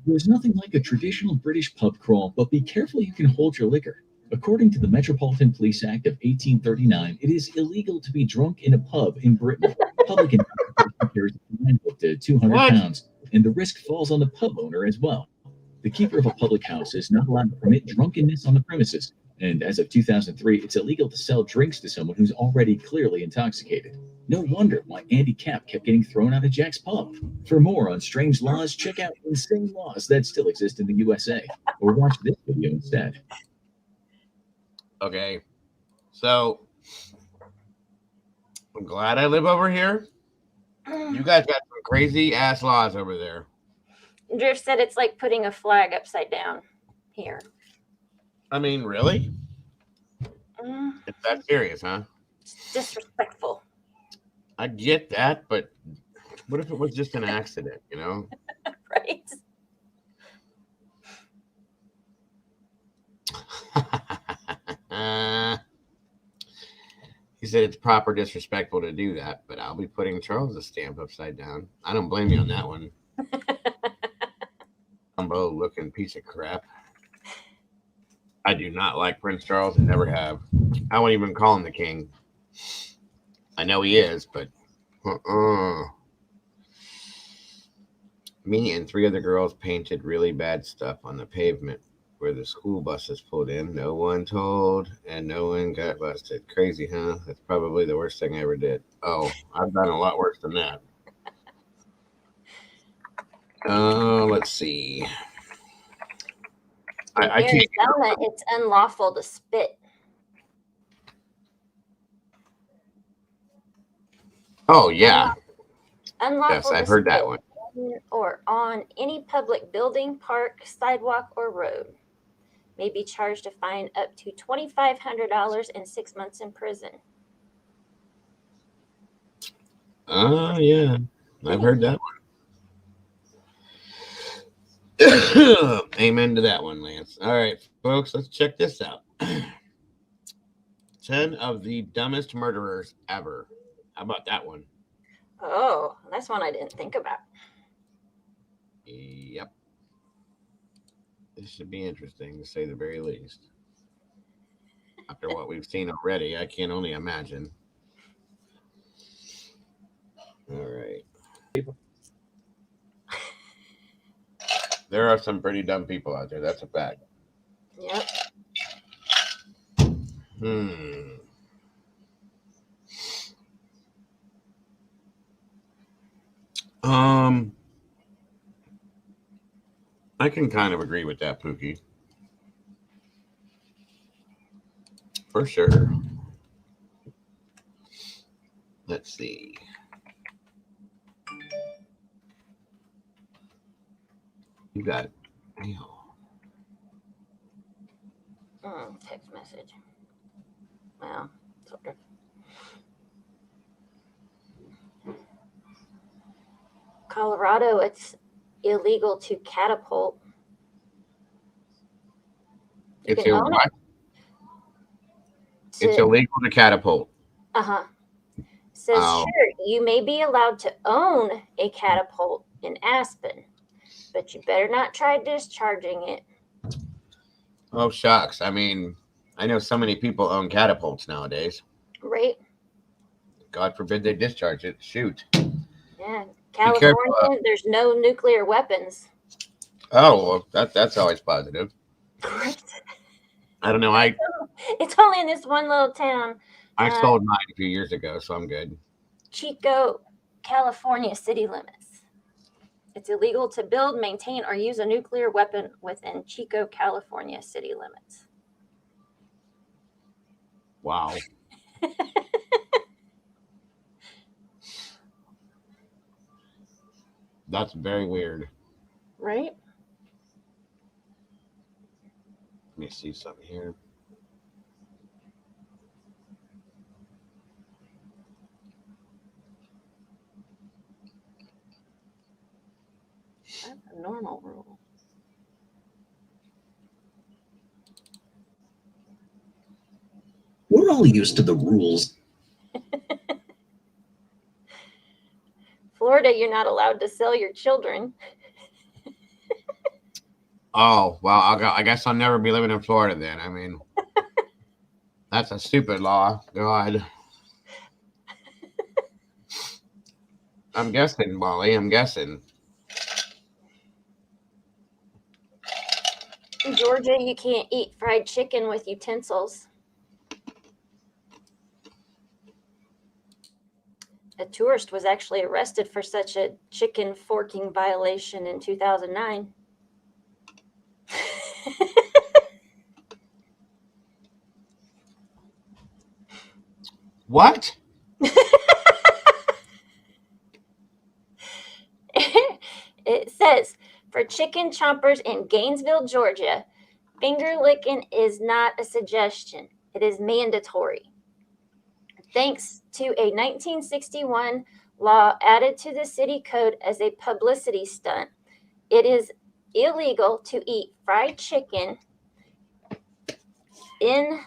There's nothing like a traditional British pub crawl, but be careful you can hold your liquor. According to the Metropolitan Police Act of 1839, it is illegal to be drunk in a pub in Britain. Public intoxication carries a fine up to £200, and the risk falls on the pub owner as well. The keeper of a public house is not allowed to permit drunkenness on the premises, and as of 2003, it's illegal to sell drinks to someone who's already clearly intoxicated. No wonder why Andy Capp kept getting thrown out of Jack's pub. For more on strange laws, check out insane laws that still exist in the USA, or watch this video instead. Okay, so I'm glad I live over here. You guys got some crazy ass laws over there. Drift said it's like putting a flag upside down here. I mean, really? It's that serious, huh? It's disrespectful. I get that, but what if it was just an accident, you know? Right. He said it's proper disrespectful to do that, but I'll be putting Charles' stamp upside down. I don't blame you on that one. Dumbo looking piece of crap. I do not like Prince Charles and never have. I won't even call him the king. I know he is, but me and 3 other girls painted really bad stuff on the pavement where the school buses pulled in. No one told, and no one got busted. Crazy, huh? That's probably the worst thing I ever did. Oh, I've done a lot worse than that. Let's see. In Arizona, it's unlawful to spit. Oh, yeah. Unlawful yes, I've heard that one. Or on any public building, park, sidewalk, or road. May be charged a fine up to $2,500 and 6 months in prison. Yeah. I've heard that one. Amen to that one, Lance. All right, folks, let's check this out. 10 of the dumbest murderers ever. How about that one? Oh, that's one I didn't think about. Yep. This should be interesting, to say the very least. After what we've seen already, I can only imagine. All right. There are some pretty dumb people out there. That's a fact. Yep. I can kind of agree with that, Pookie. For sure. Let's see. You got it. Text message. Well, sort of. Colorado, it's illegal to catapult. It's what? It's illegal to catapult. Says, sure, you may be allowed to own a catapult in Aspen, but you better not try discharging it. Oh, shucks. I mean, I know so many people own catapults nowadays. Right. God forbid they discharge it. Shoot. Yeah. California, there's no nuclear weapons. Oh, well, that's always positive. Right. I don't know. It's only in this one little town. I sold mine a few years ago, so I'm good. Chico, California city limits. It's illegal to build, maintain, or use a nuclear weapon within Chico, California city limits. Wow. That's very weird. Right? Let me see something here. That's a normal rule. We're all used to the rules. Florida, you're not allowed to sell your children. Oh, well, I guess I'll never be living in Florida then. I mean, that's a stupid law. God. I'm guessing, Molly. I'm guessing. In Georgia, you can't eat fried chicken with utensils. A tourist was actually arrested for such a chicken forking violation in 2009. What? It says, for chicken chompers in Gainesville, Georgia, finger licking is not a suggestion. It is mandatory. Thanks to a 1961 law added to the city code as a publicity stunt, it is illegal to eat fried chicken in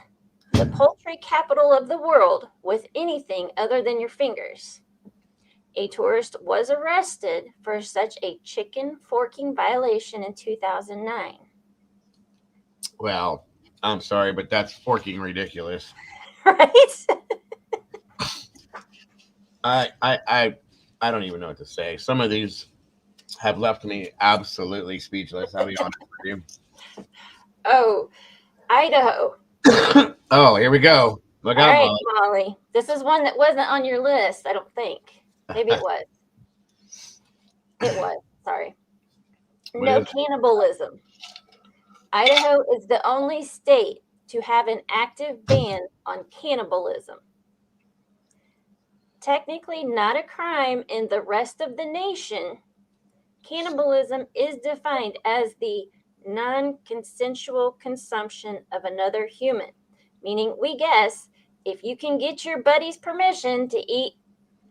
the poultry capital of the world with anything other than your fingers. A tourist was arrested for such a chicken forking violation in 2009. Well, I'm sorry, but that's forking ridiculous. Right? I don't even know what to say. Some of these have left me absolutely speechless. I'll be honest with you. Oh, Idaho. Oh, here we go. Look All out, right, Molly. Molly. This is one that wasn't on your list, I don't think. Maybe it was. It was. Sorry. What No is it? cannibalism. Idaho is the only state to have an active ban on cannibalism. Technically not a crime in the rest of the nation, cannibalism is defined as the non-consensual consumption of another human, meaning we guess if you can get your buddy's permission to eat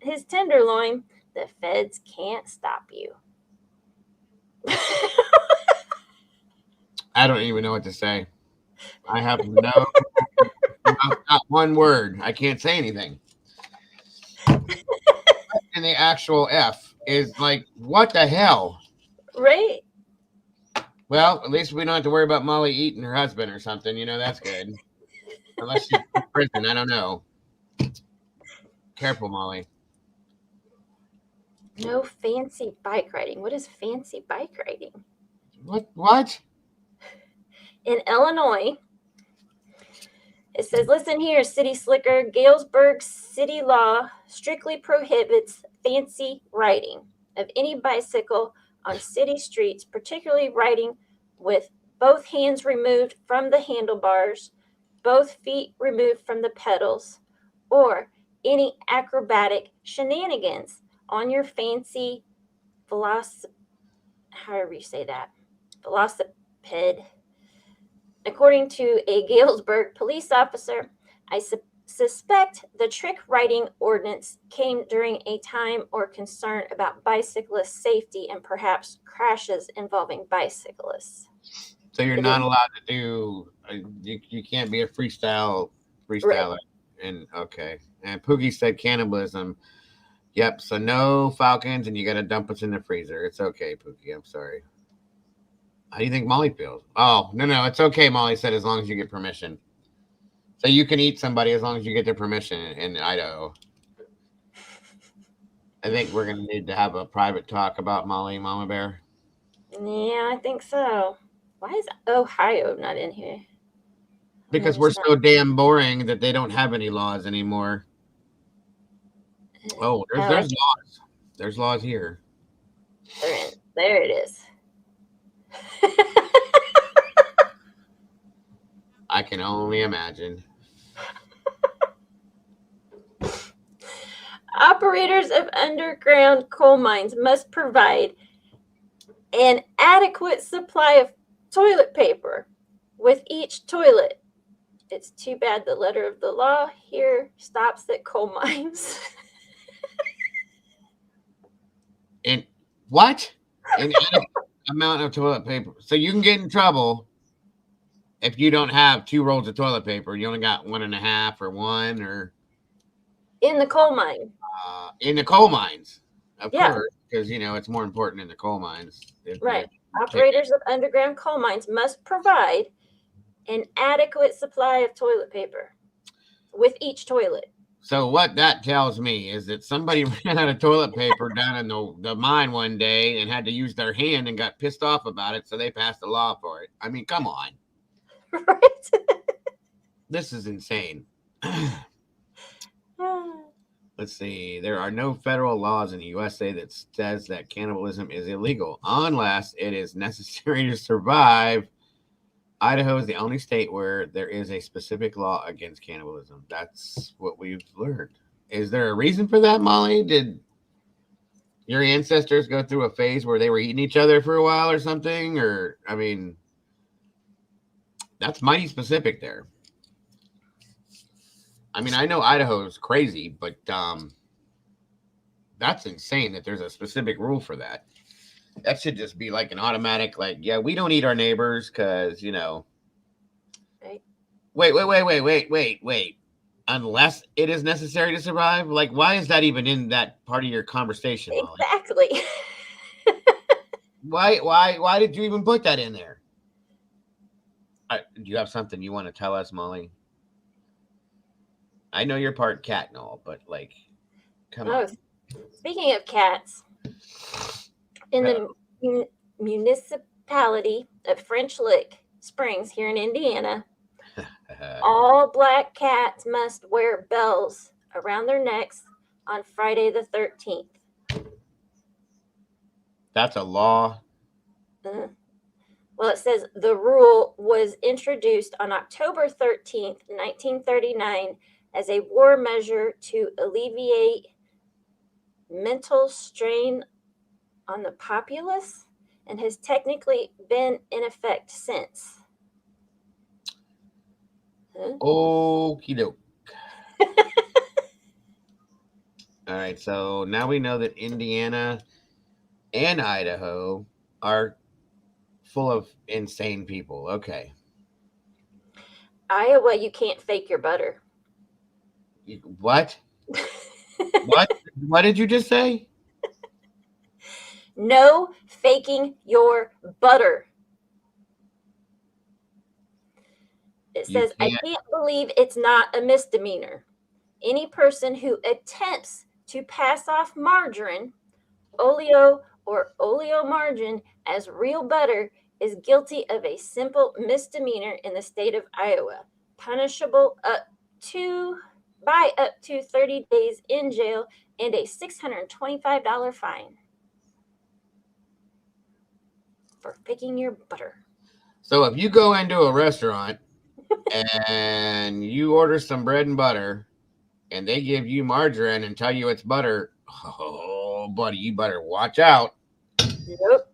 his tenderloin, the feds can't stop you. I don't even know what to say. I have not one word. I can't say anything. And the actual F is like, what the hell? Right? Well, at least we don't have to worry about Molly eating her husband or something. You know, that's good. Unless she's in prison. I don't know. Careful, Molly. No fancy bike riding. What is fancy bike riding? What? In Illinois, it says, listen here, city slicker. Galesburg city law strictly prohibits fancy riding of any bicycle on city streets, particularly riding with both hands removed from the handlebars, both feet removed from the pedals, or any acrobatic shenanigans on your fancy however you say that, velocipede. According to a Galesburg police officer, I suspect the trick riding ordinance came during a time or concern about bicyclist safety and perhaps crashes involving bicyclists. So you're not allowed to do. You can't be a freestyler. Right. And okay. And Poogie said cannibalism. Yep. So no falcons, and you got to dump us in the freezer. It's okay, Poogie. I'm sorry. How do you think Molly feels? Oh, no. It's okay, Molly said, as long as you get permission. So you can eat somebody as long as you get their permission in Idaho. I think we're going to need to have a private talk about Molly, Mama Bear. Yeah, I think so. Why is Ohio not in here? Because we're so damn boring that they don't have any laws anymore. Oh, there's laws. There's laws here. There it is. I can only imagine. Operators of underground coal mines must provide An adequate supply of toilet paper with each toilet. It's too bad the letter of the law here stops at coal mines. And what? An adequate amount of toilet paper. So you can get in trouble if you don't have 2 rolls of toilet paper. You only got 1.5 or 1 or In the coal mine. in the coal mines, of Yeah. course, because it's more important in the coal mines. Right. Operators of underground coal mines must provide an adequate supply of toilet paper with each toilet. So what that tells me is that somebody ran out of toilet paper down in the mine one day and had to use their hand and got pissed off about it, so they passed a law for it. I mean, come on. Right? This is insane. Let's see. There are no federal laws in the USA that says that cannibalism is illegal unless it is necessary to survive. Idaho is the only state where there is a specific law against cannibalism. That's what we've learned. Is there a reason for that, Molly? Did your ancestors go through a phase where they were eating each other for a while or something? Or, I mean, that's mighty specific there. I mean, I know Idaho is crazy, but that's insane that there's a specific rule for that. That should just be like an automatic, like, yeah, we don't eat our neighbors because, Right. Wait. Unless it is necessary to survive? Like, why is that even in that part of your conversation, Molly? Exactly. Why did you even put that in there? Do you have something you want to tell us, Molly? I know you're part cat and all, but like, come on. Speaking of cats, in the municipality of French Lick Springs here in Indiana, all black cats must wear bells around their necks on Friday the 13th. That's a law. Well, it says the rule was introduced on October 13th, 1939, as a war measure to alleviate mental strain on the populace and has technically been in effect since. Okie doke. All right, so now we know that Indiana and Idaho are full of insane people. Okay. Iowa, you can't fake your butter. What? What did you just say? No faking your butter. It says, I can't believe it's not a misdemeanor. Any person who attempts to pass off margarine, oleo, or oleomargarine as real butter is guilty of a simple misdemeanor in the state of Iowa, punishable by up to 30 days in jail and a $625 fine for faking your butter. So if you go into a restaurant and you order some bread and butter and they give you margarine and tell you it's butter, oh, buddy, you better watch out. Yep.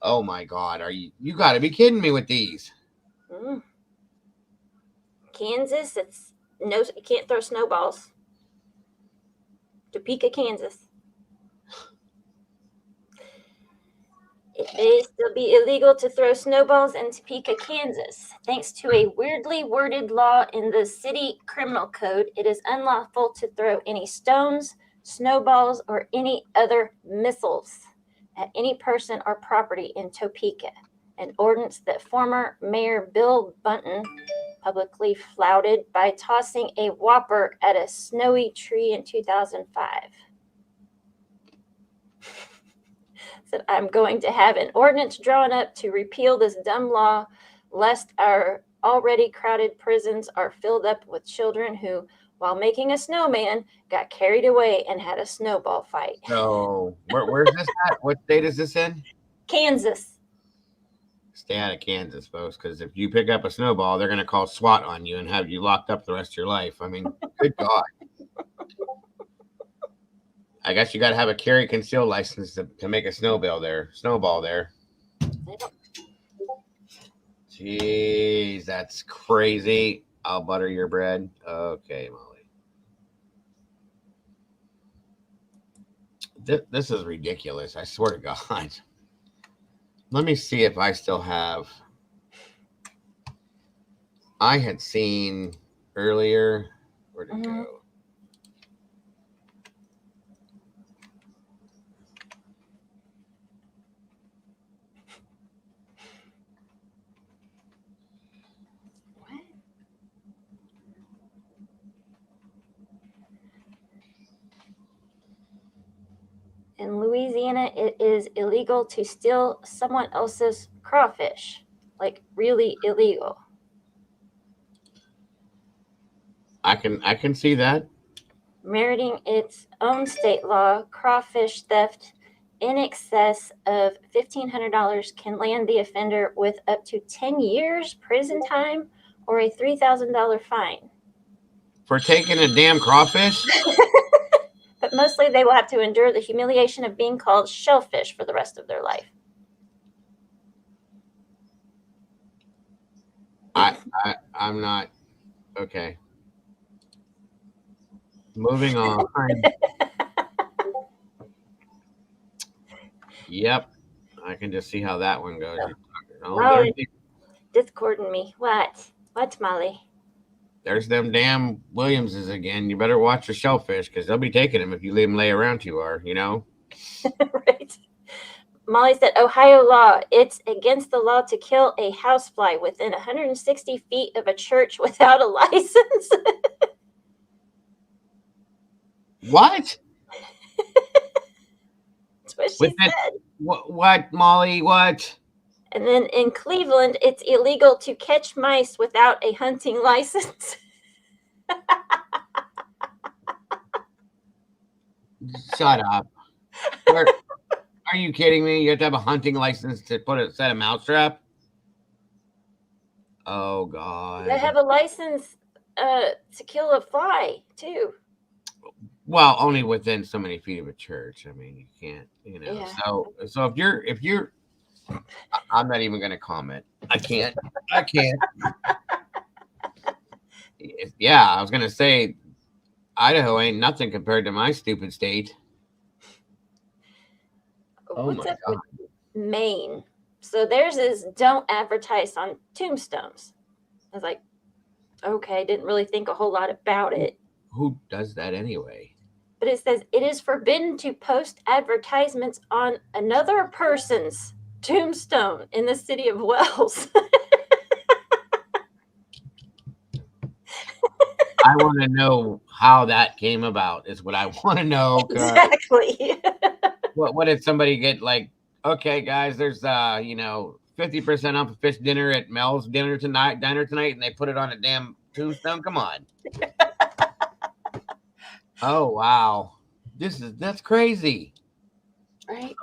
Oh, my God. You got to be kidding me with these. Kansas, you can't throw snowballs. Topeka, Kansas. It may still be illegal to throw snowballs in Topeka, Kansas. Thanks to a weirdly worded law in the city criminal code, it is unlawful to throw any stones, snowballs, or any other missiles at any person or property in Topeka, an ordinance that former Mayor Bill Bunton publicly flouted by tossing a whopper at a snowy tree in 2005. Said, I'm going to have an ordinance drawn up to repeal this dumb law, lest our already crowded prisons are filled up with children who, while making a snowman, got carried away and had a snowball fight. So where's this at? What state is this in? Kansas. Stay out of Kansas, folks, because if you pick up a snowball, they're going to call SWAT on you and have you locked up the rest of your life. I mean, good God. I guess you got to have a carry conceal license to make a snowball there. Jeez, that's crazy. I'll butter your bread. Okay, Molly. This is ridiculous. I swear to God. Let me see if I still have. I had seen earlier. Where'd it go? In Louisiana, it is illegal to steal someone else's crawfish. Like, really illegal. I can see that. Meriting its own state law, crawfish theft in excess of $1,500 can land the offender with up to 10 years prison time or a $3,000 fine. For taking a damn crawfish? But mostly they will have to endure the humiliation of being called shellfish for the rest of their life. I'm not. Okay. Moving on. Yep. I can just see how that one goes. Oh, discording me. What? What, Molly? There's them damn Williamses again. You better watch your shellfish because they'll be taking them if you leave them lay around too far, you know? Right. Molly said, Ohio law, it's against the law to kill a housefly within 160 feet of a church without a license. What? That's what she said. What, Molly? What? And then in Cleveland, it's illegal to catch mice without a hunting license. Shut up. Are you kidding me? You have to have a hunting license to set a mousetrap? Oh, God. They have a license to kill a fly, too. Well, only within so many feet of a church. I mean, you can't, you know. Yeah. So if you're, I'm not even going to comment. I can't. Yeah, I was going to say, Idaho ain't nothing compared to my stupid state. What's up with Maine? So theirs is don't advertise on tombstones. I was like, okay, didn't really think a whole lot about it. Who does that anyway? But it says it is forbidden to post advertisements on another person's tombstone in the city of Wells. I want to know how that came about is what I want to know. Exactly. What did somebody get like, okay, guys, there's 50% off a fish dinner at Mel's diner tonight, and they put it on a damn tombstone. Come on. Oh, wow. That's crazy. Right?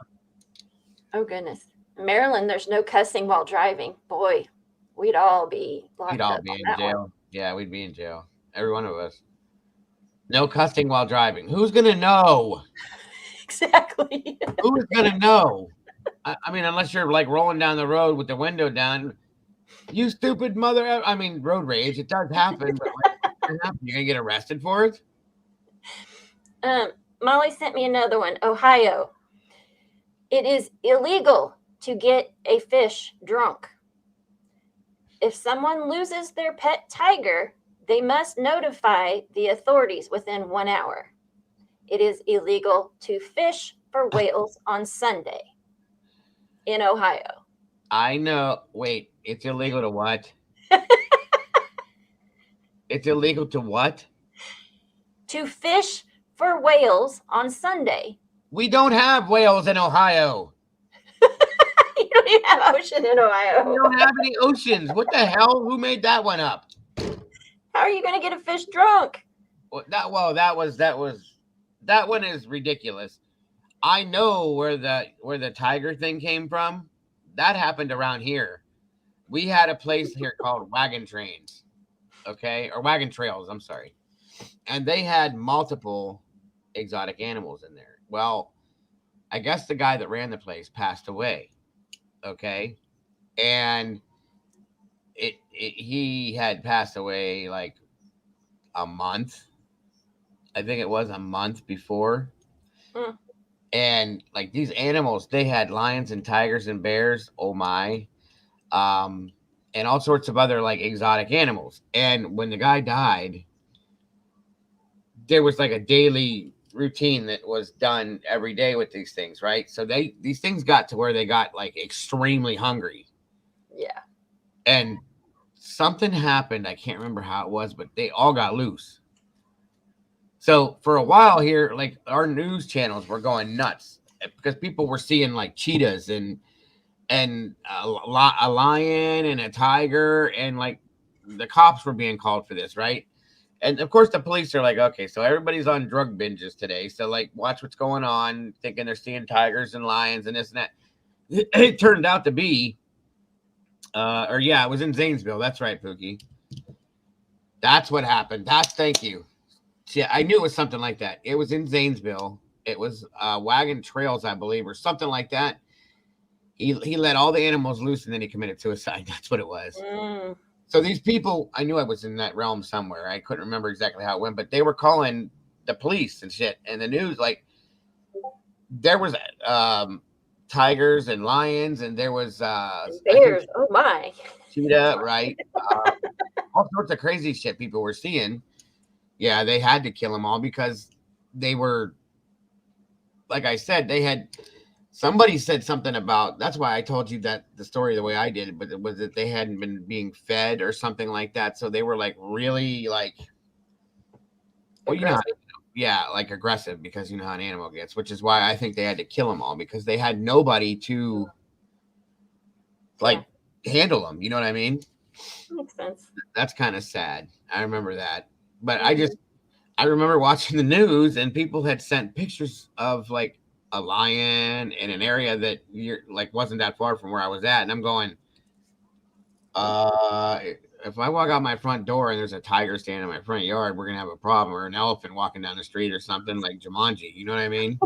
Oh, goodness. Maryland, there's no cussing while driving. Boy, we'd all be locked up. We'd all be in jail. One. Yeah, we'd be in jail. Every one of us. No cussing while driving. Who's going to know? Exactly. Who's going to know? I mean, unless you're like rolling down the road with the window down. You stupid mother. I mean, road rage. It does happen. But you're going to get arrested for it? Molly sent me another one. Ohio. It is illegal to get a fish drunk. If someone loses their pet tiger, they must notify the authorities within 1 hour. It is illegal to fish for whales on Sunday in Ohio. I know. Wait, it's illegal to what? It's illegal to what? To fish for whales on Sunday. We don't have whales in Ohio. You don't even have ocean in Ohio. We don't have any oceans. What the hell? Who made that one up? How are you going to get a fish drunk? That one is ridiculous. I know where the tiger thing came from. That happened around here. We had a place here called Wagon Trains, okay, or Wagon Trails. I'm sorry, and they had multiple exotic animals in there. Well, I guess the guy that ran the place passed away, Okay, and he had passed away like a month. I think it was a month before. Mm. And like these animals, they had lions and tigers and bears. Oh my. Um, and all sorts of other like exotic animals. And when the guy died, there was like a daily routine that was done every day with these things, right? So these things got to where they got like extremely hungry. Yeah. And something happened. I can't remember how it was, but they all got loose. So for a while here, like our news channels were going nuts because people were seeing like cheetahs and a lion and a tiger, and like the cops were being called for this, right? And of course the police are like, okay, so everybody's on drug binges today, so like watch what's going on, thinking they're seeing tigers and lions and this and that. It turned out to be or yeah, it was in Zanesville. That's right, Pookie. That's what happened. Thank you. Yeah, I knew it was something like that. It was in Zanesville. It was Wagon Trails, I believe, or something like that. He let all the animals loose and then he committed suicide. That's what it was. Mm. So these people, I knew I was in that realm somewhere. I couldn't remember exactly how it went, but they were calling the police and shit and the news. Like there was tigers and lions, and there was bears. Oh my. cheetah, right? All sorts of crazy shit people were seeing. Yeah, they had to kill them all because they were, like I said, they had. Somebody said something about. That's why I told you that the story the way I did it, but it was that they hadn't been being fed or something like that. So they were like really like, well, you know, yeah, like aggressive because you know how an animal gets, which is why I think they had to kill them all because they had nobody to like handle them. You know what I mean? Makes sense. That's kind of sad. I remember that, but I remember watching the news and people had sent pictures of like a lion in an area that you're like wasn't that far from where I was at, and I'm going, if I walk out my front door and there's a tiger standing in my front yard, we're gonna have a problem, or an elephant walking down the street or something like Jumanji. You know what I mean?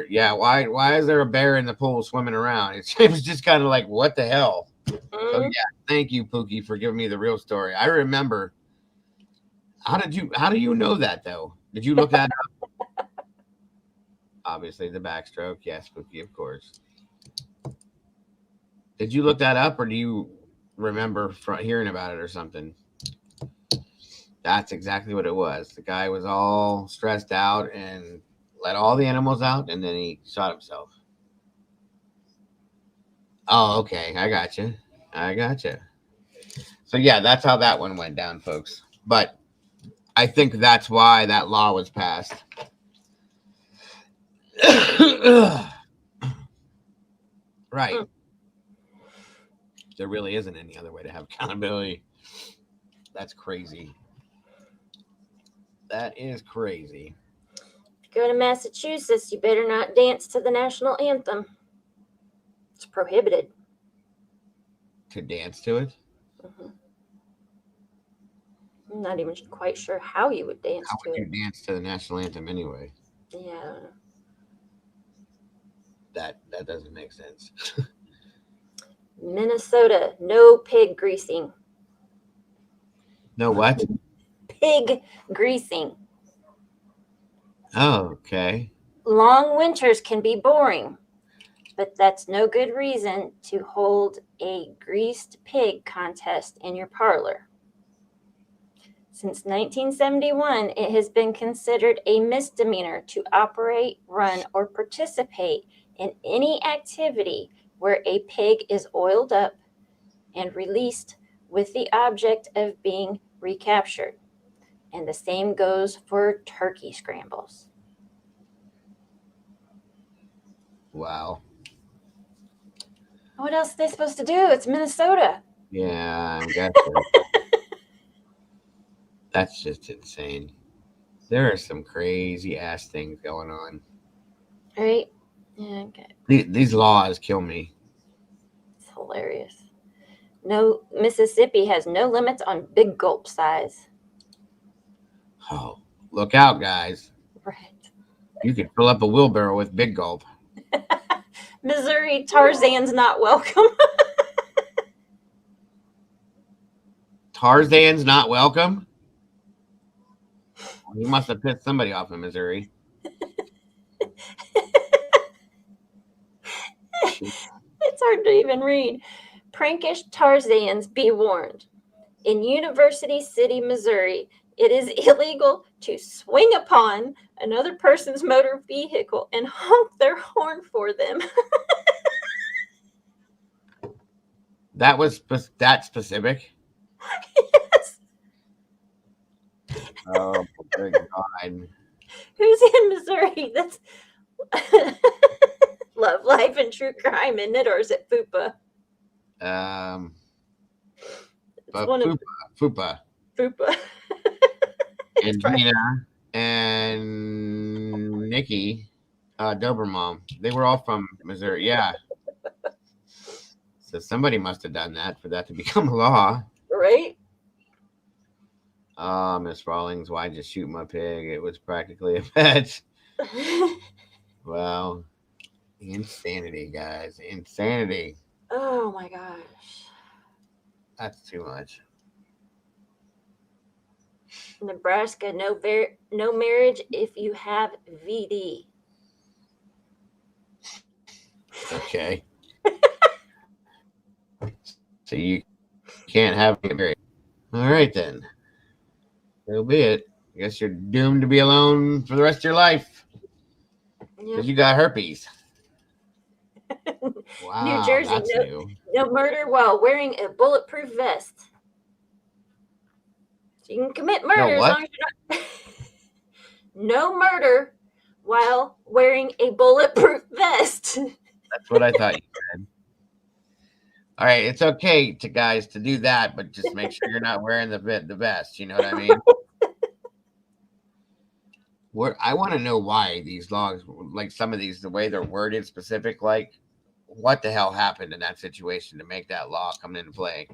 Yeah. Why is there a bear in the pool swimming around? It was just kind of like, what the hell? So yeah, thank you, Pookie, for giving me the real story. I remember. How do you know that though? Did you look that up? Obviously the backstroke. Yes, Pookie, of course. Did you look that up or do you remember hearing about it or something? That's exactly what it was. The guy was all stressed out and let all the animals out and then he shot himself. Oh, okay. I got you. So yeah, that's how that one went down, folks. But I think that's why that law was passed. Right. There really isn't any other way to have accountability. That's crazy. That is crazy. If you go to Massachusetts, you better not dance to the national anthem. It's prohibited. To dance to it? Mm-hmm. I'm not even quite sure how you would dance to it. How would you dance to the national anthem anyway? Yeah, I don't know. That doesn't make sense. Minnesota, no pig greasing. No what? Pig greasing. Oh, okay. Long winters can be boring, but that's no good reason to hold a greased pig contest in your parlor. Since 1971, it has been considered a misdemeanor to operate, run, or participate in any activity where a pig is oiled up and released with the object of being recaptured. And the same goes for turkey scrambles. Wow. What else are they supposed to do? It's Minnesota. Yeah, I'm guessing. That's just insane. There are some crazy ass things going on. Right? Yeah, okay. These laws kill me. It's hilarious. No, Mississippi has no limits on big gulp size. Oh, look out, guys. Right. You could fill up a wheelbarrow with big gulp. Missouri, Tarzan's not welcome. Tarzan's not welcome? He must have pissed somebody off in Missouri. It's hard to even read. Prankish Tarzans, be warned. In University City, Missouri, it is illegal to swing upon another person's motor vehicle and honk their horn for them. That was that specific? Yes. Oh, good God. Who's in Missouri? That's Love, Life, and True Crime, isn't it? Or is it FUPA? It's one of FUPA. FUPA. And Gina and Nikki, Dobermom. They were all from Missouri. Yeah. So somebody must have done that for that to become a law. Right? Miss Rawlings, why'd you shoot my pig? It was practically a pet. Well, insanity, guys. Insanity. Oh my gosh. That's too much. Nebraska, no marriage if you have VD. Okay. So you can't have it married. All right, then. So be it. I guess you're doomed to be alone for the rest of your life. Because you got herpes. Wow, New Jersey, that's new. No murder while wearing a bulletproof vest. So you can commit murder as long as you're not. No murder while wearing a bulletproof vest. That's what I thought you said. All right, it's okay to guys to do that, but just make sure you're not wearing the vest. You know what I mean? I want to know why these laws, like some of these, the way they're worded specific, like what the hell happened in that situation to make that law come into play?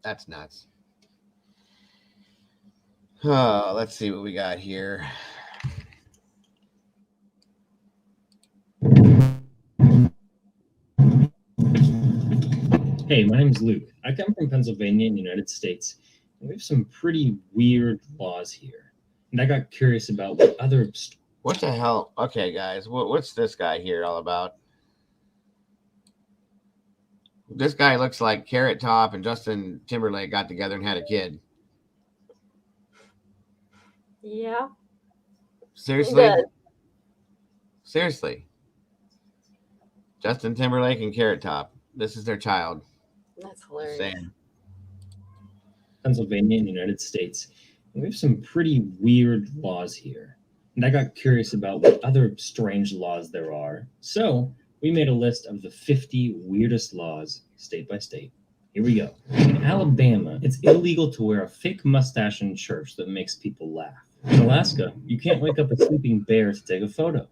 That's nuts. Oh, let's see what we got here. Hey, my name's Luke. I come from Pennsylvania in the United States. And we have some pretty weird laws here. And I got curious about what other... What the hell? Okay, guys, what's this guy here all about? This guy looks like Carrot Top and Justin Timberlake got together and had a kid. Yeah. Seriously? Seriously. Justin Timberlake and Carrot Top. This is their child. That's hilarious. Same. Pennsylvania in the United States. And we have some pretty weird laws here. And I got curious about what other strange laws there are. So we made a list of the 50 weirdest laws state by state. Here we go. In Alabama, it's illegal to wear a fake mustache in church that makes people laugh. In Alaska, you can't wake up a sleeping bear to take a photo.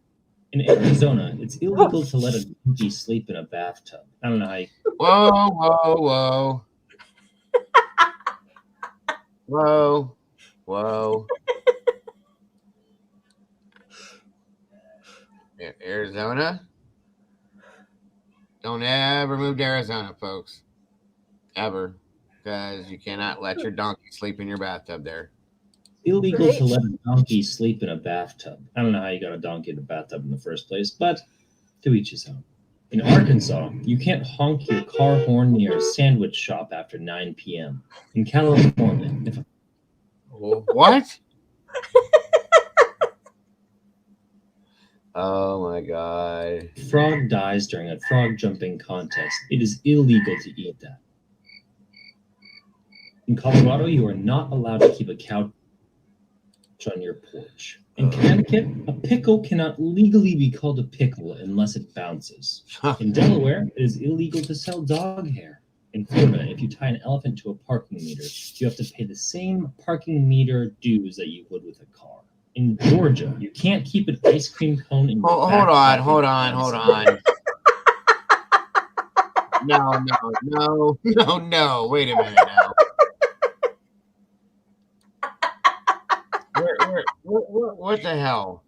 In Arizona, it's illegal to let a donkey sleep in a bathtub. I don't know how you... Whoa. Whoa. Arizona? Don't ever move to Arizona, folks. Ever. Because you cannot let your donkey sleep in your bathtub there. Illegal to let a donkey sleep in a bathtub. I don't know how you got a donkey in a bathtub in the first place, but to each his own. In Arkansas, you can't honk your car horn near a sandwich shop after 9 p.m. In California, if a... What? Oh my God. frog dies during a frog jumping contest, it is illegal to eat that. In Colorado, you are not allowed to keep a couch on your porch. In Connecticut, a pickle cannot legally be called a pickle unless it bounces. In Delaware, it is illegal to sell dog hair. In Florida, if you tie an elephant to a parking meter, you have to pay the same parking meter dues that you would with a car. In Georgia, you can't keep an ice cream cone in your Hold on. No. Wait a minute now. What the hell?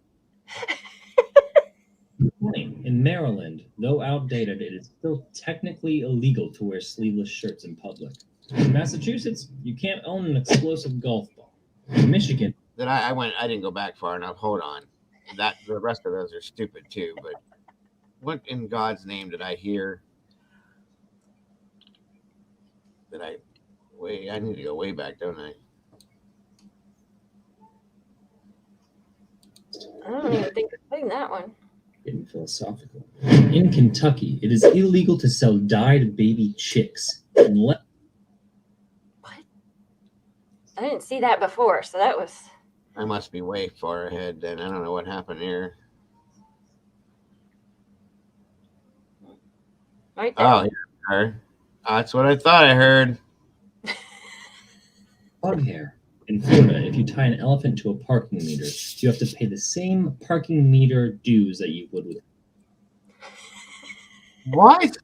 In Maryland, though outdated, it is still technically illegal to wear sleeveless shirts in public. In Massachusetts, you can't own an explosive golf ball. In Michigan, I didn't go back far enough. Hold on. The rest of those are stupid too. But what in God's name did I hear? I need to go way back, don't I? I don't even think I've seen that one. getting philosophical. In Kentucky, it is illegal to sell dyed baby chicks unless. What? I didn't see that before, so that was. I must be way far ahead then. I don't know what happened here. Right there. Oh, yeah. That's what I thought I heard. Dog hair. In Florida, if you tie an elephant to a parking meter, you have to pay the same parking meter dues that you would with. What?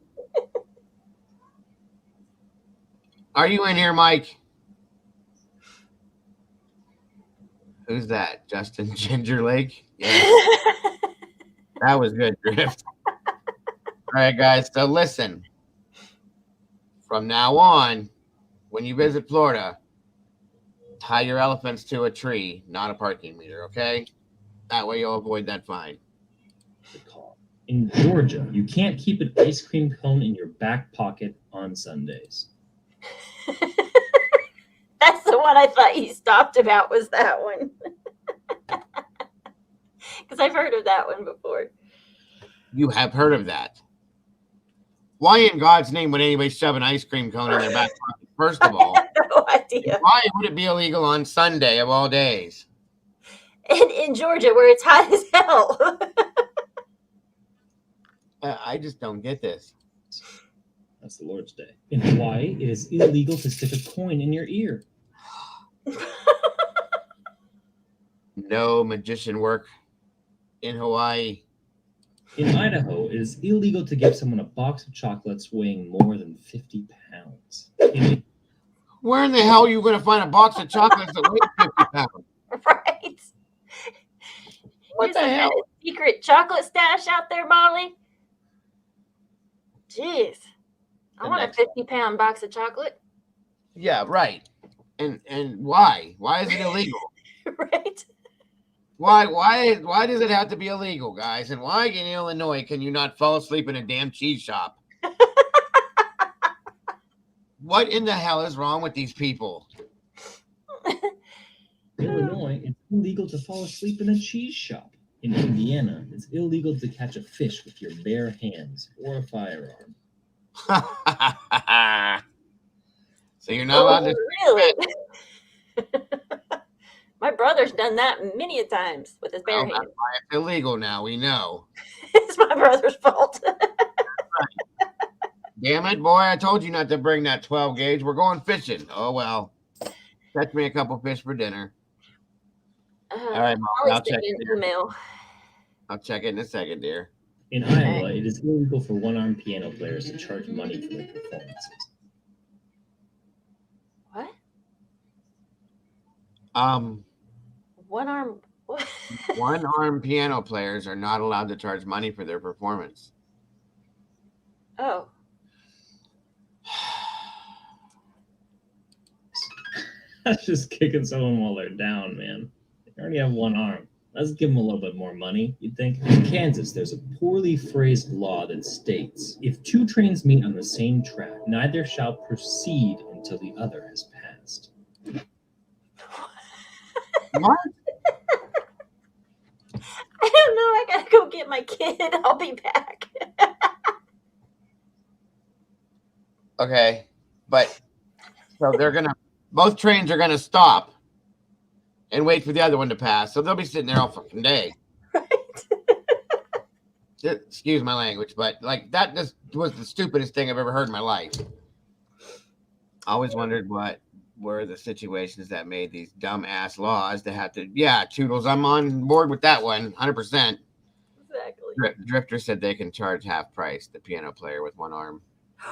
Are you in here, Mike? Who's that? Justin Ginger Lake? Yeah. That was good, Drift. All right, guys. So listen. From now on, when you visit Florida, tie your elephants to a tree, not a parking meter, okay? That way you'll avoid that fine. In Georgia, you can't keep an ice cream cone in your back pocket on Sundays. That's the one I thought you stopped about, was that one. Because I've heard of that one before. You have heard of that. Why in God's name would anybody shove an ice cream cone in their back pocket, first of all? I have no idea. Why would it be illegal on Sunday of all days? In Georgia, where it's hot as hell. I just don't get this. That's the Lord's Day. In Hawaii, it is illegal to stick a coin in your ear. No magician work in Hawaii. In Idaho, it is illegal to give someone a box of chocolates weighing more than 50 pounds. Where in the hell are you going to find a box of chocolates that weighs 50 pounds? Right. What the hell? Secret chocolate stash out there, Molly? Jeez. I want a 50-pound box of chocolate. Yeah, right. And why? Why is it illegal? Right. Why does it have to be illegal, guys? And why in Illinois can you not fall asleep in a damn cheese shop? What in the hell is wrong with these people? In Illinois, it's illegal to fall asleep in a cheese shop. In Indiana, it's illegal to catch a fish with your bare hands or a firearm. So you're not allowed to. Really? My brother's done that many a times with his bare hands. That's why it's illegal now. We know. It's my brother's fault. Damn it, boy! I told you not to bring that 12 gauge. We're going fishing. Oh well. Catch me a couple fish for dinner. All right, Mom. I'll check it. Email. I'll check it in a second, dear. In Iowa, it is illegal for one-armed piano players to charge money for their performances. What? One-armed piano players are not allowed to charge money for their performance. Oh. That's just kicking someone while they're down, man. They already have one arm. Let's give them a little bit more money, you'd think. In Kansas, there's a poorly phrased law that states, if two trains meet on the same track, neither shall proceed until the other has passed. What? I don't know. I gotta go get my kid. I'll be back. Okay, but so both trains are gonna stop and wait for the other one to pass. So they'll be sitting there all fucking day. Right. Excuse my language, but like that just was the stupidest thing I've ever heard in my life. I always wondered what were the situations that made these dumb ass laws to have to. Yeah, Toodles, I'm on board with that one, 100%. Exactly. Drifter said they can charge half price. The piano player with one arm.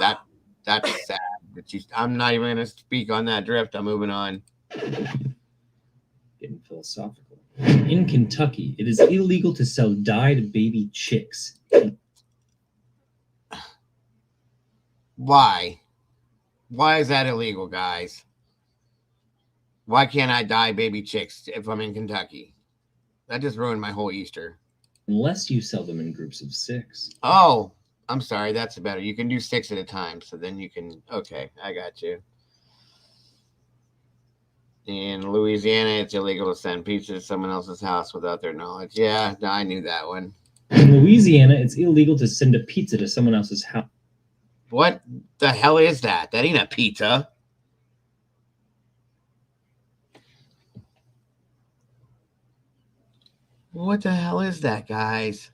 That's sad. But I'm not even going to speak on that, Drift. I'm moving on. Getting philosophical. In Kentucky, it is illegal to sell dyed baby chicks. Why? Why is that illegal, guys? Why can't I dye baby chicks if I'm in Kentucky? That just ruined my whole Easter. Unless you sell them in groups of 6. Oh, I'm sorry. That's better. You can do 6 at a time. So then you can. Okay, I got you. In Louisiana, it's illegal to send pizza to someone else's house without their knowledge. Yeah, I knew that one. In Louisiana, it's illegal to send a pizza to someone else's house. What the hell is that? That ain't a pizza. What the hell is that, guys?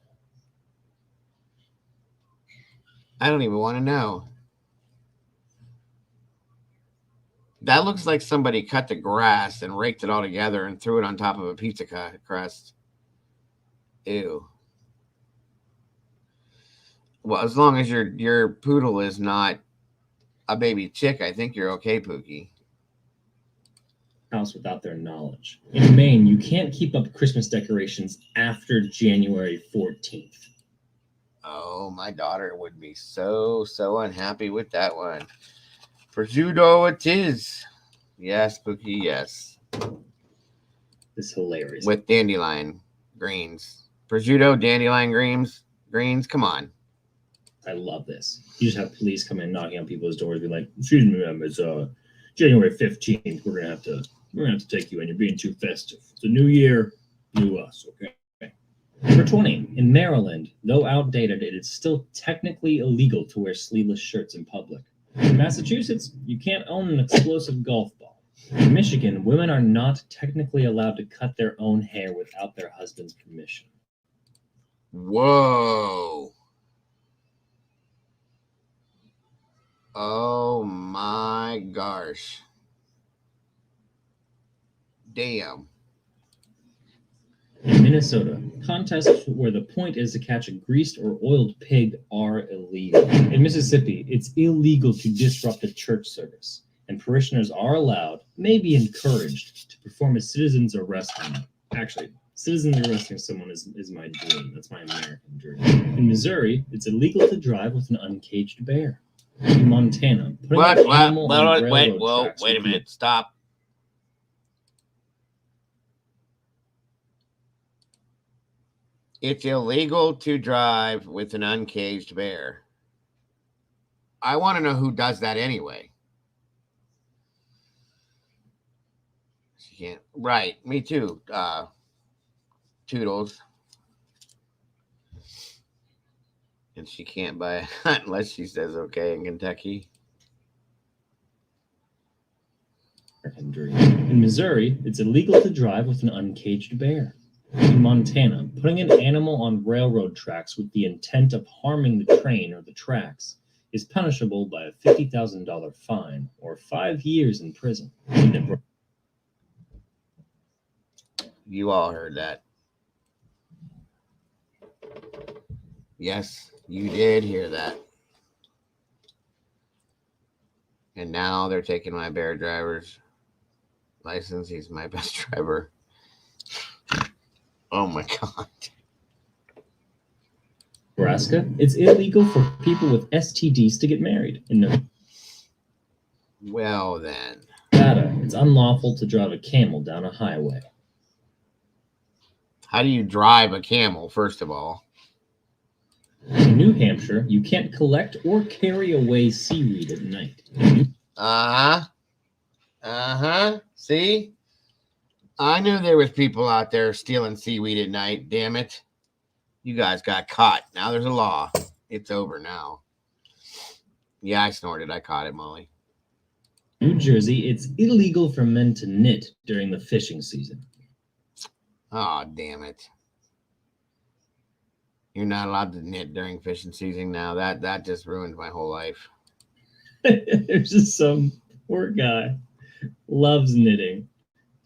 I don't even want to know. That looks like somebody cut the grass and raked it all together and threw it on top of a pizza crust. Ew. Well, as long as your poodle is not a baby chick, I think you're okay, Pookie. House without their knowledge. In Maine, you can't keep up Christmas decorations after January 14th. Oh, my daughter would be so unhappy with that one. Prosciutto it is. Yes, Pookie, yes. This is hilarious. With dandelion greens. Prosciutto, dandelion greens, come on. I love this. You just have police come in knocking on people's doors, be like, "Excuse me, ma'am, it's January 15th. We're gonna have to take you in. You're being too festive. It's a new year, new us, okay?" Number 20. In Maryland, though outdated, it is still technically illegal to wear sleeveless shirts in public. In Massachusetts, you can't own an explosive golf ball. In Michigan, women are not technically allowed to cut their own hair without their husband's permission. Whoa. Oh my gosh. Damn. In Minnesota, contests where the point is to catch a greased or oiled pig are illegal. In Mississippi, it's illegal to disrupt a church service, and parishioners are allowed, may be encouraged, to perform a citizen's arrest on them. Actually, citizen's arresting someone is my dream. That's my American dream. In Missouri, it's illegal to drive with an uncaged bear. In Montana, putting an animal on railroad tracks wait a minute. Stop. It's illegal to drive with an uncaged bear. I want to know who does that anyway. She can't. Right. Me too. Toodles. And she can't buy a hunt unless she says okay in Kentucky. In Missouri, it's illegal to drive with an uncaged bear. In Montana, putting an animal on railroad tracks with the intent of harming the train or the tracks is punishable by a $50,000 fine or 5 years in prison. You all heard that. Yes, you did hear that. And now they're taking my bear driver's license. He's my best driver. Oh my God. Nebraska, it's illegal for people with STDs to get married. Well then. Nevada, it's unlawful to drive a camel down a highway. How do you drive a camel, first of all? In New Hampshire, you can't collect or carry away seaweed at night. See? I knew there was people out there stealing seaweed at night. Damn it. You guys got caught. Now there's a law. It's over now. Yeah, I snorted. I caught it, Molly. New Jersey, it's illegal for men to knit during the fishing season. Oh, damn it. You're not allowed to knit during fishing season now. That just ruined my whole life. There's just some poor guy loves knitting.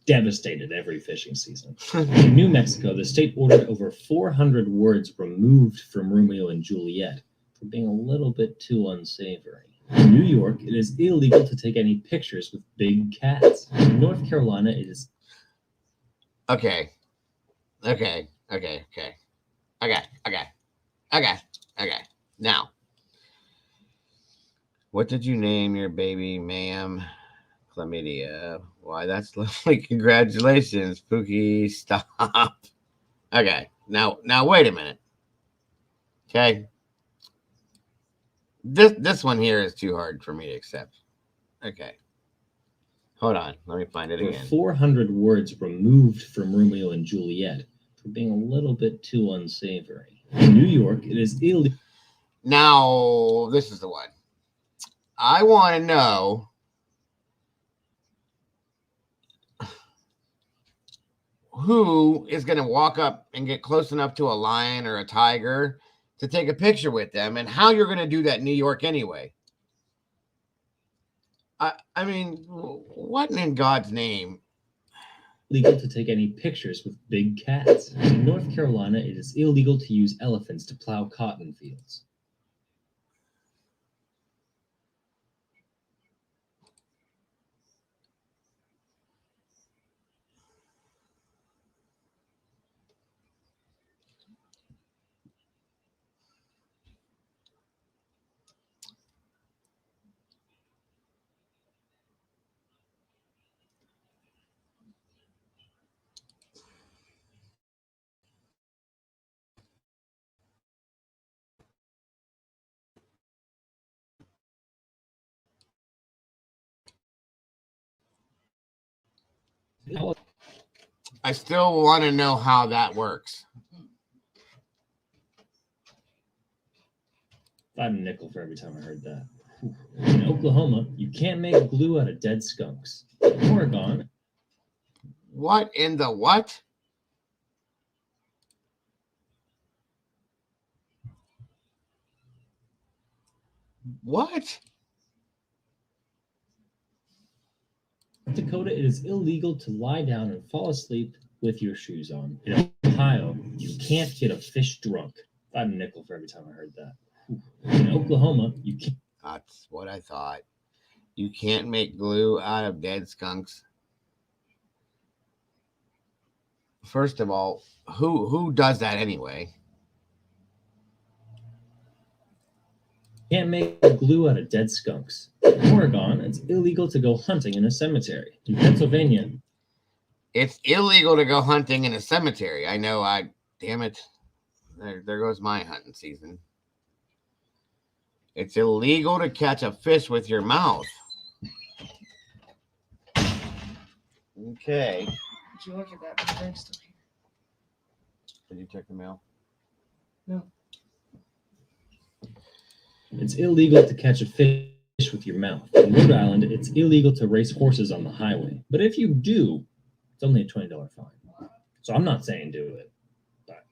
Devastated every fishing season. In New Mexico, the state ordered over 400 words removed from Romeo and Juliet for being a little bit too unsavory. In New York, it is illegal to take any pictures with big cats. In North Carolina, it is... Okay. Okay. Now, what did you name your baby, ma'am? Chlamydia. Why, that's lovely. Congratulations, Pookie. Stop. Okay. Now, wait a minute. Okay. This one here is too hard for me to accept. Okay. Hold on. Let me find it There were again. 400 words removed from Romeo and Juliet for being a little bit too unsavory. In New York, it is illegal. Now, this is the one. I want to know who is going to walk up and get close enough to a lion or a tiger to take a picture with them, and how you're going to do that in New York anyway. I mean, what in God's name? Illegal to take any pictures with big cats. In North Carolina, it is illegal to use elephants to plow cotton fields. I still want to know how that works. I had a nickel for every time I heard that. In Oklahoma, you can't make glue out of dead skunks. In Oregon. What in the what? What? North Dakota, it is illegal to lie down and fall asleep with your shoes on. In Ohio, you can't get a fish drunk. I had a nickel for every time I heard that. In Oklahoma, you can't. That's what I thought. You can't make glue out of dead skunks. First of all, who does that anyway? Can't make glue out of dead skunks. In Oregon, it's illegal to go hunting in a cemetery. In Pennsylvania, it's illegal to go hunting in a cemetery. I know. Damn it. There goes my hunting season. It's illegal to catch a fish with your mouth. Okay. Did you look at that? My drink's still here. Did you check the mail? No. it's illegal to catch a fish with your mouth. In Rhode Island, it's illegal to race horses on the highway. But if you do, it's only a $20 fine. So I'm not saying do it. But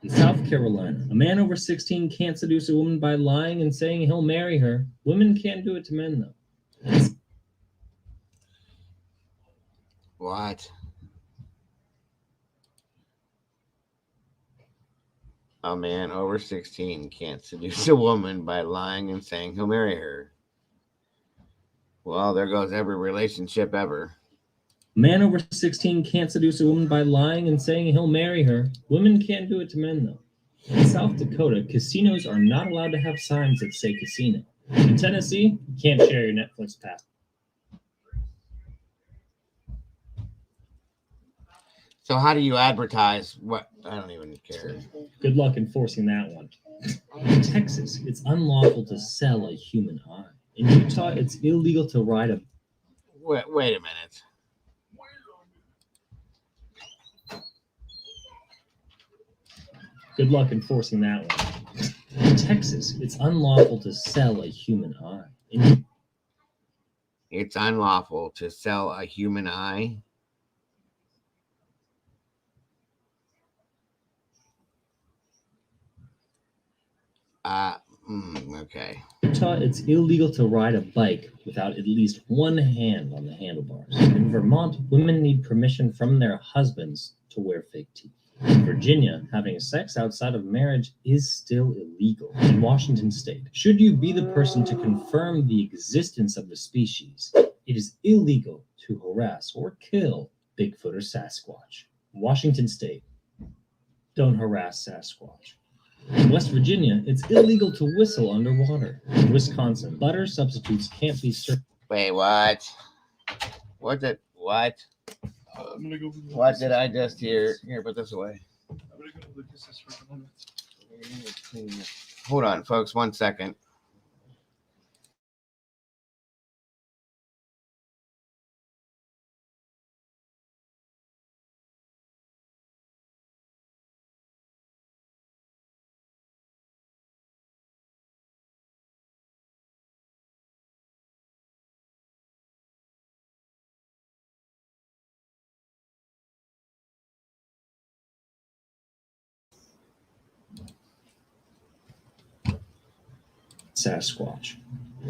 in South Carolina, a man over 16 can't seduce a woman by lying and saying he'll marry her. Women can't do it to men, though. What? A man over 16 can't seduce a woman by lying and saying he'll marry her. Well, there goes every relationship ever. A man over 16 can't seduce a woman by lying and saying he'll marry her. Women can't do it to men, though. In South Dakota, casinos are not allowed to have signs that say casino. In Tennessee, you can't share your Netflix password. So how do you advertise what? I don't even care. Good luck enforcing that one. In Texas, it's unlawful to sell a human eye. In Utah, it's illegal to ride a... Wait a minute. Good luck enforcing that one. In Texas, it's unlawful to sell a human eye. It's unlawful to sell a human eye? Okay. In Utah, it's illegal to ride a bike without at least one hand on the handlebars. In Vermont, women need permission from their husbands to wear fake teeth. In Virginia, having sex outside of marriage is still illegal. In Washington state, should you be the person to confirm the existence of the species, it is illegal to harass or kill Bigfoot or Sasquatch. In Washington state, Don't harass Sasquatch. In West Virginia, it's illegal to whistle underwater. In Wisconsin, butter substitutes can't be served. Wait, what? What? I'm gonna go. What did I just hear? Here, put this away. I'm gonna go to Lucas's for a moment. Hold on, folks. 1 second. Sasquatch.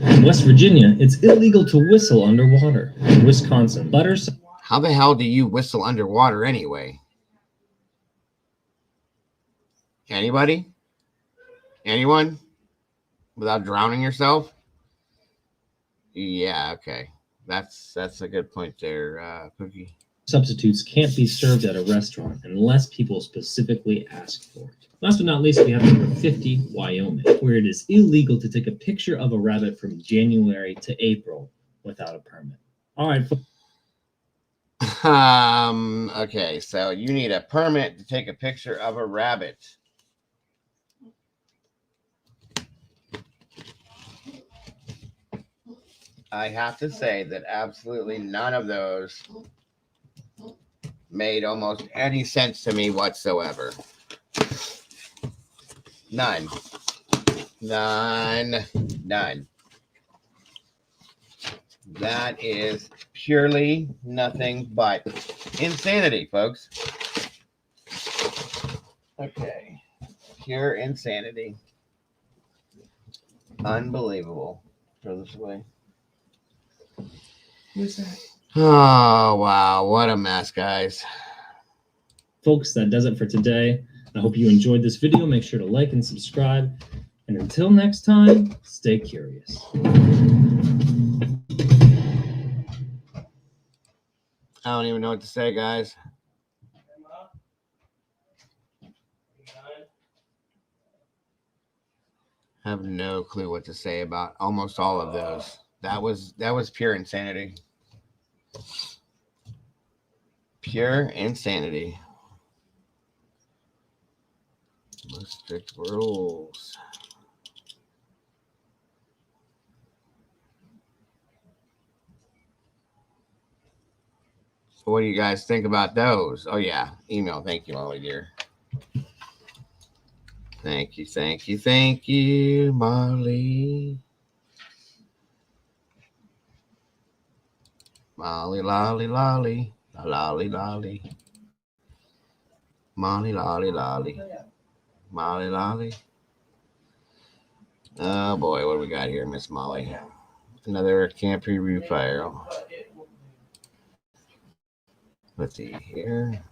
In West Virginia, it's illegal to whistle underwater. In Wisconsin, butter. How the hell do you whistle underwater anyway? Anybody? Anyone? Without drowning yourself? Yeah, okay. That's a good point there, Cookie. Substitutes can't be served at a restaurant unless people specifically ask for it. Last but not least, we have number 50, Wyoming, where it is illegal to take a picture of a rabbit from January to April without a permit. All right. Okay, so you need a permit to take a picture of a rabbit. I have to say that absolutely none of those made almost any sense to me whatsoever. None. None. That is purely nothing but insanity, folks. Okay. Pure insanity. Unbelievable. Throw this away. Who's that? Oh, wow. What a mess, guys. Folks, that does it for today. I hope you enjoyed this video. Make sure to like and subscribe. And until next time, stay curious. I don't even know what to say, guys. I have no clue what to say about almost all of those. That was pure insanity. Pure insanity. Most strict rules. So what do you guys think about those? Oh yeah, email. Thank you, Molly dear. Thank you, Molly. Molly, lolly, lolly, lolly, lolly. Molly, lolly, lolly. Molly, lolly. Oh boy, what do we got here, Miss Molly? Another camp preview file. Let's see here.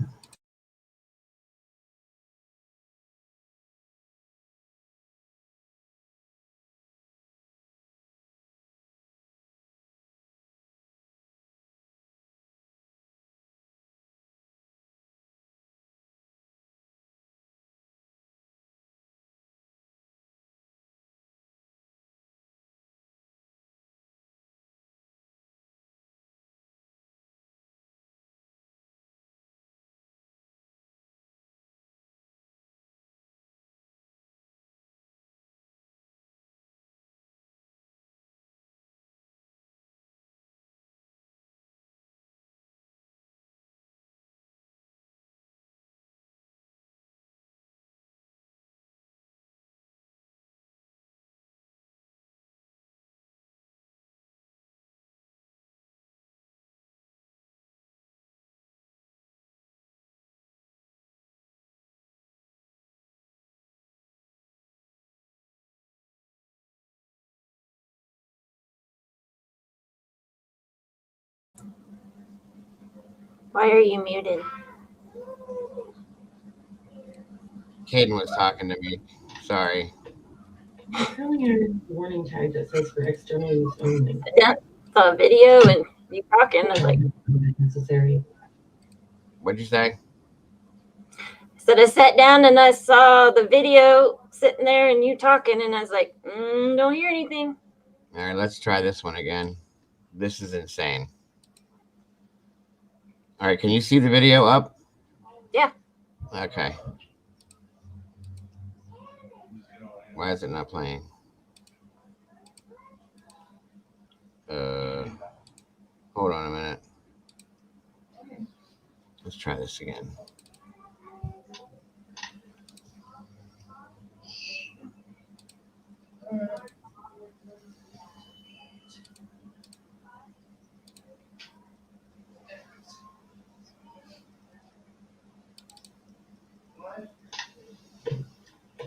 Why are you muted? Caden was talking to me. Sorry. Currently your warning tag that says for external use only. Yeah, saw a video and you talking. I was like, necessary. What'd you say? So I sat down and I saw the video sitting there and you talking, and I was like, don't hear anything. All right, let's try this one again. This is insane. All right, can you see the video up? Yeah. Okay. Why is it not playing? Hold on a minute. Let's try this again.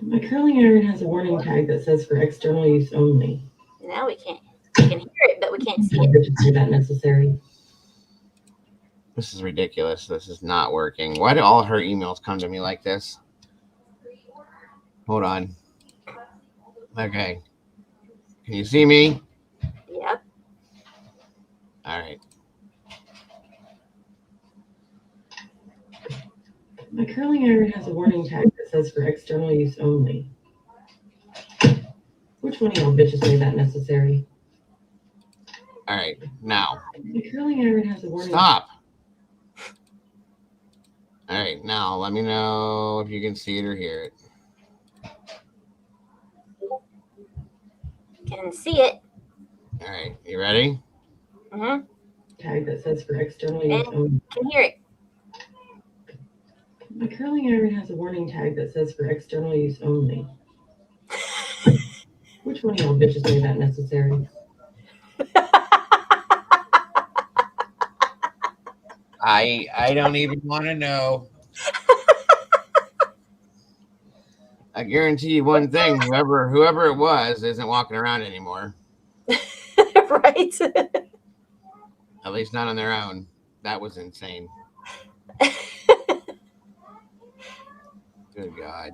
My curling iron has a warning tag that says for external use only. Now we can't. We can hear it, but we can't see it. Is that necessary? This is ridiculous. This is not working. Why do all her emails come to me like this? Hold on. Okay. Can you see me? Yep. All right. My curling iron has a warning tag that says for external use only. Which one of y'all bitches made that necessary? All right. Now. My curling iron has a warning. Stop. All right. Now, let me know if you can see it or hear it. Can see it. All right. You ready? Mm-hmm. Tag that says for external use only. Can hear it. My curling iron has a warning tag that says for external use only. Which one of y'all bitches made that necessary? I don't even want to know. I guarantee you one thing: whoever it was isn't walking around anymore. Right. At least not on their own. That was insane. Good God.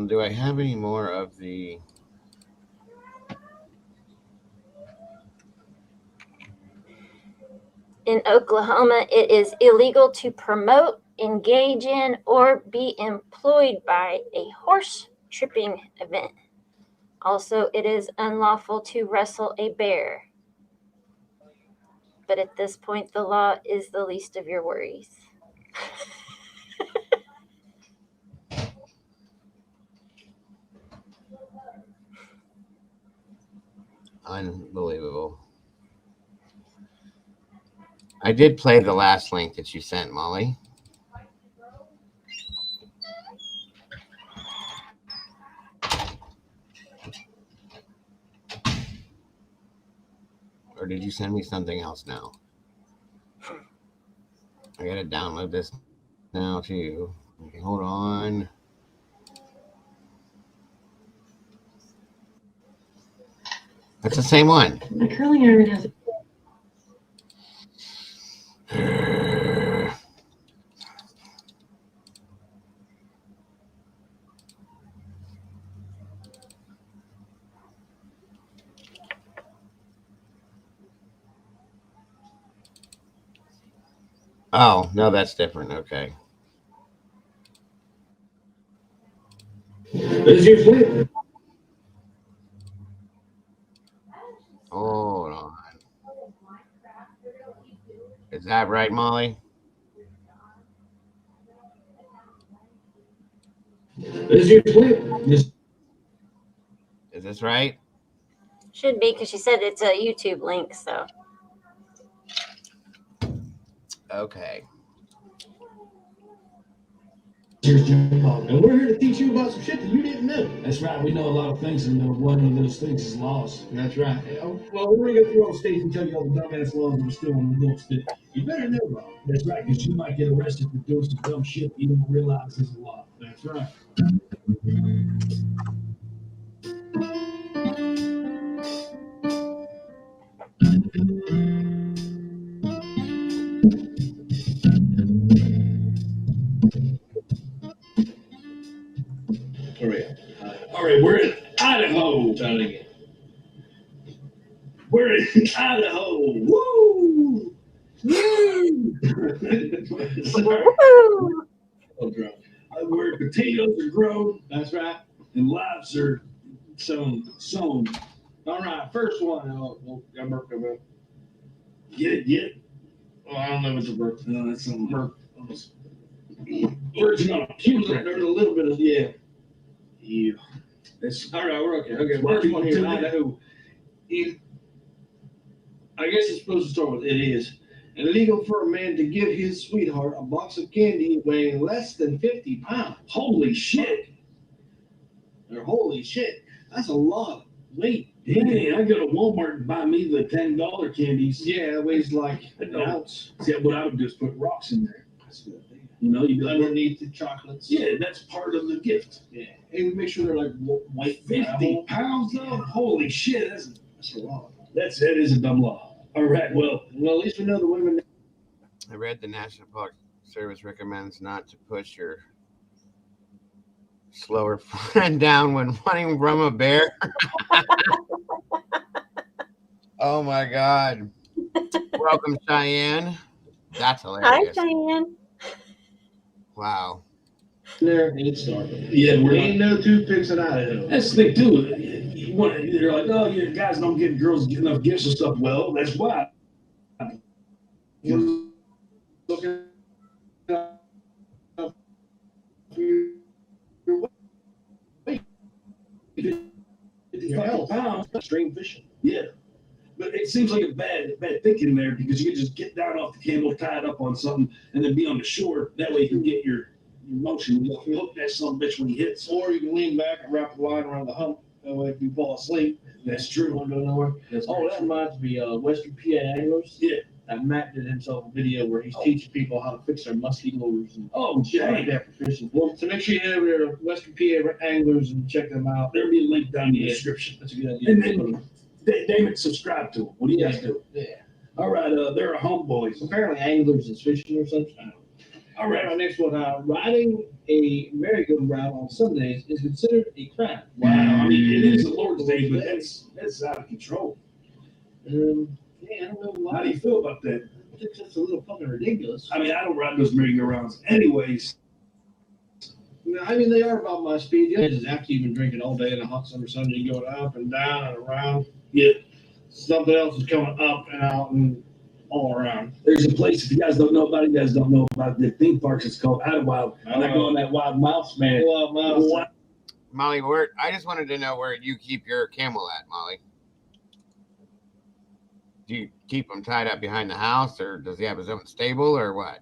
Do I have any more of the... In Oklahoma, it is illegal to promote, engage in, or be employed by a horse tripping event. Also, it is unlawful to wrestle a bear. But at this point, the law is the least of your worries. Unbelievable. I did play the last link that you sent, Molly. Or did you send me something else now? I gotta download this now too. Okay, hold on. That's the same one. My curling iron has. Oh, no, that's different. Okay. Hold on. Is that right, Molly? Is this right? Should be, because she said it's a YouTube link, so. Okay. And we're here to teach you about some shit that you didn't know. That's right. We know a lot of things, and one of those things is laws. That's right. Well, we're going to go through all the states and tell you all the dumbass laws that are still on the books that you better know about. That's right, because you might get arrested for doing some dumb shit you don't realize is a law. That's right. All right, we're in Idaho. Try it again. We're in Idaho. Woo! Where potatoes are grown. That's right. And lives are sown. All right, first one. I'm working. Get it. Oh, I don't know what's a bird. No, that's some bird. Bird's not cute. There's a little bit of yeah. That's all right. We're okay. Okay, first one here. Idaho. I guess it's supposed to start with it is illegal for a man to give his sweetheart a box of candy weighing less than 50 pounds. Holy shit! Or holy shit! That's a lot of weight. Dang, I go to Walmart and buy me the $10 candies. Yeah, it weighs like an ounce. See, what I would do is put rocks in there. That's good. You know, you underneath the chocolates. Yeah, that's part of the gift. Yeah, and we make sure they're like white. 50 pounds though. Holy shit, that's a lot. That is a dumb law. All right, well, at least we know the women. I read the National Park Service recommends not to push your slower friend down when wanting from a bear. Oh my God. Welcome, Cheyenne. That's hilarious. Hi, Cheyenne. Wow. There ain't started. Yeah, we ain't no toothpicks in Idaho. That's the thing too. They're like, oh, yeah, guys don't give girls enough gifts and stuff. Well, that's why. You're looking up your health. Stream fishing. Yeah. But it seems like a bad thinking there because you can just get down off the cable, tie it up on something, and then be on the shore. That way you can get your motion. You hook that son of a bitch when he hits. Or you can lean back and wrap the line around the hump. That way if you fall asleep. That's true. Won't go nowhere. That reminds me of Western PA anglers. Yeah. Matt did himself a video where he's teaching people how to fix their musky lures and shit like that for fishing. Well, so make sure you have your Western PA anglers and check them out. There'll be a link down in the description. That's a good idea. And then Damon, subscribe to them. What do you guys do? Yeah. All right, they're homeboys. Apparently anglers is fishing or something. All right, our next one. Riding a merry-go-round on Sundays is considered a crime. Wow. I mean, it is the Lord's Day, but that's out of control. Yeah, I don't know why. How do you feel about that? I think that's a little fucking ridiculous. I mean, I don't ride those merry-go-rounds anyways. I mean, they are about my speed. Yeah, just after you've been drinking all day on a hot summer Sunday, going up and down and around. Yeah. Something else is coming up and out and all around. There's a place, if you guys don't know about it, you guys don't know about the theme parks. It's called Idlewild. And I go on that Wild Mouse, man. Wild Mouse. Molly, I just wanted to know where you keep your camel at, Molly. Do you keep him tied up behind the house, or does he have his own stable, or what?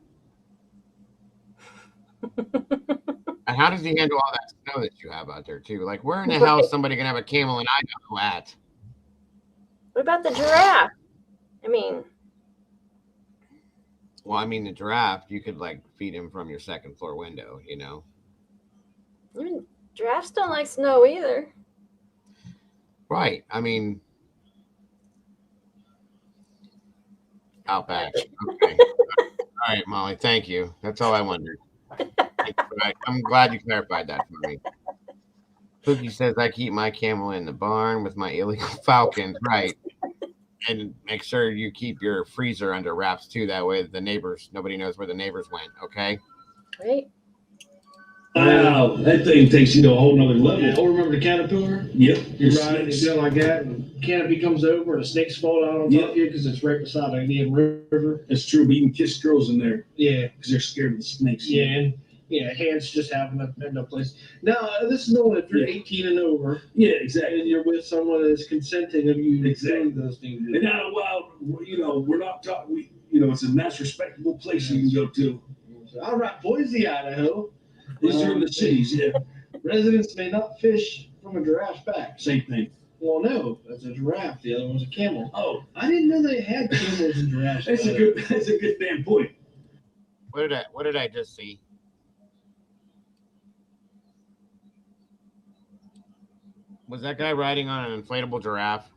And how does he handle all that snow that you have out there, too? Like, where in the hell is somebody going to have a camel in Idaho at? What about the giraffe? I mean... Well, I mean, the giraffe, you could, like, feed him from your second floor window, you know? I mean, giraffes don't like snow either. Right. I mean... Out back. Okay. All right, Molly. Thank you. That's all I wondered. I'm glad you clarified that for me. Pookie says I keep my camel in the barn with my illegal falcons. Right. And make sure you keep your freezer under wraps too. That way nobody knows where the neighbors went. Okay. Great. Wow, that thing takes you to a whole nother level. Yeah, remember the caterpillar? Yep. You're riding it down like that, and the canopy comes over, and the snakes fall out on top of you because it's right beside the damn river. That's true, but you can kiss girls in there. Yeah. Because they're scared of the snakes. Yeah, and hands just having no place. Now, this is only if you're 18 and over. Yeah, exactly. And you're with someone that's consenting of you doing those things. And now, we're not talking, it's a nice, respectable place you can go to. All right, Boise, Idaho. These are in the cities, yeah. Residents may not fish from a giraffe's back. Same thing. Well, no, that's a giraffe. The other one's a camel. Oh, I didn't know they had camels and giraffes. That's a good damn point. What did I just see? Was that guy riding on an inflatable giraffe?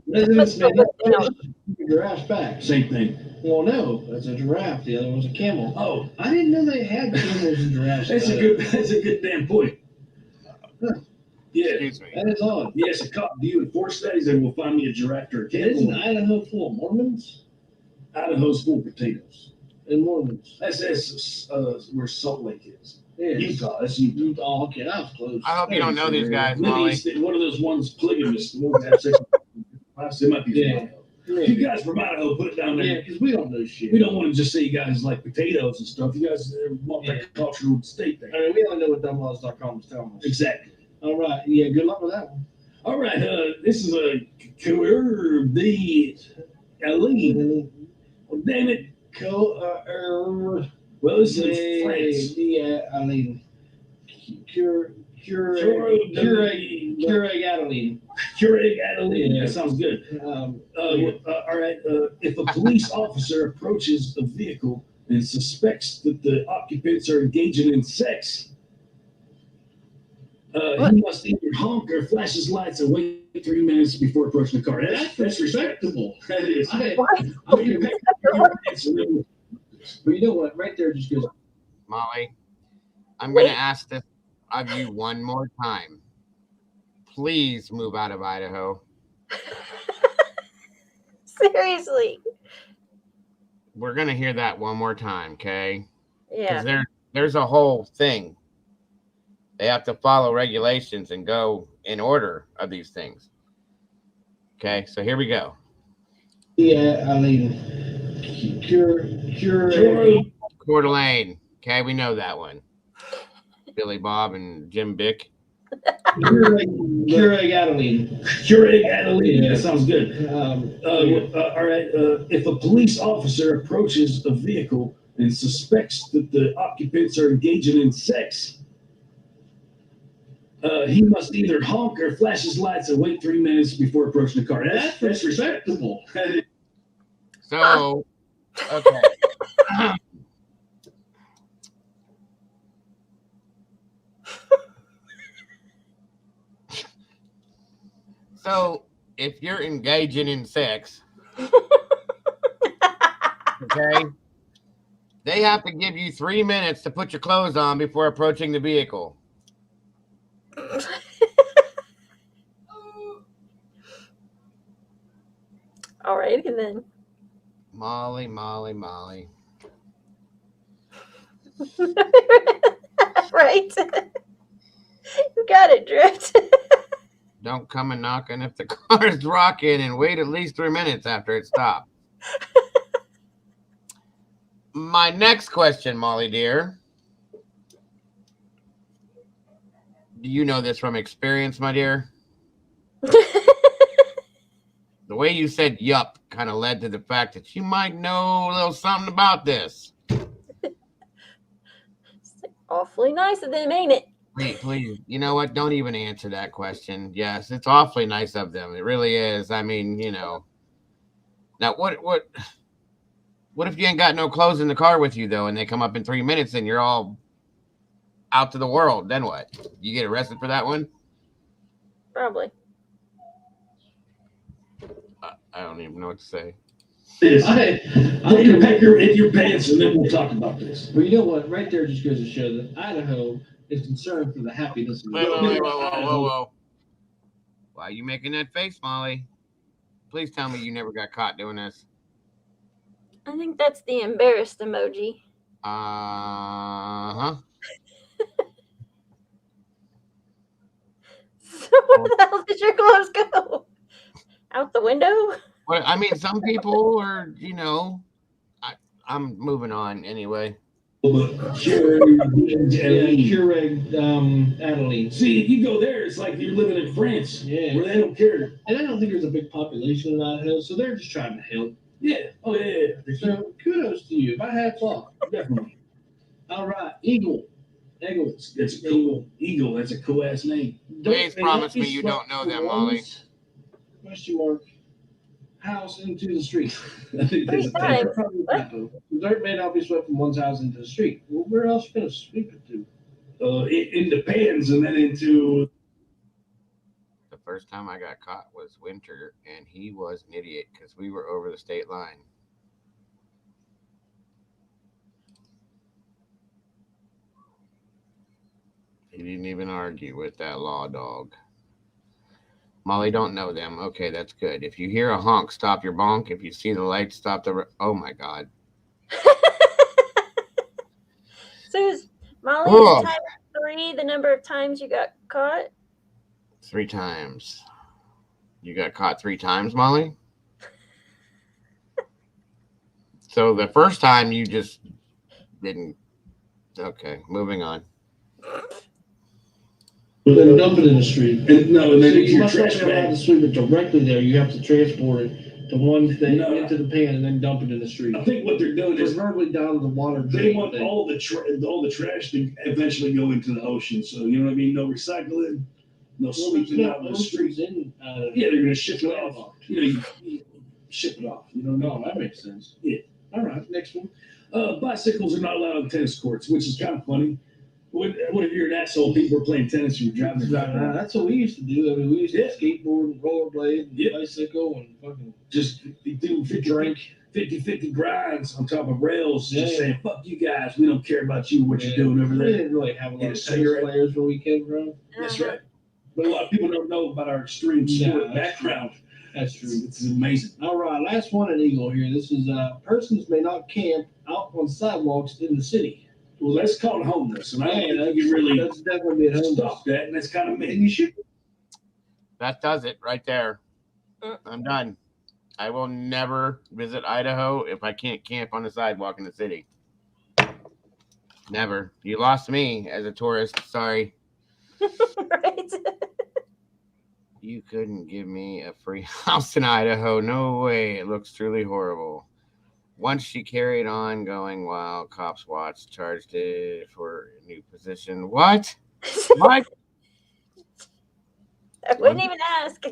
Residents may not fish from a giraffe's back. Same thing. Well, no, that's a giraffe. The other one's a camel. Oh, I didn't know they had camels and giraffes. That's a good damn point. Huh. Yeah, Excuse me. that is odd. Yes, a cop. Do you enforce that? He said, "We'll find me a giraffe or a camel." Isn't Idaho full of Mormons? Idaho's full of potatoes and Mormons. That's where Salt Lake is. Yeah. Utah. That's Utah. Oh, okay, that was close. I hope you don't know these guys, Maybe Molly. it's one of those ones polygamous. The ones that have sex. It might be from Idaho. If you guys from Idaho, put it down there. Yeah, because we don't know shit. We don't want to just say you guys like potatoes and stuff. You guys are multicultural state there. I mean, we only know what dumblaws.com is telling us. Exactly. All right. Yeah, good luck with that one. All right. This is a the Aline. Well, damn it. Well, this is France. The Aline. Adeline. Adeline. That sounds good. All right. If a police officer approaches a vehicle and suspects that the occupants are engaging in sex, he must either honk or flash his lights and wait 3 minutes before approaching the car. That's respectable. That is. But you know what? Right there just goes. Molly, I'm going to ask this of you one more time. Please move out of Idaho. Seriously. We're going to hear that one more time, okay? Yeah. Because there's a whole thing. They have to follow regulations and go in order of these things. Okay, so here we go. Yeah, I mean, Coeur d'Alene. Okay, we know that one. Billy Bob and Jim Bick. Keurig Adeline. Keurig Adeline. Yeah, that sounds good. All right. If a police officer approaches a vehicle and suspects that the occupants are engaging in sex, he must either honk or flash his lights and wait 3 minutes before approaching the car. That's respectable. So, okay. So, if you're engaging in sex, okay, they have to give you 3 minutes to put your clothes on before approaching the vehicle. All right, and then. Molly. Right? You got it, Drift. Don't come and knocking if the car's rocking and wait at least 3 minutes after it stops. My next question, Molly dear. Do you know this from experience, my dear? The way you said yup kind of led to the fact that you might know a little something about this. It's awfully nice of them, ain't it? Please. You know what? Don't even answer that question. Yes, it's awfully nice of them. It really is. I mean, you know. Now, what if you ain't got no clothes in the car with you, though, and they come up in 3 minutes and you're all out to the world? Then what? You get arrested for that one? Probably. I don't even know what to say. Put your pants and then we'll talk about this. Well, you know what? Right there just goes to show that Idaho is concerned for the happiness of the Whoa. Why are you making that face, Molly? Please tell me you never got caught doing this. I think that's the embarrassed emoji. Uh-huh. So where the hell did your clothes go? Out the window? Well, I mean, some people are, you know, I'm moving on anyway. Keurig Adeline. See, you go there, it's like you're living in France, where they don't care. And I don't think there's a big population in Idaho, so they're just trying to help. Yeah. Oh, yeah. So kudos to you. My hat's off. Definitely. All right. Eagle. That's a cool Eagle. That's a cool ass name. Please promise me you don't know them, Molly. Question mark. House into the street. Dirt may not be swept from one's house into the street. Well, where else are you going to sweep it to? Into pans and then into. The first time I got caught was Winter, and he was an idiot because we were over the state line. He didn't even argue with that law dog. Molly, don't know them. Okay, that's good. If you hear a honk, stop your bonk. If you see the light, stop the. Oh my God. So is Molly Oh. is times 3 the number of times you got caught? 3 times. You got caught 3 times, Molly? So the first time you just didn't. Okay, moving on. Then dump it in the street. And then you must not be allowed to sweep it directly there. You have to transport it to one thing into the pan and then dump it in the street. I think what they're doing is verbally down to the water. They want all the trash to eventually go into the ocean. So you know what I mean? No recycling, no sweeping out in the streets. Yeah, they're gonna ship it off. You ship it off. You know? No, that makes sense. Yeah. All right. Next one. Bicycles are not allowed on tennis courts, which is kind of funny. What if you're an asshole? People are playing tennis and you're driving around. That's what we used to do. I mean, we used to skateboard and rollerblade and bicycle and fucking just do 50 grinds on top of rails, just saying, fuck you guys. We don't care about you, what you're doing over there. We didn't really have a lot of tennis players where we came from. That's right. But a lot of people don't know about our extreme sport background. That's true. It's amazing. All right, last one at Eagle here. This is persons may not camp out on sidewalks in the city. Well, that's called homeless, and I think you really that's definitely stop that, and that's kind of mean. And you should. That does it right there. I'm done. I will never visit Idaho if I can't camp on the sidewalk in the city. Never. You lost me as a tourist. Sorry. Right. You couldn't give me a free house in Idaho. No way. It looks truly horrible. Once she carried on going while cops watched, charged it for a new position. What? What? I wouldn't even ask.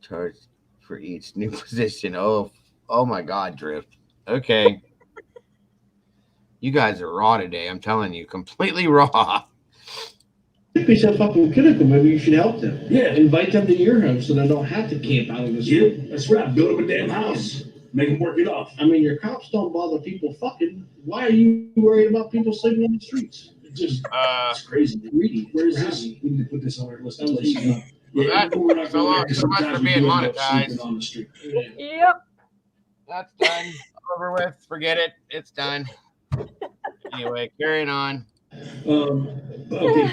Charged for each new position. Oh my God, Drift. Okay. You guys are raw today. I'm telling you, completely raw. If be so fucking critical, maybe you should help them. Yeah, invite them to your home so they don't have to camp out in the street. Yeah, that's right. Build them a damn house. Make them work it off. I mean, your cops don't bother people fucking. Why are you worried about people sleeping on the streets? It's just it's crazy. Greedy. Where is this? We need to put this on our list. So much for being monetized. On the street. Yep. That's done. Over with. Forget it. It's done. Anyway, carrying on. Okay.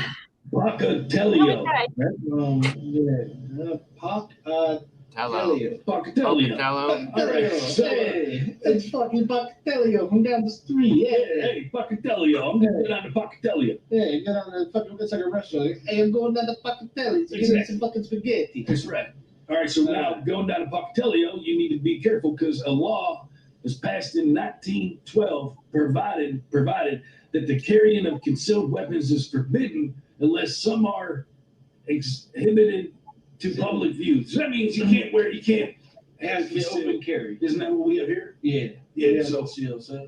Pocatello. Pocatello. All right. So, hey, it's fucking Pocatello from down the street. Hey, Pocatello. I'm going down to Pocatello. Hey, get on the fucking, it's like a restaurant. Hey, I'm going down to Pocatello to get some fucking spaghetti. That's right. All right, so now going down to Pocatello, you need to be careful because a law was passed in 1912 provided that the carrying of concealed weapons is forbidden unless some are exhibited to public view. So that means you can't have open carry. Isn't that what we have here? Yeah. So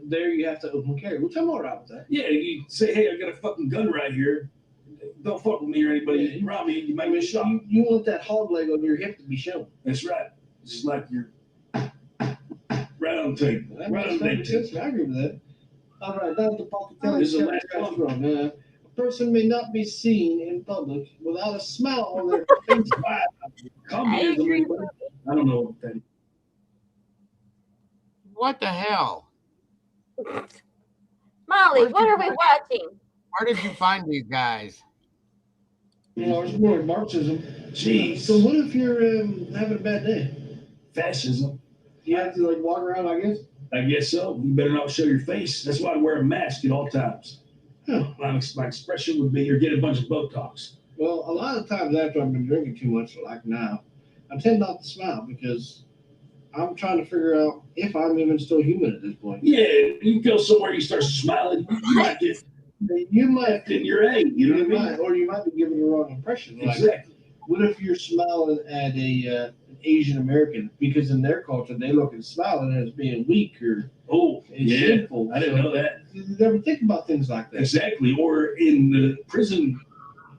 there you have to open carry. Which I'm all right with that. Yeah, you say, hey, I got a fucking gun right here. Don't fuck with me or anybody around me. You might be shot. You want that hog leg on your hip to be shown. That's right. Just like you're right on tape. Right on tape. I agree with that. All right, down to Pocatello. This is the last one. A person may not be seen in public without a smile on their face. I don't know what that is. What the hell? Molly, what are we watching? Where did you find these guys? It's more Marxism. Jeez. So what if you're having a bad day? Fascism. You have to like walk around, I guess? I guess so. You better not show your face. That's why I wear a mask at all times. Huh. My expression would be you're getting a bunch of Botox. Well, a lot of times after I've been drinking too much, like now, I tend not to smile because I'm trying to figure out if I'm even still human at this point. Yeah, you go somewhere, you start smiling, you might in your age, you know what I mean? Or you might be giving the wrong impression. Like, exactly. What if you're smiling at an Asian American because in their culture they look at smiling as being weak or shameful? I didn't know that. You never think about things like that. Exactly. Or in the prison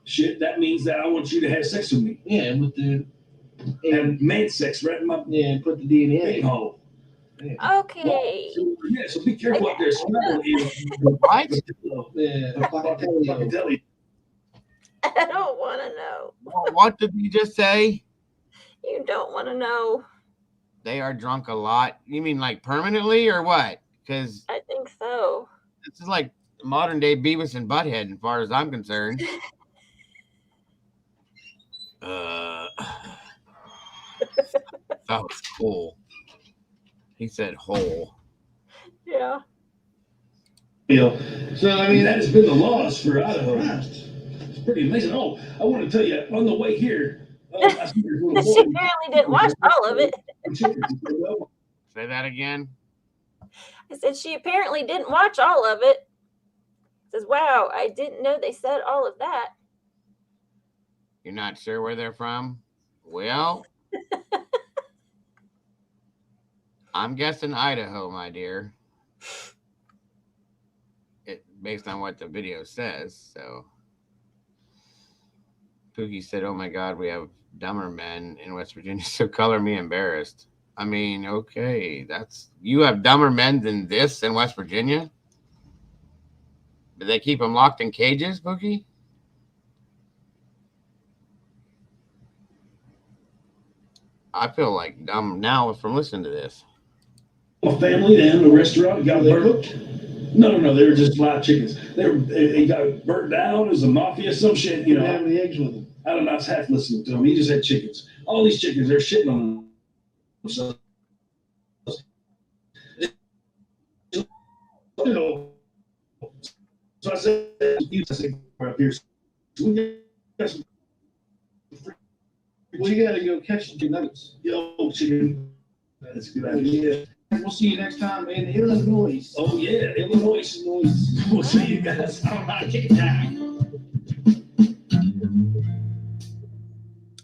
shit, that means that I want you to have sex with me. Yeah, with the and man sex right in my and put the DNA in hole. Okay. Yeah, so be careful up there. What? Yeah, Pocatelli. I don't want to know. What did you just say? You don't want to know. They are drunk a lot. You mean like permanently or what? Because I think so. this is like modern day Beavis and Butthead, as far as I'm concerned. That was cool. He said whole. Yeah. So, I mean, that has been the loss for Idaho. It's pretty amazing. Oh, I want to tell you, on the way here, I see this little boy. She apparently didn't watch all of it. Say that again. I said she apparently didn't watch all of it. Says, wow, I didn't know they said all of that. You're not sure where they're from? Well, I'm guessing Idaho, my dear. Based on what the video says, so. Pookie said, oh my God, we have dumber men in West Virginia, so color me embarrassed. I mean, okay, you have dumber men than this in West Virginia? Do they keep them locked in cages, Pookie? I feel like dumb now from listening to this. A family down in the restaurant got burnt. No, they were just live chickens. They got burnt down as a mafia, some shit, you know. How many eggs with them? I don't know. I was half listening to him. He just had chickens. All these chickens, they're shitting on themselves. So I said, up here. We gotta go catch the nuggets. Yo, chicken. That's a good idea. We'll see you next time in Illinois. Oh yeah, Illinois. We'll see you guys. All right, chicken time.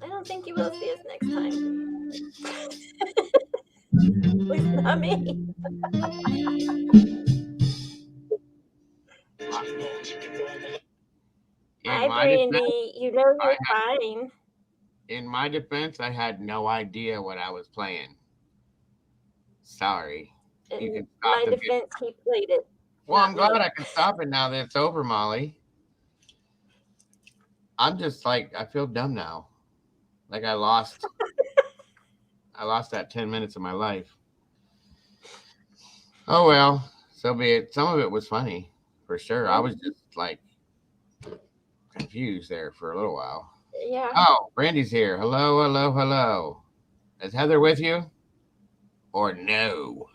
I don't think you will see us next time. At least not me. Hi, Brandy. You know you're fine. In my defense, I had no idea what I was playing. Sorry. You can stop my defense, he played it. Well, I'm glad I can stop it now that it's over, Molly. I'm just like, I feel dumb now. Like I lost that 10 minutes of my life. Oh, well, so be it. Some of it was funny, for sure. I was just like confused there for a little while. Yeah. Oh, Brandy's here. Hello, hello, hello. Is Heather with you? Or no?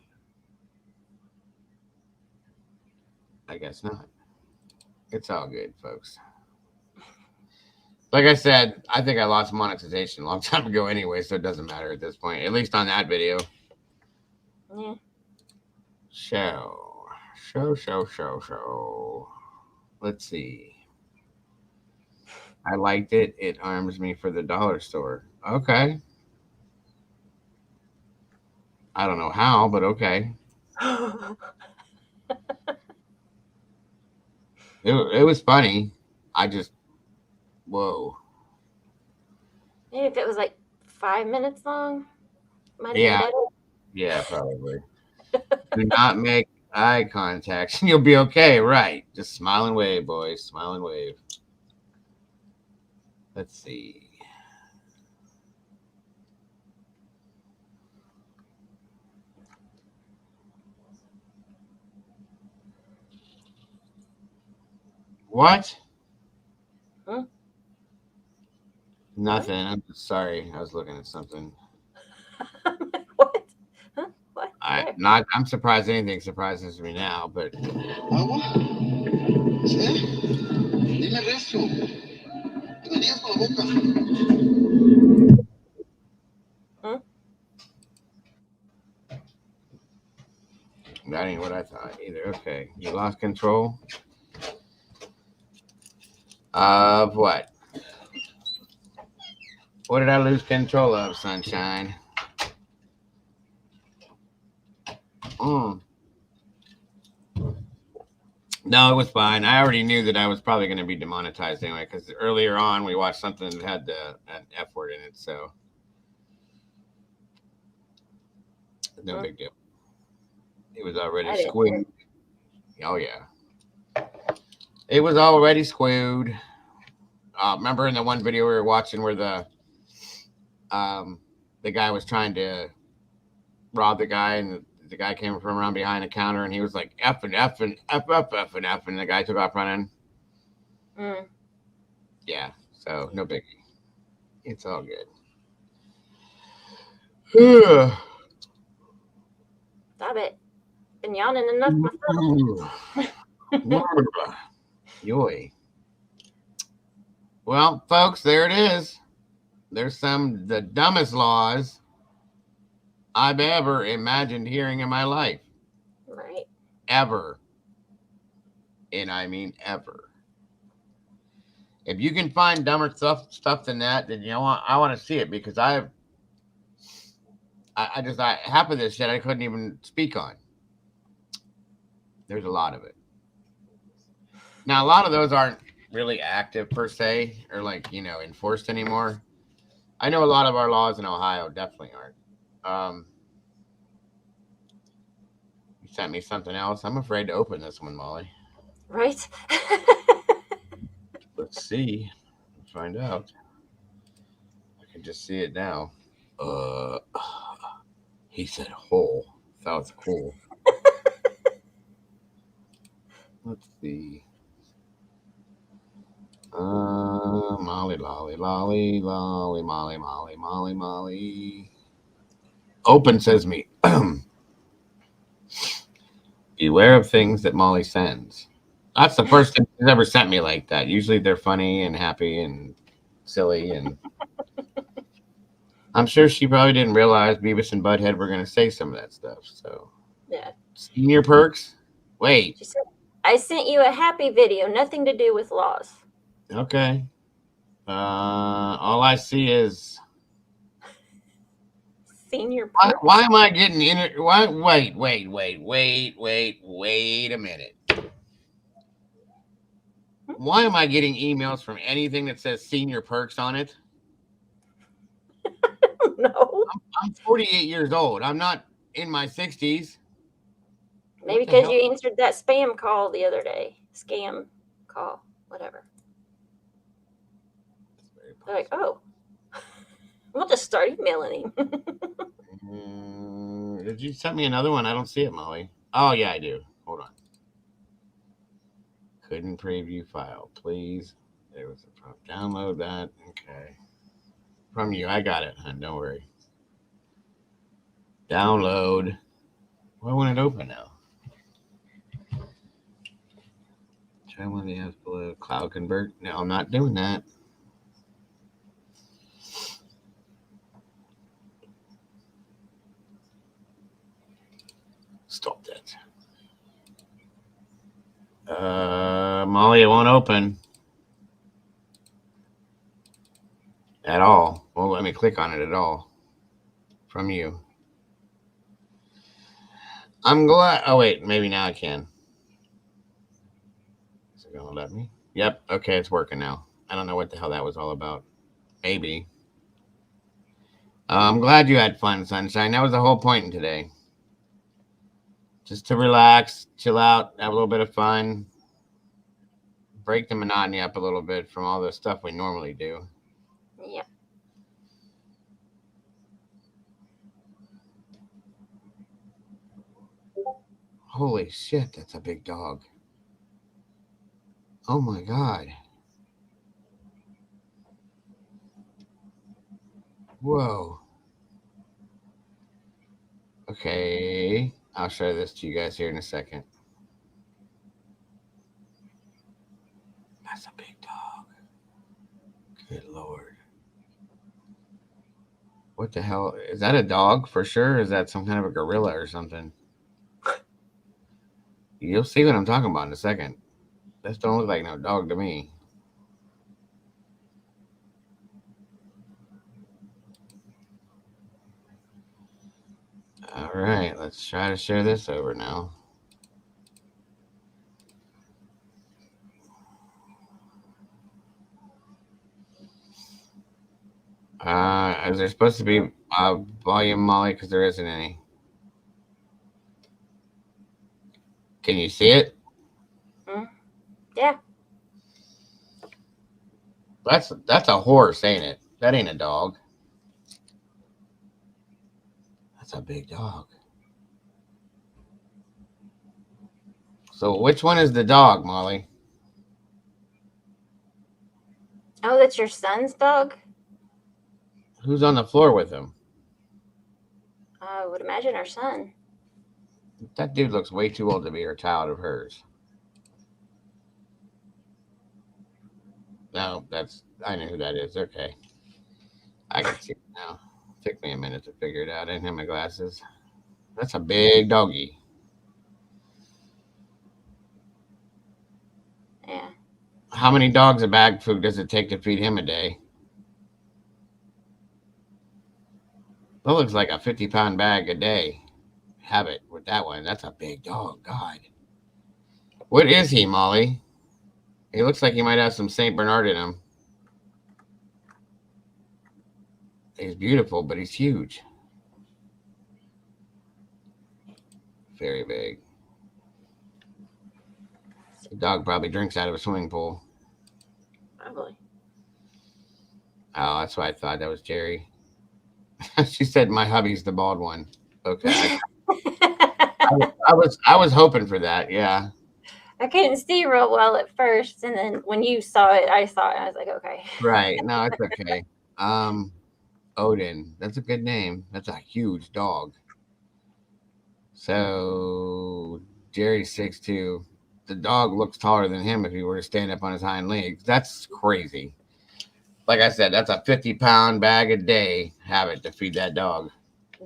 I guess not. It's all good, folks. Like I said, I think I lost monetization a long time ago anyway, so it doesn't matter at this point, at least on that video. Yeah. Show. Let's see. I liked it. It arms me for the dollar store. Okay. I don't know how, but okay. It was funny. I just, whoa. Maybe if it was like 5 minutes long, might have been better. Yeah, probably. Do not make eye contact and you'll be okay. Right. Just smile and wave, boys. Smile and wave. Let's see. What? Huh? Nothing. I'm sorry. I was looking at something. What? Huh? What? I'm surprised anything surprises me now, but Huh? That ain't what I thought either. Okay. You lost control of what? What did I lose control of, sunshine? No, it was fine. I already knew that I was probably going to be demonetized anyway, because earlier on we watched something that had an F word in it, so no big deal. It was already I didn't. squid. Oh yeah. It was already squid. Remember in the one video we were watching where the guy was trying to rob the guy, and the guy came from around behind the counter, and he was like F and F and F F F and F, and the guy took off running. Yeah, so no biggie. It's all good. Stop it. Been yawning enough myself. Yoy. Well, folks, there it is. There's the dumbest laws I've ever imagined hearing in my life. Right. Ever. And I mean ever. If you can find dumber stuff than that, then I want to see it, because I half of this shit I couldn't even speak on. There's a lot of it. Now, a lot of those aren't really active per se, or enforced anymore. I know a lot of our laws in Ohio definitely aren't. You sent me something else. I'm afraid to open this one, Molly. Right? Let's see. Let's find out. I can just see it now. He said hole. That was cool. Let's see. Molly, lolly, lolly, lolly, Molly, Molly, Molly, Molly. Open says me. Beware of things that Molly sends. That's the first thing she's ever sent me like that. Usually they're funny and happy and silly, and I'm sure she probably didn't realize Beavis and Butthead were going to say some of that stuff. So yeah. Senior perks? Wait. She said, I sent you a happy video, nothing to do with laws. Okay. All I see is Senior perks. Why am I getting why wait a minute. Why am I getting emails from anything that says senior perks on it? No. I'm 48 years old. I'm not in my 60s. Maybe because you answered that spam call the other day. Scam call, whatever. They're like, oh, we'll just start emailing him. Did you send me another one? I don't see it, Molly. Oh, yeah, I do. Hold on. Couldn't preview file, please. There was a problem. Download that. Okay. From you. I got it, hon. Don't worry. Download. Why won't it open now? Try one of the apps below. Cloud convert. No, I'm not doing that. Stop that. Molly, it won't open. At all. Won't let me click on it at all. From you. I'm glad. Oh, wait. Maybe now I can. Is it going to let me? Yep. Okay, it's working now. I don't know what the hell that was all about. Maybe. I'm glad you had fun, Sunshine. That was the whole point in today. Just to relax, chill out, have a little bit of fun. Break the monotony up a little bit from all the stuff we normally do. Yeah. Holy shit, that's a big dog. Oh my God. Whoa. Okay. I'll show this to you guys here in a second. That's a big dog. Good Lord. What the hell? Is that a dog for sure? Or is that some kind of a gorilla or something? You'll see what I'm talking about in a second. This don't look like no dog to me. All right, let's try to share this over now. Is there supposed to be volume, Molly? Because there isn't any. Can you see it? Yeah. That's a horse, ain't it? That ain't a dog. That's a big dog. So which one is the dog, Molly? Oh, that's your son's dog? Who's on the floor with him? I would imagine her son. That dude looks way too old to be a child of hers. No, I know who that is. Okay. I can see it now. Took me a minute to figure it out. I didn't have my glasses. That's a big doggy. Yeah. How many dogs of bag food does it take to feed him a day? That looks like a 50-pound bag a day. Have it with that one. That's a big dog. God. What is he, Molly? He looks like he might have some St. Bernard in him. He's beautiful, but he's huge. Very big. The dog probably drinks out of a swimming pool. Probably. Oh, that's why I thought that was Jerry. She said my hubby's the bald one. Okay. I was hoping for that. Yeah. I couldn't see real well at first, and then when you saw it, I saw it, and I was like, okay. Right. No, it's okay. Odin. That's a good name. That's a huge dog. So Jerry's 6'2". The dog looks taller than him if he were to stand up on his hind legs. That's crazy. Like I said, that's a 50-pound bag a day habit to feed that dog.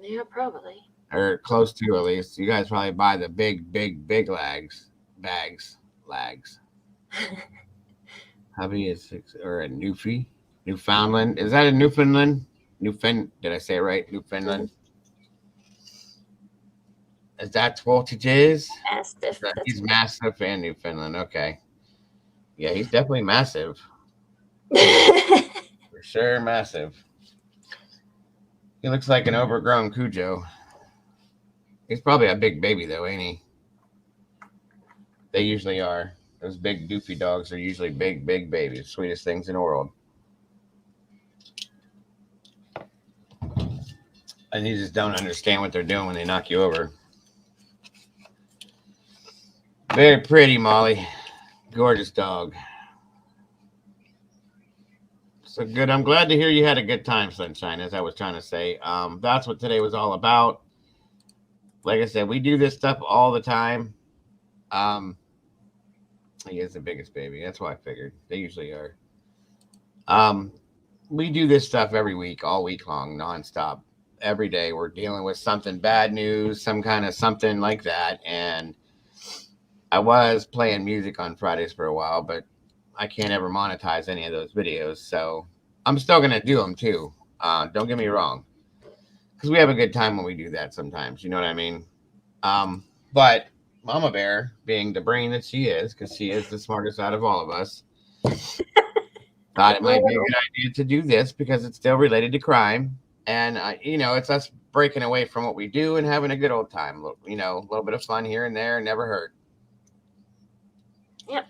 Yeah, probably. Or close to, at least. You guys probably buy the big bags. Hubby is 6, or a Newfoundland. Is that a Newfoundland? Did I say it right? Newfoundland. Is that what it is? Mastiff. He's massive and Newfoundland. Okay. Yeah, he's definitely massive. For sure, massive. He looks like an overgrown Cujo. He's probably a big baby, though, ain't he? They usually are. Those big, doofy dogs are usually big babies. Sweetest things in the world. And you just don't understand what they're doing when they knock you over. Very pretty, Molly. Gorgeous dog. So good. I'm glad to hear you had a good time, Sunshine, as I was trying to say. That's what today was all about. Like I said, we do this stuff all the time. He is the biggest baby. That's why I figured. They usually are. We do this stuff every week, all week long, nonstop. Every day we're dealing with something bad news, some kind of something like that. And I was playing music on Fridays for a while, but I can't ever monetize any of those videos. So I'm still going to do them too. Don't get me wrong. Because we have a good time when we do that sometimes. You know what I mean? But Mama Bear, being the brain that she is, because she is the smartest out of all of us, thought it might be a good idea to do this because it's still related to crime. And, it's us breaking away from what we do and having a good old time. A little bit of fun here and there never hurt. Yep.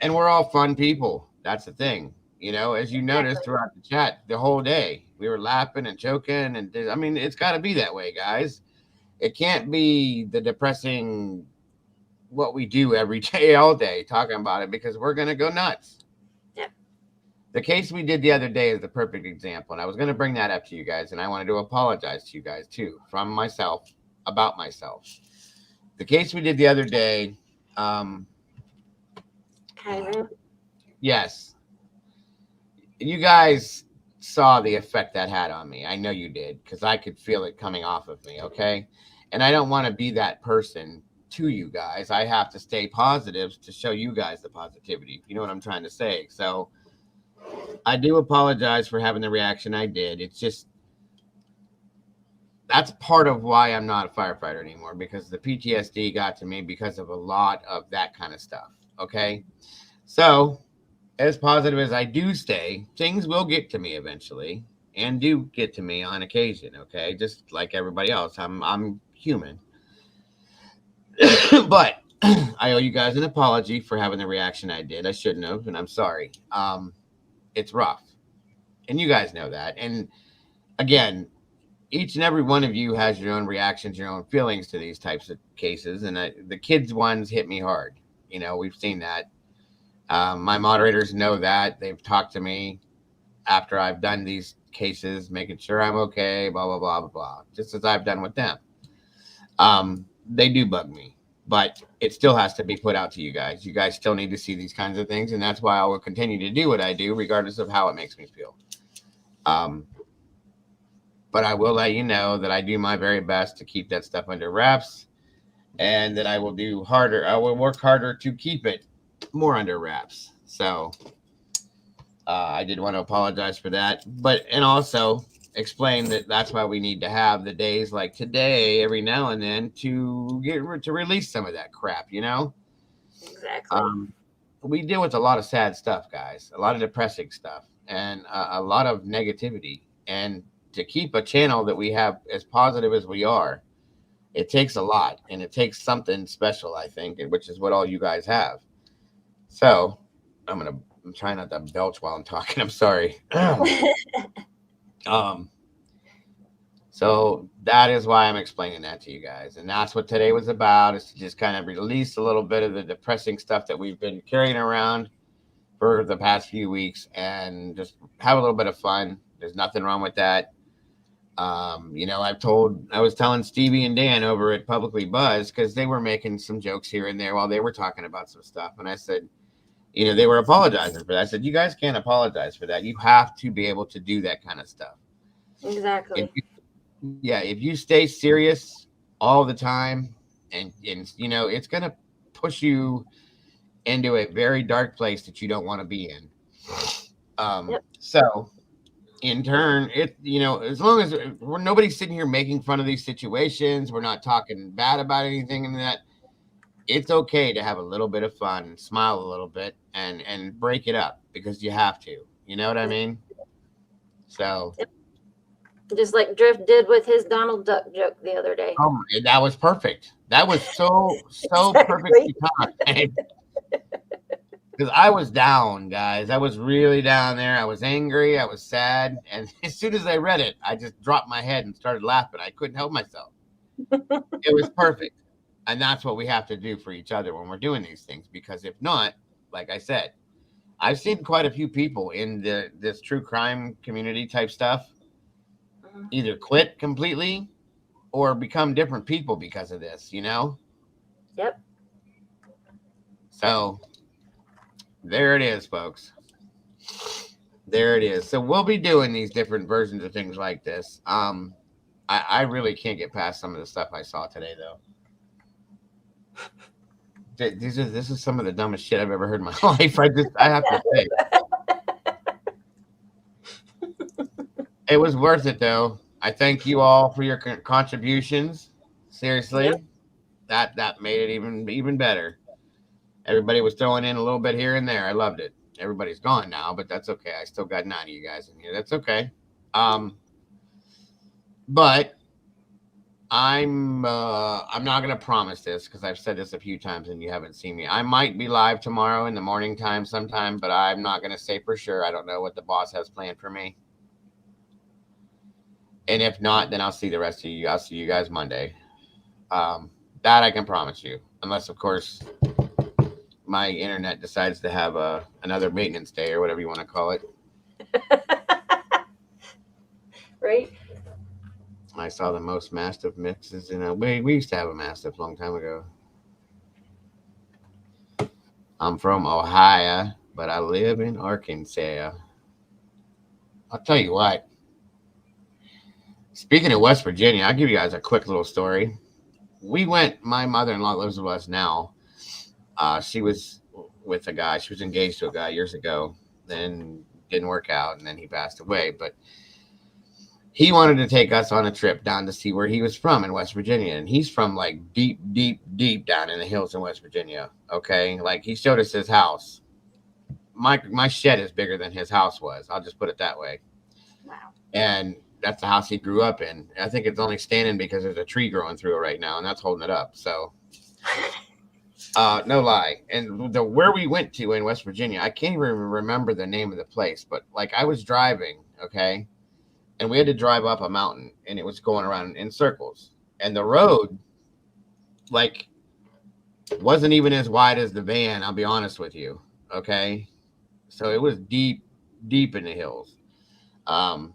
And we're all fun people. That's the thing. As you noticed throughout the chat the whole day, we were laughing and joking. And it's got to be that way, guys. It can't be the depressing what we do every day, all day, talking about it, because we're going to go nuts. Yep. The case we did the other day is the perfect example. And I was going to bring that up to you guys. And I wanted to apologize to you guys, too, from myself, about myself. The case we did the other day. Yes. You guys saw the effect that had on me. I know you did, because I could feel it coming off of me, okay? And I don't want to be that person to you guys. I have to stay positive to show you guys the positivity. You know what I'm trying to say? So I do apologize for having the reaction I did. It's just, that's part of why I'm not a firefighter anymore, because the PTSD got to me because of a lot of that kind of stuff, okay? So as positive as I do stay, things will get to me eventually, and do get to me on occasion, okay? Just like everybody else, I'm human. But I owe you guys an apology for having the reaction I did. I shouldn't have, and I'm sorry. It's rough, and you guys know that. And again, each and every one of you has your own reactions, your own feelings to these types of cases, and the kids ones hit me hard. We've seen that. My moderators know that. They've talked to me after I've done these cases, making sure I'm okay, blah, blah, blah, blah, blah, just as I've done with them. They do bug me, but it still has to be put out to you guys. You guys still need to see these kinds of things, and that's why I will continue to do what I do, regardless of how it makes me feel. But I will let you know that I do my very best to keep that stuff under wraps, and that I will do harder. I will work harder to keep it more under wraps. So I did want to apologize for that, and also explain that that's why we need to have the days like today every now and then to release some of that crap. Exactly. We deal with a lot of sad stuff, guys, a lot of depressing stuff, and a lot of negativity. And to keep a channel that we have as positive as we are, it takes a lot, and it takes something special, I think, which is what all you guys have. So I'm trying not to belch while I'm talking. I'm sorry. So that is why I'm explaining that to you guys. And that's what today was about, is to just kind of release a little bit of the depressing stuff that we've been carrying around for the past few weeks and just have a little bit of fun. There's nothing wrong with that. I was telling Stevie and Dan over at Publicly Buzz, because they were making some jokes here and there while they were talking about some stuff. And I said, they were apologizing for that. I said, you guys can't apologize for that. You have to be able to do that kind of stuff. Exactly. If you stay serious all the time, and it's going to push you into a very dark place that you don't want to be in. So in turn, as long as nobody's sitting here making fun of these situations, we're not talking bad about anything and that, it's okay to have a little bit of fun and smile a little bit and break it up, because you have to. You know what I mean? So. Just like Drift did with his Donald Duck joke the other day. Oh, that was perfect. That was so perfectly timed. Because I was down, guys. I was really down there. I was angry. I was sad. And as soon as I read it, I just dropped my head and started laughing. I couldn't help myself. It was perfect. And that's what we have to do for each other when we're doing these things. Because if not, like I said, I've seen quite a few people in this true crime community type stuff either quit completely or become different people because of this, Yep. So there it is, folks. There it is. So we'll be doing these different versions of things like this. I really can't get past some of the stuff I saw today, though. This is some of the dumbest shit I've ever heard in my life. I have to say. It was worth it, though. I thank you all for your contributions. Seriously, yep. That made it even better. Everybody was throwing in a little bit here and there. I loved it. Everybody's gone now, but that's okay. I still got 9 of you guys in here. That's okay. But I'm not gonna promise this, because I've said this a few times and you haven't seen me. I might be live tomorrow in the morning time sometime, but I'm not gonna say for sure. I don't know what the boss has planned for me. And if not, then I'll see the rest of you. I'll see you guys Monday. That I can promise you. Unless, of course, my internet decides to have another maintenance day or whatever you want to call it. Right? I saw the most Mastiff mixes in we used to have a Mastiff a long time ago. I'm from Ohio, but I live in Arkansas. I'll tell you what. Speaking of West Virginia, I'll give you guys a quick little story. My mother-in-law lives with us now. She was with a guy. She was engaged to a guy years ago. Then didn't work out, and then he passed away. But he wanted to take us on a trip down to see where he was from in West Virginia. And he's from like deep, deep, deep down in the hills in West Virginia. Okay? Like, he showed us his house. My shed is bigger than his house was. I'll just put it that way. Wow. And that's the house he grew up in. I think it's only standing because there's a tree growing through it right now, and that's holding it up. So No lie. And where we went to in West Virginia, I can't even remember the name of the place, but like I was driving, okay, and we had to drive up a mountain, and it was going around in circles, and the road, like, wasn't even as wide as the van. I'll be honest with you, okay. So it was deep, deep in the hills. Um,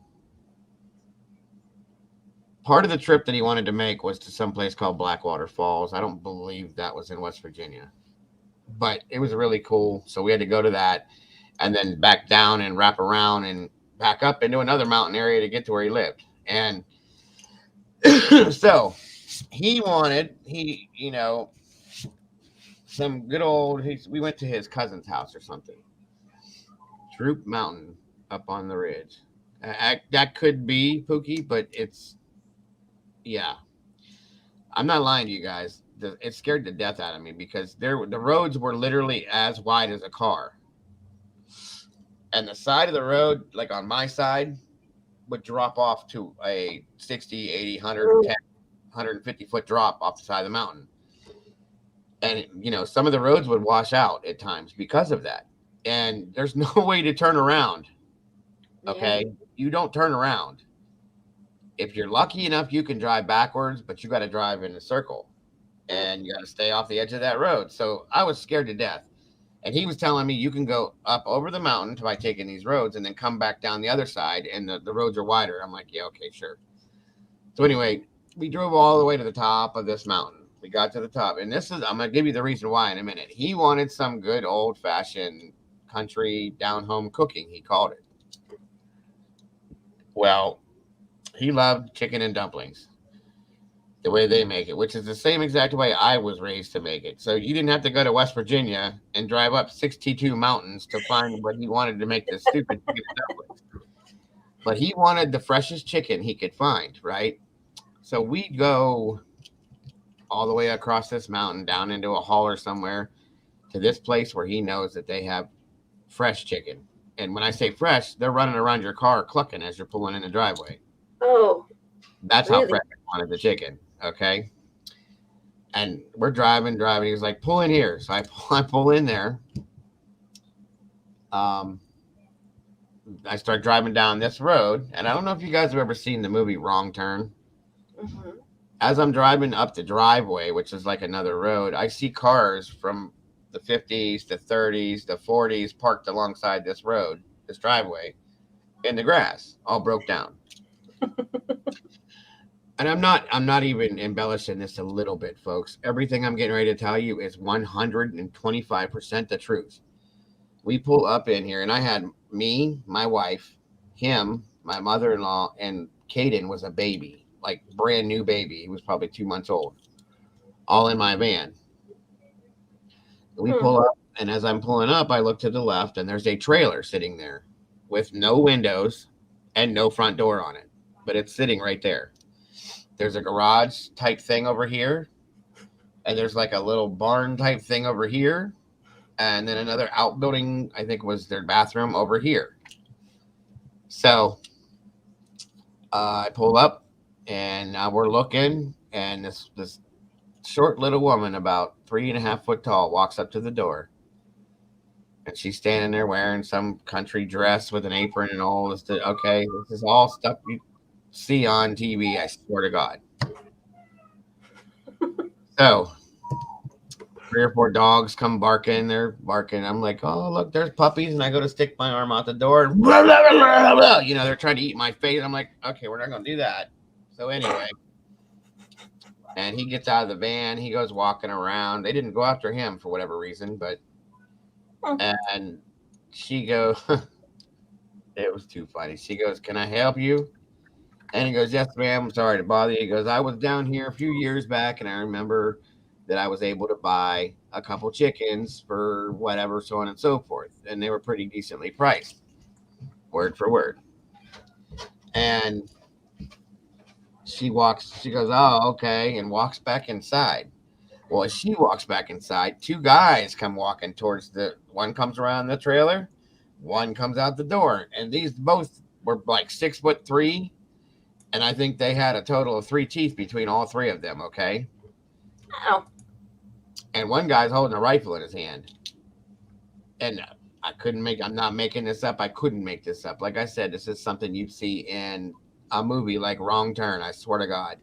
Part of the trip that he wanted to make was to some place called Blackwater Falls. I don't believe that was in West Virginia, but it was really cool. So we had to go to that and then back down and wrap around and back up into another mountain area to get to where he lived. And so he wanted, some good old, we went to his cousin's house or something. Troop Mountain up on the ridge. That could be Pookie, but yeah. I'm not lying to you guys. It scared the death out of me because the roads were literally as wide as a car. And the side of the road, like on my side, would drop off to a 60, 80, 110, 150-foot drop off the side of the mountain. And, some of the roads would wash out at times because of that. And there's no way to turn around. Okay? Yeah. You don't turn around. If you're lucky enough, you can drive backwards, but you got to drive in a circle. And you got to stay off the edge of that road. So I was scared to death. And he was telling me you can go up over the mountain by taking these roads and then come back down the other side, and the roads are wider. I'm like, yeah, okay, sure. So anyway, we drove all the way to the top of this mountain. We got to the top. And I'm going to give you the reason why in a minute. He wanted some good old-fashioned country down-home cooking, he called it. Well, he loved chicken and dumplings. The way they make it, which is the same exact way I was raised to make it. So you didn't have to go to West Virginia and drive up 62 mountains to find what he wanted to make this stupid chicken dumplings. But he wanted the freshest chicken he could find, right? So we go all the way across this mountain down into a hauler somewhere to this place where he knows that they have fresh chicken. And when I say fresh, they're running around your car clucking as you're pulling in the driveway. Oh. That's really? How fresh I wanted the chicken. Okay. And we're driving. He's like, pull in here. So I pull in there. I start driving down this road. And I don't know if you guys have ever seen the movie Wrong Turn. Mm-hmm. As I'm driving up the driveway, which is like another road, I see cars from the 50s, the 30s, the 40s parked alongside this road, this driveway, in the grass, all broke down. And I'm not even embellishing this a little bit, folks. Everything I'm getting ready to tell you is 125% the truth. We pull up in here, and I had me, my wife, him, my mother-in-law, and Caden was a baby, like brand new baby. He was probably 2 months old, all in my van. We pull up, and as I'm pulling up, I look to the left, and there's a trailer sitting there with no windows and no front door on it, but it's sitting right there. There's a garage type thing over here, and there's like a little barn type thing over here, and then another outbuilding, I think was their bathroom over here. So I pull up, and now we're looking, and this short little woman, about 3.5 foot tall, walks up to the door, and she's standing there wearing some country dress with an apron and all this. Okay, this is all stuff you see on TV, I swear to God. So 3 or 4 dogs come barking. They're barking. I'm like, oh, look, there's puppies. And I go to stick my arm out the door. And blah, blah, blah, blah. They're trying to eat my face. I'm like, okay, we're not going to do that. So anyway, and he gets out of the van. He goes walking around. They didn't go after him for whatever reason, but and she goes, it was too funny. She goes, can I help you? And he goes, yes, ma'am. I'm sorry to bother you. He goes, I was down here a few years back, and I remember that I was able to buy a couple chickens for whatever, so on and so forth. And they were pretty decently priced, word for word. And she goes, oh, okay, and walks back inside. Well, as she walks back inside, 2 guys come walking towards one comes around the trailer, one comes out the door. And these both were like 6'3". And I think they had a total of 3 teeth between all 3 of them, okay? Ow. and one guy's holding a rifle in his hand. And I'm not making this up. I couldn't make this up. Like I said, this is something you'd see in a movie like Wrong Turn. I swear to God.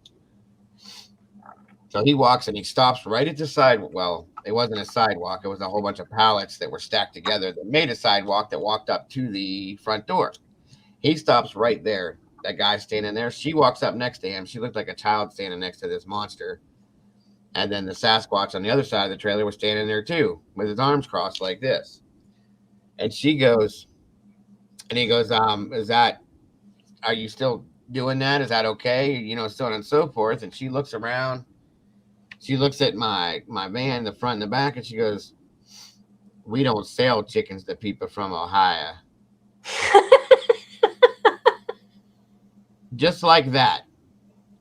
So he walks and he stops right at the sidewalk. Well, it wasn't a sidewalk. It was a whole bunch of pallets that were stacked together that made a sidewalk that walked up to the front door. He stops right there. That guy standing there. She walks up next to him. She looked like a child standing next to this monster. And then the Sasquatch on the other side of the trailer was standing there too, with his arms crossed like this. And she goes, and he goes, are you still doing that? Is that okay? You know, so on and so forth. And she looks around. She looks at my van, the front and the back, and she goes, we don't sell chickens to people from Ohio. Just like that.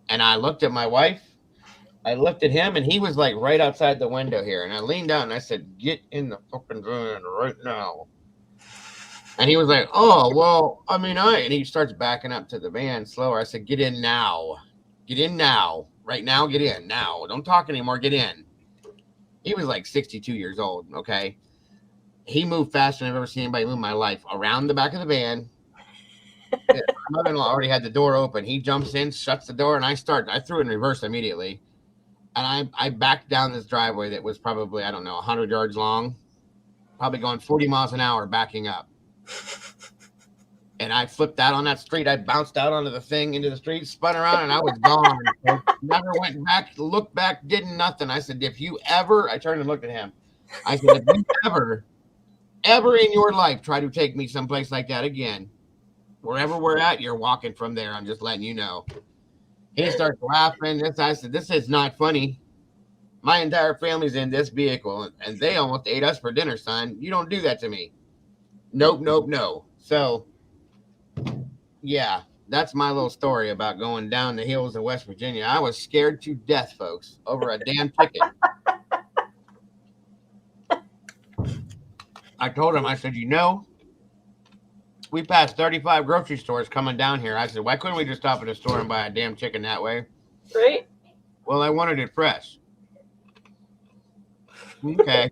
And I looked at my wife. I looked at him, and he was like right outside the window here. And I leaned down and I said, get in the fucking van right now. And he was like, oh, well, I mean, and he starts backing up to the van slower. I said, get in now. Get in now. Right now, get in now. Don't talk anymore. Get in. He was like 62 years old, okay? He moved faster than I've ever seen anybody move in my life. Around the back of the van. My mother-in-law already had the door open. He jumps in, shuts the door, and I threw it in reverse immediately. And I backed down this driveway that was probably, I don't know, 100 yards long. Probably going 40 miles an hour backing up. And I flipped out on that street. I bounced out onto the thing into the street, spun around, and I was gone. Never went back, looked back, did nothing. I said, if you ever, I turned and looked at him. I said, if you ever in your life try to take me someplace like that again, wherever we're at, you're walking from there. I'm just letting you know. He starts laughing. I said, this is not funny. My entire family's in this vehicle, and they almost ate us for dinner, son. You don't do that to me. Nope, nope, no. So, yeah, that's my little story about going down the hills of West Virginia. I was scared to death, folks, over a damn chicken. I told him, I said, we passed 35 grocery stores coming down here. I said, why couldn't we just stop at a store and buy a damn chicken that way? Right. Well, I wanted it fresh. Okay.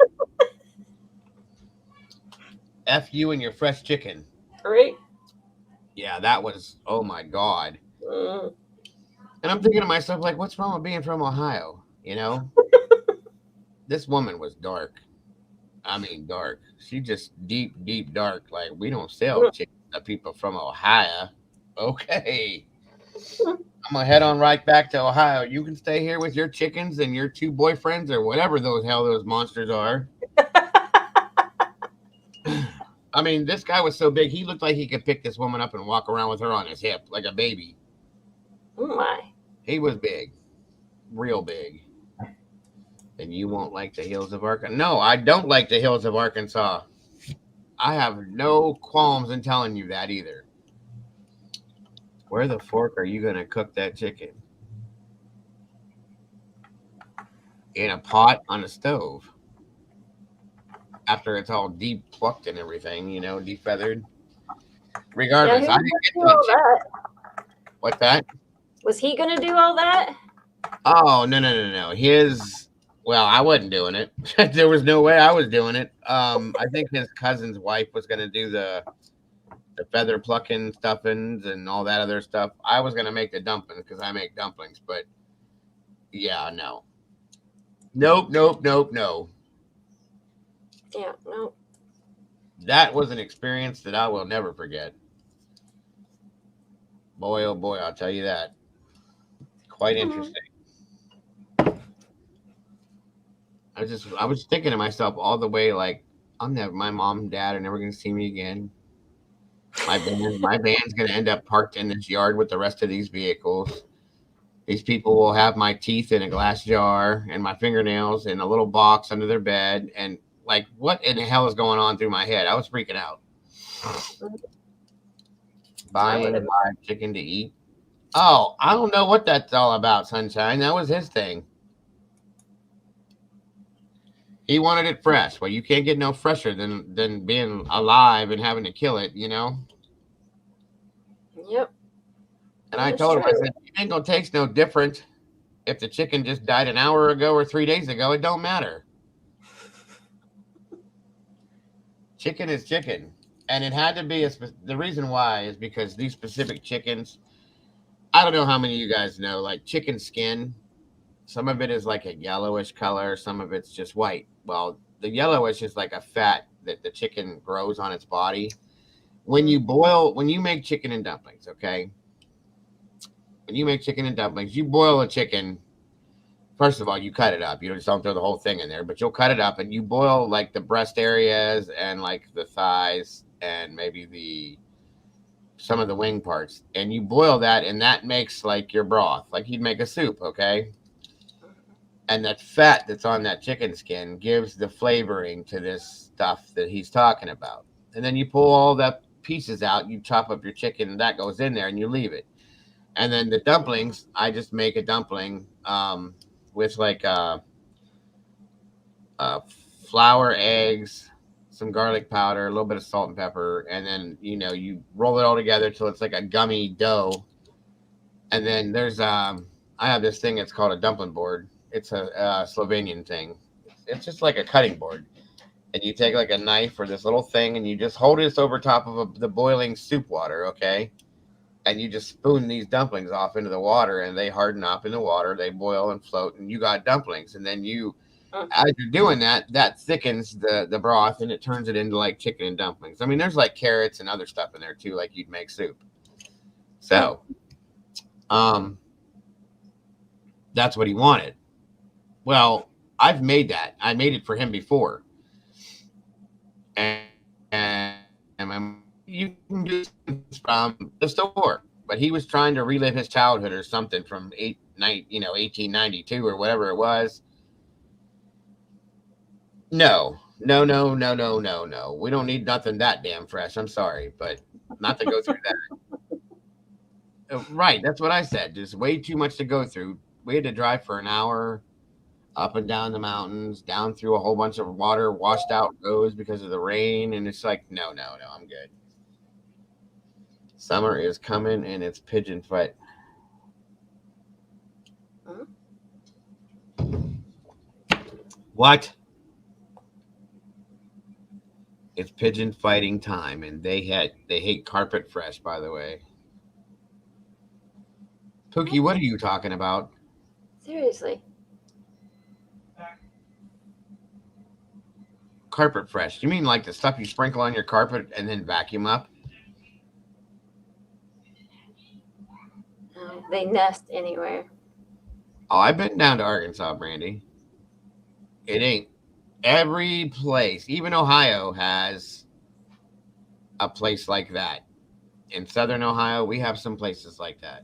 F you and your fresh chicken. Right. Yeah, that was, oh my God. And I'm thinking to myself, like, what's wrong with being from Ohio? You know? This woman was dark. I mean, dark. She just deep, deep dark. Like, we don't sell chicken to people from Ohio. Okay. I'm going to head on right back to Ohio. You can stay here with your chickens and your two boyfriends or whatever those monsters are. I mean, this guy was so big, he looked like he could pick this woman up and walk around with her on his hip like a baby. Oh, my. He was big. Real big. And you won't like the hills of Arkansas. No, I don't like the hills of Arkansas. I have no qualms in telling you that either. Where the fork are you going to cook that chicken? In a pot on a stove. After it's all deep plucked and everything, deep feathered. Regardless, I didn't get that. What's that? Was he going to do all that? Oh, no. Well, I wasn't doing it. There was no way I was doing it. I think his cousin's wife was going to do the feather plucking stuffings and all that other stuff. I was going to make the dumplings because I make dumplings, but yeah, no. Nope. Yeah, no. That was an experience that I will never forget. Boy, oh boy, I'll tell you that. Quite interesting. I was thinking to myself all the way, like, my mom and dad are never going to see me again. My van's going to end up parked in this yard with the rest of these vehicles. These people will have my teeth in a glass jar and my fingernails in a little box under their bed. And like, what in the hell is going on through my head? I was freaking out. Buying live chicken to eat. Oh, I don't know what that's all about, Sunshine. That was his thing. He wanted it fresh. Well, you can't get no fresher than being alive and having to kill it, Yep. And I told him, I said, it ain't gonna taste no different if the chicken just died an hour ago or 3 days ago. It don't matter. Chicken is chicken. And it had to be the reason why is because these specific chickens, I don't know how many of you guys know, like chicken skin, some of it is like a yellowish color, some of it's just white. Well, the yellowish is like a fat that the chicken grows on its body. When you make chicken and dumplings, okay? When you make chicken and dumplings, you boil a chicken. First of all, you cut it up. You just don't throw the whole thing in there, but you'll cut it up and you boil like the breast areas and like the thighs and maybe some of the wing parts. And you boil that and that makes like your broth, like you'd make a soup, okay? And that fat that's on that chicken skin gives the flavoring to this stuff that he's talking about. And then you pull all the pieces out, you chop up your chicken, and that goes in there, and you leave it. And then the dumplings, I just make a dumpling with like flour, eggs, some garlic powder, a little bit of salt and pepper, and then you roll it all together till it's like a gummy dough. And then there's I have this thing. It's called a dumpling board. It's a Slovenian thing. It's just like a cutting board. And you take like a knife or this little thing and you just hold this over top of the boiling soup water, okay? And you just spoon these dumplings off into the water and they harden up in the water. They boil and float and you got dumplings. And then as you're doing that, that thickens the broth and it turns it into like chicken and dumplings. I mean, there's like carrots and other stuff in there too, like you'd make soup. So, that's what he wanted. Well, I've made that. I made it for him before. And you can do this from the store. But he was trying to relive his childhood or something from 1892 or whatever it was. No. We don't need nothing that damn fresh. I'm sorry, but not to go through that. Right, that's what I said. Just way too much to go through. We had to drive for an hour up and down the mountains, down through a whole bunch of water, washed out roads because of the rain. And it's like, no, I'm good. Summer is coming and it's pigeon fight. What? It's pigeon fighting time, and they hate carpet fresh, by the way. Pookie, what are you talking about? Seriously. Carpet fresh. You mean like the stuff you sprinkle on your carpet and then vacuum up? They nest anywhere. Oh, I've been down to Arkansas, Brandy. It ain't every place. Even Ohio has a place like that. In Southern Ohio, we have some places like that.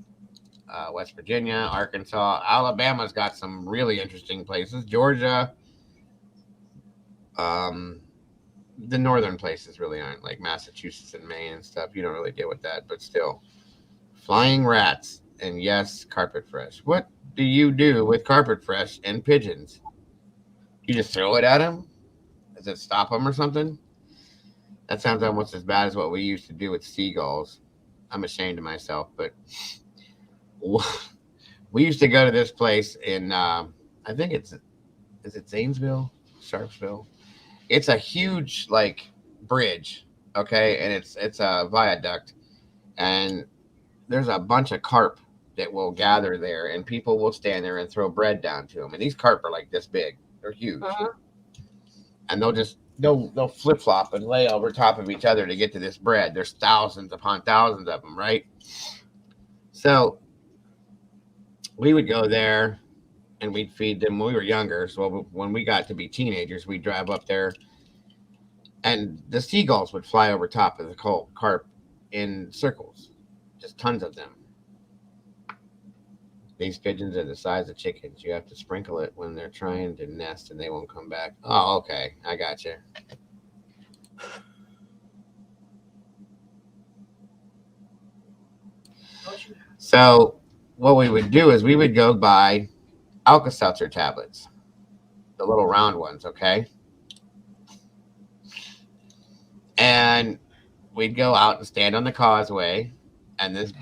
West Virginia, Arkansas, Alabama's got some really interesting places. Georgia, the northern places really aren't, like Massachusetts and Maine and stuff. You don't really deal with that, but still. Flying rats and yes, carpet fresh. What do you do with carpet fresh and pigeons? You just throw it at them? Does it stop them or something? That sounds almost as bad as what we used to do with seagulls. I'm ashamed of myself, but we used to go to this place in, I think is it Zanesville? Sharpsville? It's a huge, like, bridge, okay? And it's a viaduct. And there's a bunch of carp that will gather there, and people will stand there and throw bread down to them. And these carp are like this big. They're huge. And they'll flip-flop and lay over top of each other to get to this bread. There's thousands upon thousands of them, right? So we would go there and we'd feed them when we were younger. So when we got to be teenagers, we'd drive up there and the seagulls would fly over top of the carp in circles, just tons of them. These pigeons are the size of chickens. You have to sprinkle it when they're trying to nest and they won't come back. Oh, okay. I got you. So what we would do is we would go buy Alka-Seltzer tablets, the little round ones, okay? And we'd go out and stand on the causeway, and there's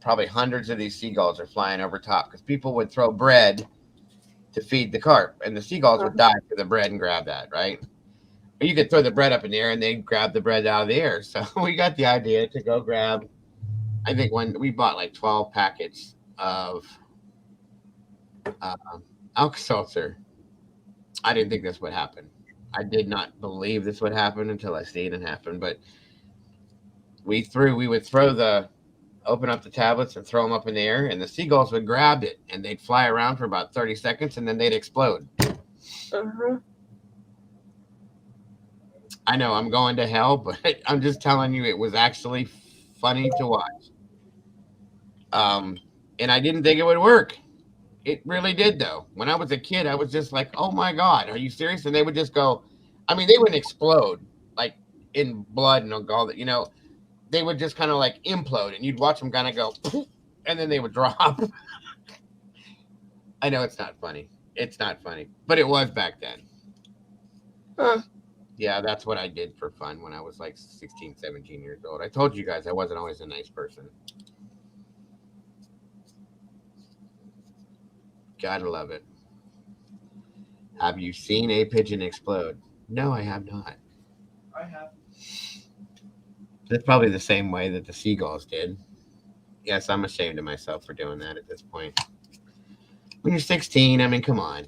probably hundreds of these seagulls are flying over top because people would throw bread to feed the carp, and the seagulls would dive for the bread and grab that, right? You could throw the bread up in the air and then grab the bread out of the air. So we got the idea to go grab. I think when we bought like 12 packets of Alka-Seltzer. I didn't think this would happen. I did not believe this would happen until I seen it happen. But we would open up the tablets and throw them up in the air, and the seagulls would grab it, and they'd fly around for about 30 seconds, and then they'd explode. I know I'm going to hell, but I'm just telling you, it was actually funny to watch. And I didn't think it would work. It really did, though. When I was a kid, I was just like, oh my God, are you serious? And they would just go, I mean, they wouldn't explode like in blood and all that, they would just kind of like implode, and you'd watch them kind of go, and then they would drop. I know it's not funny. It's not funny, but it was back then. Yeah, that's what I did for fun when I was like 16, 17 years old. I told you guys I wasn't always a nice person. Gotta love it. Have you seen a pigeon explode? No, I have not. I have. It's probably the same way that the seagulls did. Yes, I'm ashamed of myself for doing that at this point. When you're 16, I mean, come on.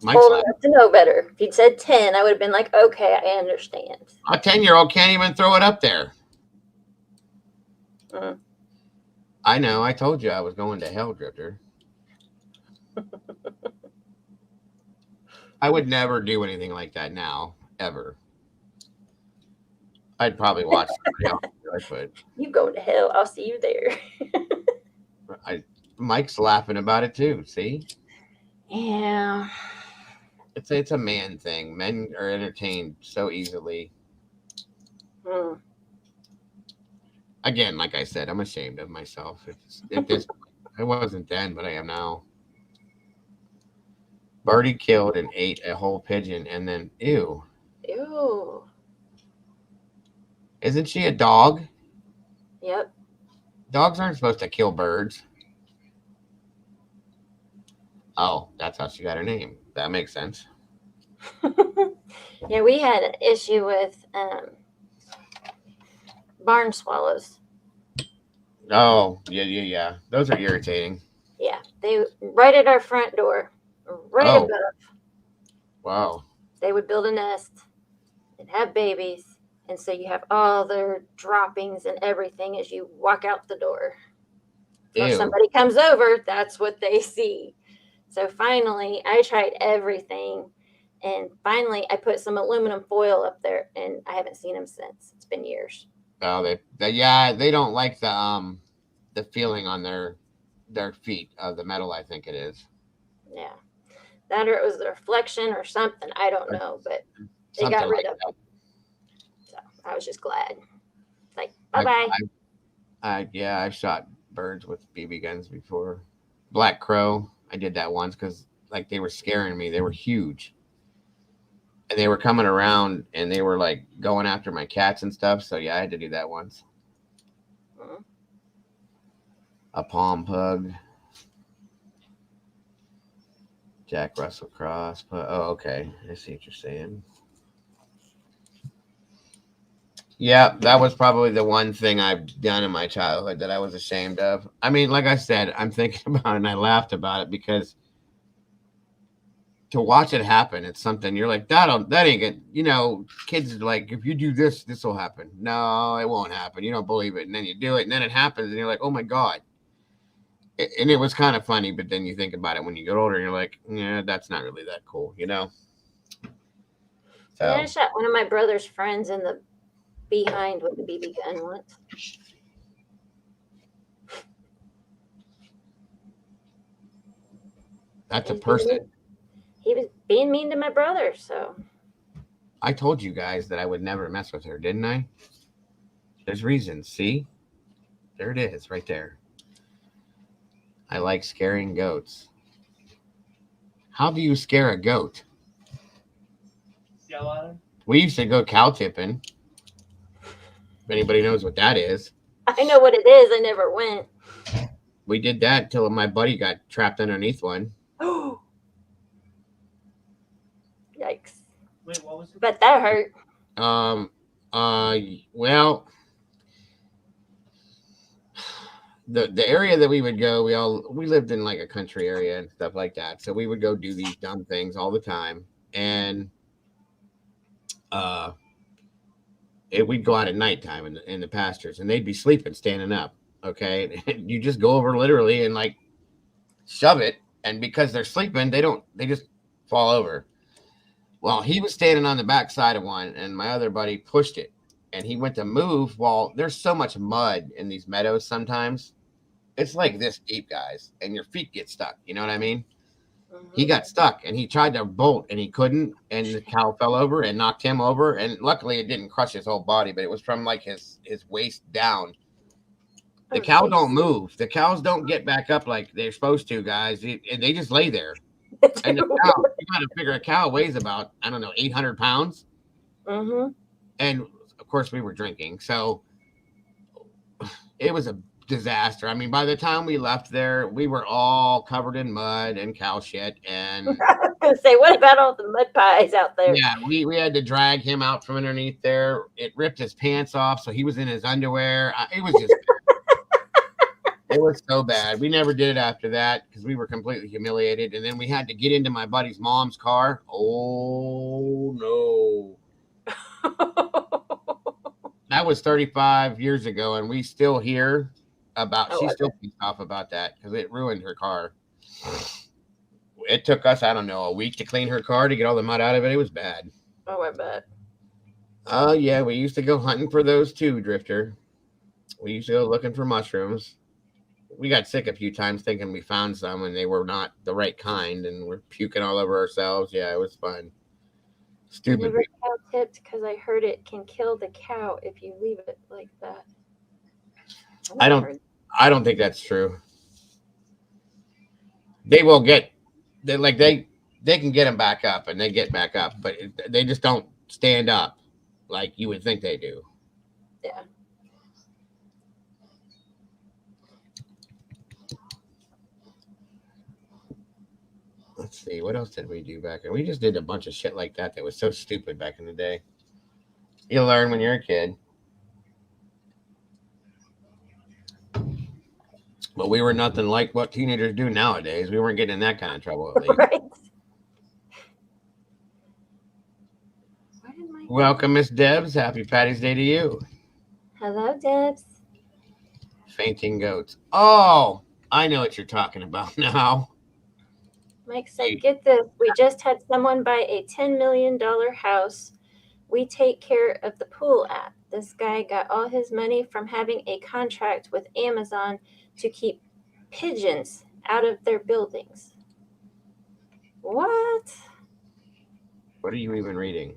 Old enough to know better. If you'd said 10, I would have been like, okay, I understand. A 10-year-old can't even throw it up there. I know. I told you I was going to hell, Drifter. I would never do anything like that now, ever. I'd probably watch somebody else do it, but you go to hell. I'll see you there. Mike's laughing about it too. See? Yeah. It's a man thing. Men are entertained so easily. Again, like I said, I'm ashamed of myself. I wasn't then, but I am now. Birdie killed and ate a whole pigeon, and then ew. Ew. Isn't she a dog? Yep. Dogs aren't supposed to kill birds. Oh, that's how she got her name. That makes sense. Yeah, we had an issue with barn swallows. Oh, yeah. Those are irritating. Yeah, they right at our front door, right above. Wow. They would build a nest and have babies, and so you have all their droppings and everything as you walk out the door. So if somebody comes over, that's what they see. So finally, I tried everything, and finally, I put some aluminum foil up there, and I haven't seen them since. It's been years. Oh, they don't like the feeling on their feet of the metal. I think it is. Yeah, that or it was the reflection or something. I don't know, but they got rid of them. So I was just glad. Like, bye-bye. I shot birds with BB guns before. Black crow. I did that once because like they were scaring me. They were huge. And they were coming around and they were like going after my cats and stuff. So yeah, I had to do that once. A palm pug. Jack Russell Cross. Oh, okay. I see what you're saying. Yeah, that was probably the one thing I've done in my childhood that I was ashamed of. I mean, like I said, I'm thinking about it and I laughed about it because to watch it happen, it's something you're like, that ain't good. Kids are like, if you do this, this will happen. No, it won't happen. You don't believe it. And then you do it and then it happens and you're like, oh my God. And it was kind of funny, but then you think about it when you get older and you're like, yeah, that's not really that cool, So yeah, I shot one of my brother's friends in the behind with the BB gun once. That's a person. He was being mean to my brother, so. I told you guys that I would never mess with her, didn't I? There's reasons. See? There it is, right there. I like scaring goats. How do you scare a goat? Yell at him? We used to go cow tipping. If anybody knows what that is. I know what it is. I never went. We did that until my buddy got trapped underneath one. Yikes. Wait, what was it? But that hurt. Well, the area that we would go, we lived in like a country area and stuff like that. So we would go do these dumb things all the time. And we'd go out at nighttime in the pastures, and they'd be sleeping, standing up. Okay, and you just go over literally and like shove it, and because they're sleeping, they just fall over. Well, he was standing on the back side of one, and my other buddy pushed it, and he went to move. Well, there's so much mud in these meadows sometimes. It's like this deep, guys, and your feet get stuck. You know what I mean? He got stuck, and he tried to bolt, and he couldn't, and the cow fell over and knocked him over. And luckily, it didn't crush his whole body, but it was from like his waist down. The cow don't move. The cows don't get back up like they're supposed to, guys. They just lay there. And the cow, you got to figure a cow weighs about, I don't know, 800 pounds. Mm-hmm. And of course, we were drinking, so it was a disaster. I mean, by the time we left there, we were all covered in mud and cow shit. And I was gonna say, what about all the mud pies out there? yeah, we had to drag him out from underneath there. It ripped his pants off, so he was in his underwear. It was just it was so bad. We never did it after that because we were completely humiliated. And then we had to get into my buddy's mom's car. Oh no. That was 35 years ago, and we still hear about she's still pissed off about that because it ruined her car. It took us, I don't know, a week to clean her car to get all the mud out of it. It was bad. Oh, I bet. Oh yeah, we used to go hunting for those too, Drifter. We used to go looking for mushrooms. We got sick a few times thinking we found some and they were not the right kind, and we're puking all over ourselves. Yeah, it was fun. Stupid. Never cow tipped because I heard it can kill the cow if you leave it like that. I don't think that's true. They will get, they can get them back up, and they get back up, but they just don't stand up like you would think they do. Yeah. Let's see, what else did we do back then? We just did a bunch of shit like that was so stupid back in the day. You learn when you're a kid. But we were nothing like what teenagers do nowadays. We weren't getting in that kind of trouble, at least. Right. Welcome, Miss Debs. Happy Patty's Day to you. Hello, Debs. Fainting goats. Oh, I know what you're talking about now. Mike said, get this. We just had someone buy a $10 million house. We take care of the pool app. This guy got all his money from having a contract with Amazon to keep pigeons out of their buildings. What? What are you even reading?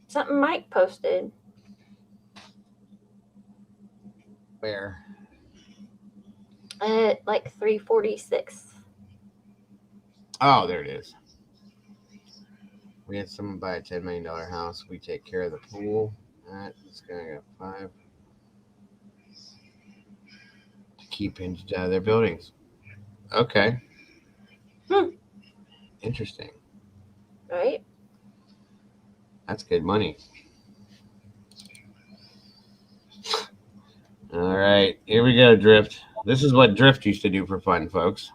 Something Mike posted. Where? At like 346. Oh, there it is. We had someone buy a $10 million house. We take care of the pool. This guy got 5. To keep pigeons out of their buildings. Okay. Interesting. Right? That's good money. All right. Here we go, Drift. This is what Drift used to do for fun, folks.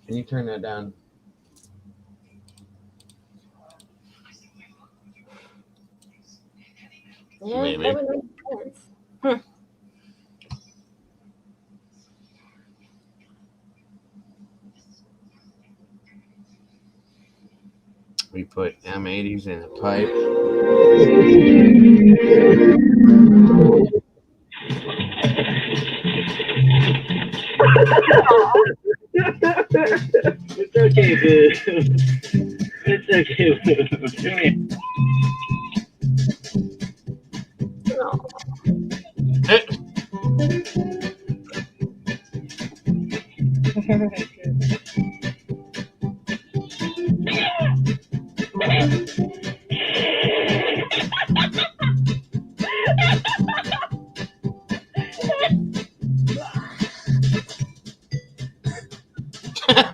Can you turn that down? Yeah, Maybe. that would make sense. We put M80s in a pipe. It's okay, boo. It's okay, boo. Come here.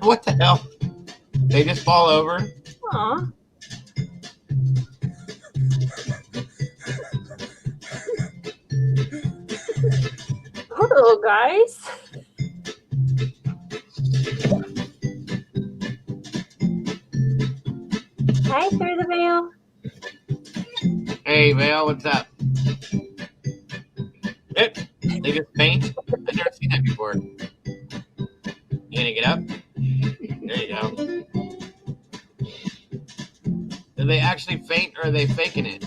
What the hell? They just fall over? Aw. Hello, guys. Hi, through the veil. Hey, Vale, what's up? They just faint? I've never seen that before. You gonna get up? There you go. Do they actually faint or are they faking it?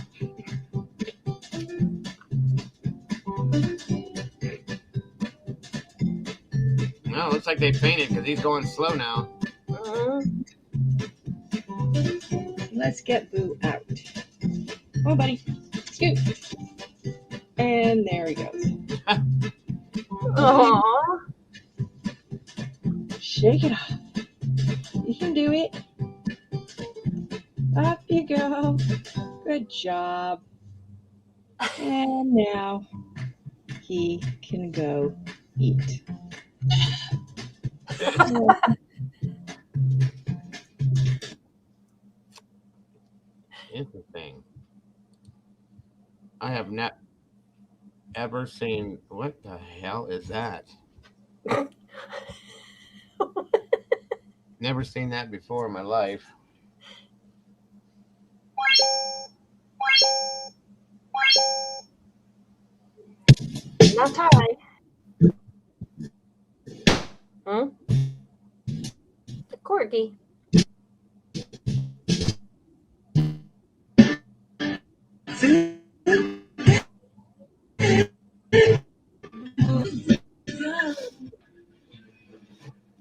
No, it looks like they fainted because he's going slow now. Let's get Boo out. Come on, buddy. Scoot. And there he goes. Aww. Shake it off. You can do it. Up you go. Good job. And now he can go eat. Interesting. I have not ever seen. What the hell is that? Never seen that before in my life. Not high. Hmm? The corgi.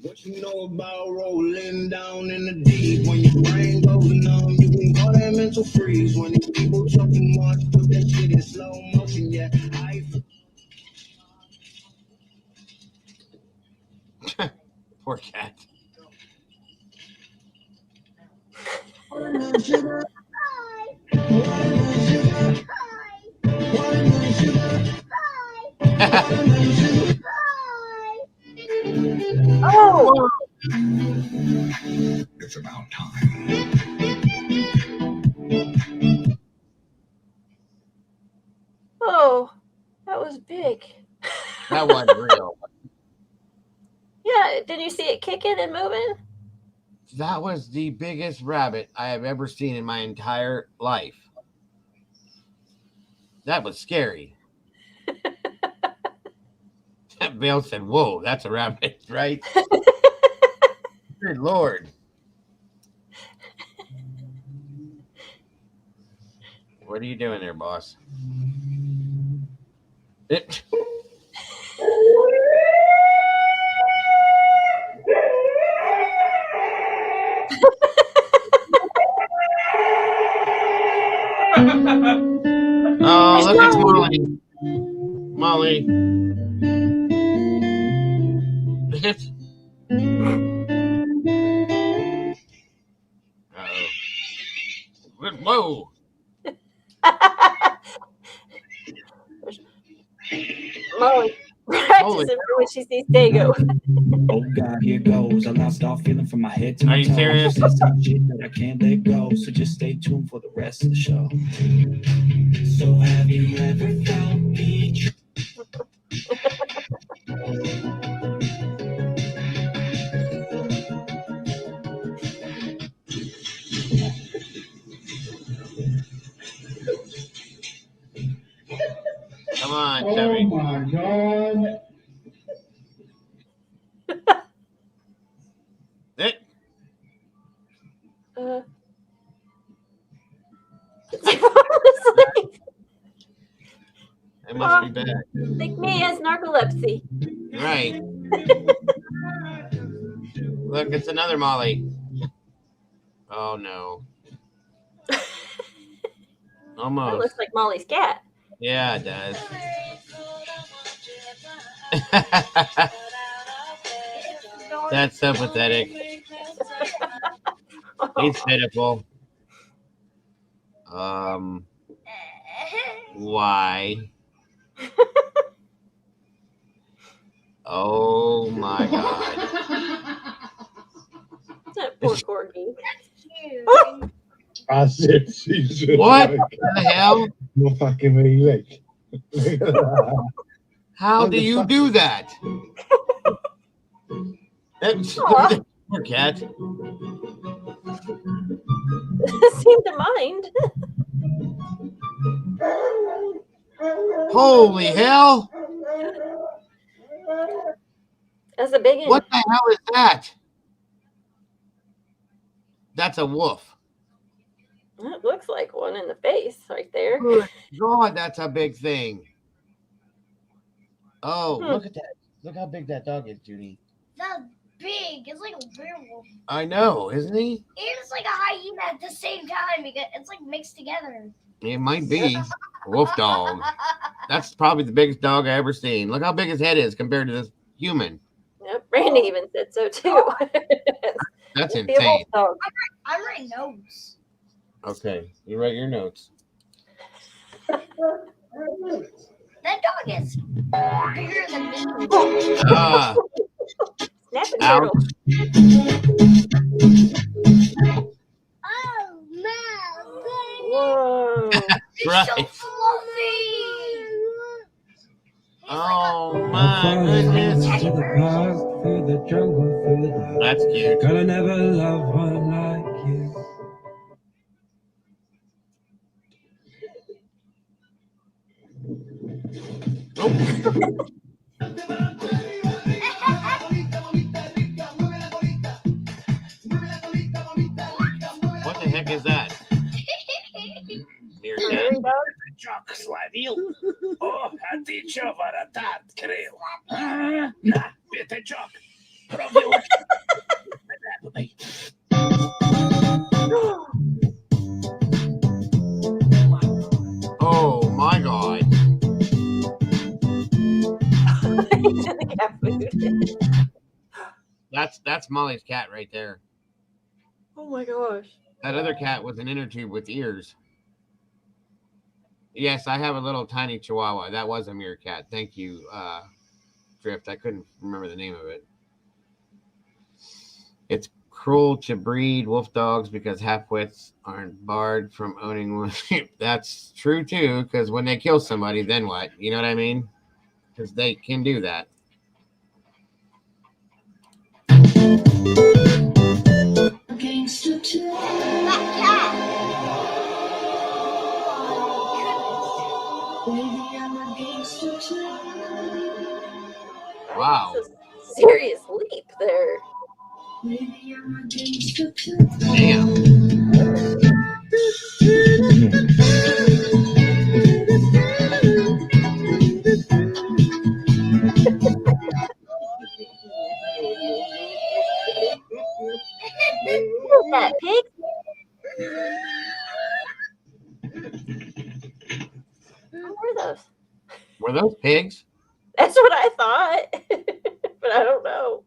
What you know about rolling down in the deep? When your brain goes numb, you can call that mental freeze. When these people talk too much, put that shit in slow motion. Yeah, Poor cat. Oh! It's about time. Oh, that was big. That wasn't real. Yeah, did you see it kicking and moving? That was the biggest rabbit I have ever seen in my entire life. That was scary. Bill said, "Whoa, that's a rabbit, right?" Good Lord. What are you doing there, boss? It. Oh, look, it's Molly. Molly. Uh-oh. Whoa. Molly practicing for when she sees Dago. Oh God, here goes. I lost all feeling from my head to Are my you toes. serious? There's some shit that I can't let go. So just stay tuned for the rest of the show. So have you ever felt betrayed? Come on, Oh Chevy. my God. It. It must be bad. Like me has narcolepsy. Right. Look, it's another Molly. Oh no. Almost. That looks like Molly's cat. Yeah, it does. That's so pathetic. He's pitiful. Why? Oh my God. Poor corgi. Cute. I said she's What the hell? No fucking way, like. How do you do that? Poor cat. Seem to mind. Holy hell! That's a big one. What the hell is that? That's a wolf. It looks like one in the face right there. Good God, that's a big thing. Oh, look at that. Look how big that dog is, Judy. That's big. It's like a werewolf. I know, isn't he? It's like a hyena at the same time because it's like mixed together. It might be. Wolf dog. That's probably the biggest dog I ever seen. Look how big his head is compared to this human. Yep, Randy even said so too. That's Be a insane. wolf dog. I'm writing notes. Okay, you write your notes. That dog is bigger than me. Ah. Snapping Ouch. turtle. Oh my Whoa. It's Right. so fluffy. Oh my goodness. That's cute. Girl, I never loved one like you. What the heck is that? Meerkat. Jock slavil. Oh, a dicho baratat, creo. Ah, na, bitte jock. Oh my God. That's Molly's cat right there. Oh my gosh. That other cat was an inner tube with ears. Yes, I have a little tiny chihuahua. That was a meerkat. Thank you, Drift. I couldn't remember the name of it. It's cruel to breed wolf dogs because half-wits aren't barred from owning one. That's true too, because when they kill somebody, then what? You know what I mean? Because they can do that. Wow. That's a serious leap there. Damn. What's that, pig? What were those? Were those pigs? That's what I thought, but I don't know.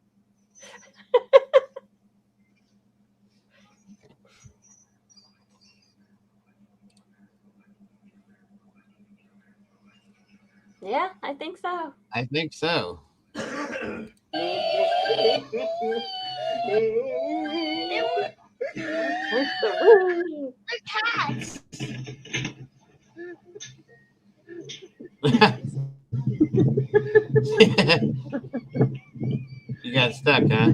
Yeah, I think so. I think so. They're cats. You got stuck, huh?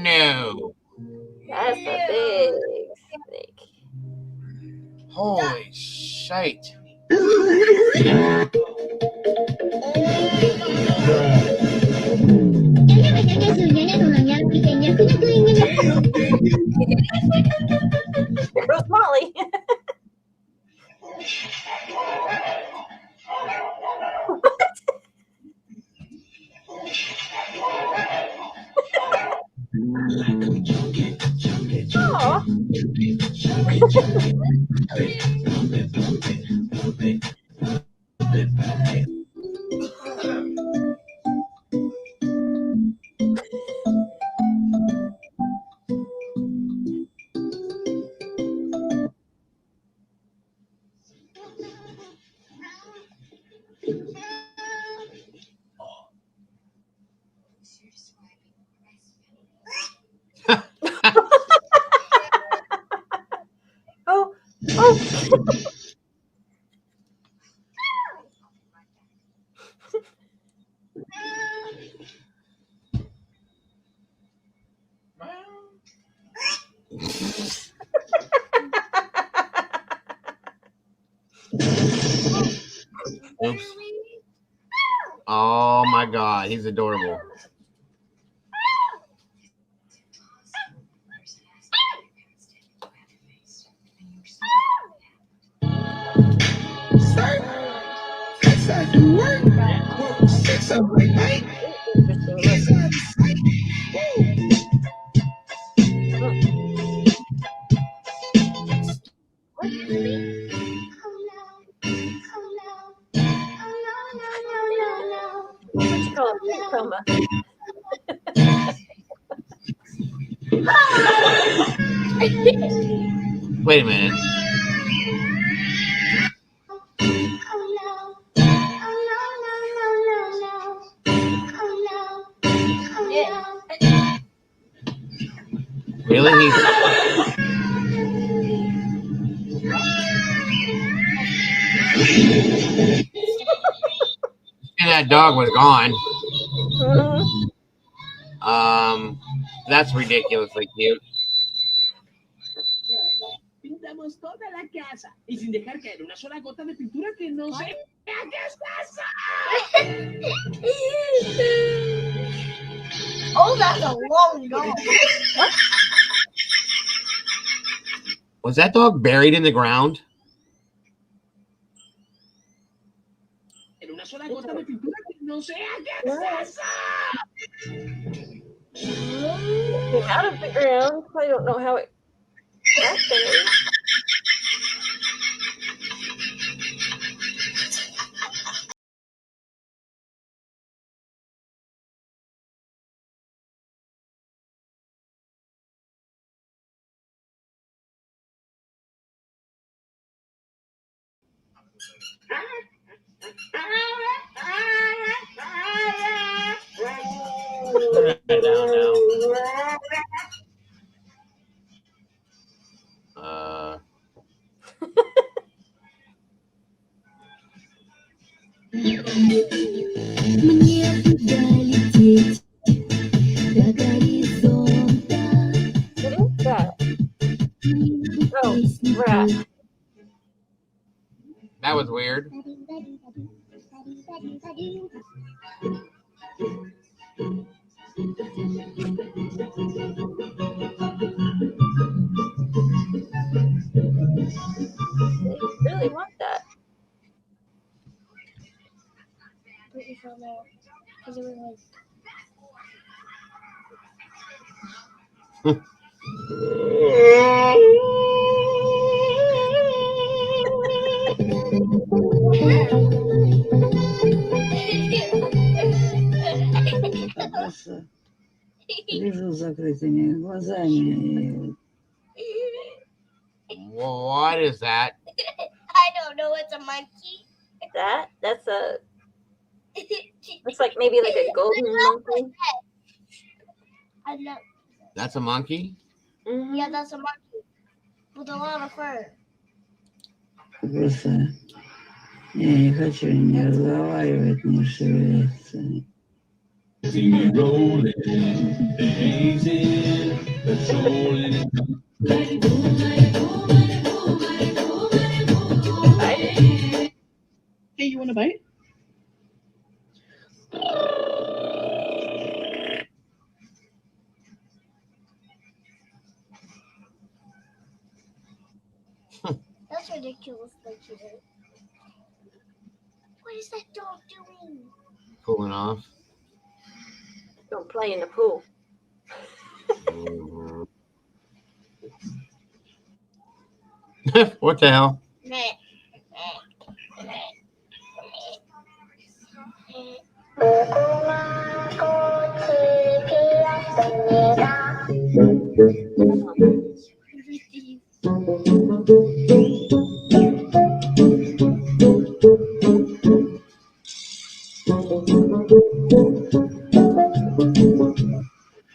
No. That's a big snake. Holy shite. Here goes Molly. Aw. Oops. Oh my God, he's adorable. What you call it? Coma. Wait a minute. Really? And that dog was gone. That's ridiculously cute. Pintamos toda la casa y sin dejar caer una sola gota de pintura que no se vea qué es eso. Oh, that's a long dog. Was that dog buried in the ground? En una sola gota de pintura que no se vea qué es eso. Came out of the ground. I don't know how it got there. What is that? Oh, rat. That was weird. They really want that. Because it was like. Лежу с закрытыми глазами. What is that? I don't know. It's a monkey. That's a. It's like maybe like a golden monkey. I know. That's a monkey? Mm-hmm. Yeah, that's a monkey with a lot of fur. Просто я не хочу не разговаривать, не шевелиться. Hey, you want a bite? That's ridiculously cute. What is that dog doing? Pulling off. Don't play in the pool. What the hell?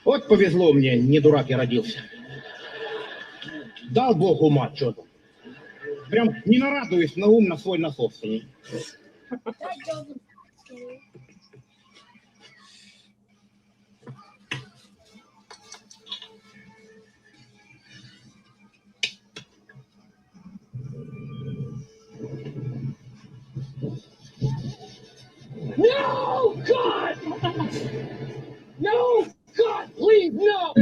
Вот повезло мне, не дурак я родился. Дал Бог ума, что там. Прям не нарадуюсь на ум, на свой, на собственный. No, God! No, God, please, no!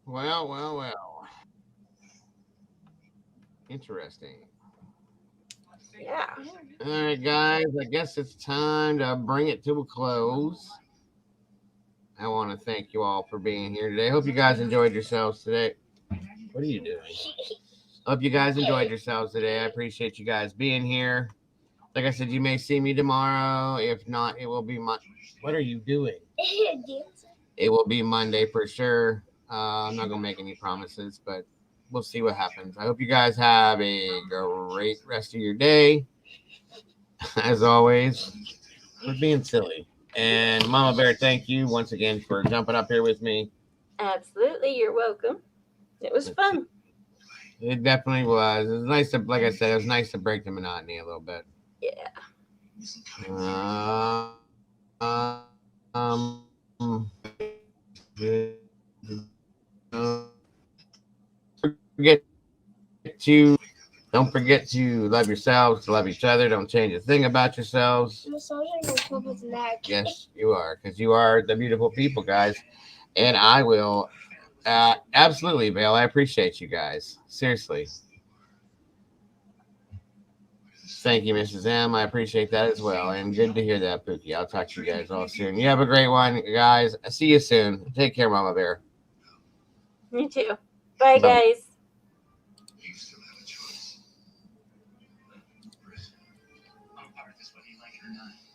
Well. Interesting. Yeah. All right, guys. I guess it's time to bring it to a close. I want to thank you all for being here today. Hope you guys enjoyed yourselves today. What are you doing? Hope you guys enjoyed yourselves today. I appreciate you guys being here. Like I said, you may see me tomorrow. If not, it will be What are you doing? It will be Monday for sure. I'm not gonna make any promises, but we'll see what happens. I hope you guys have a great rest of your day. As always, we're being silly. And Mama Bear, thank you once again for jumping up here with me. Absolutely, you're welcome. It was fun. It definitely was. It was nice to, like I said, it was nice to break the monotony a little bit. Yeah. Don't forget to love yourselves, to love each other. Don't change a thing about yourselves. Yes, you are, because you are the beautiful people, guys. And I will absolutely, Vale. I appreciate you guys. Seriously. Thank you, Mrs. M. I appreciate that as well. And good to hear that, Pookie. I'll talk to you guys all soon. You have a great one, guys. See you soon. Take care, Mama Bear. You too. Bye, guys. Whether you like it or not.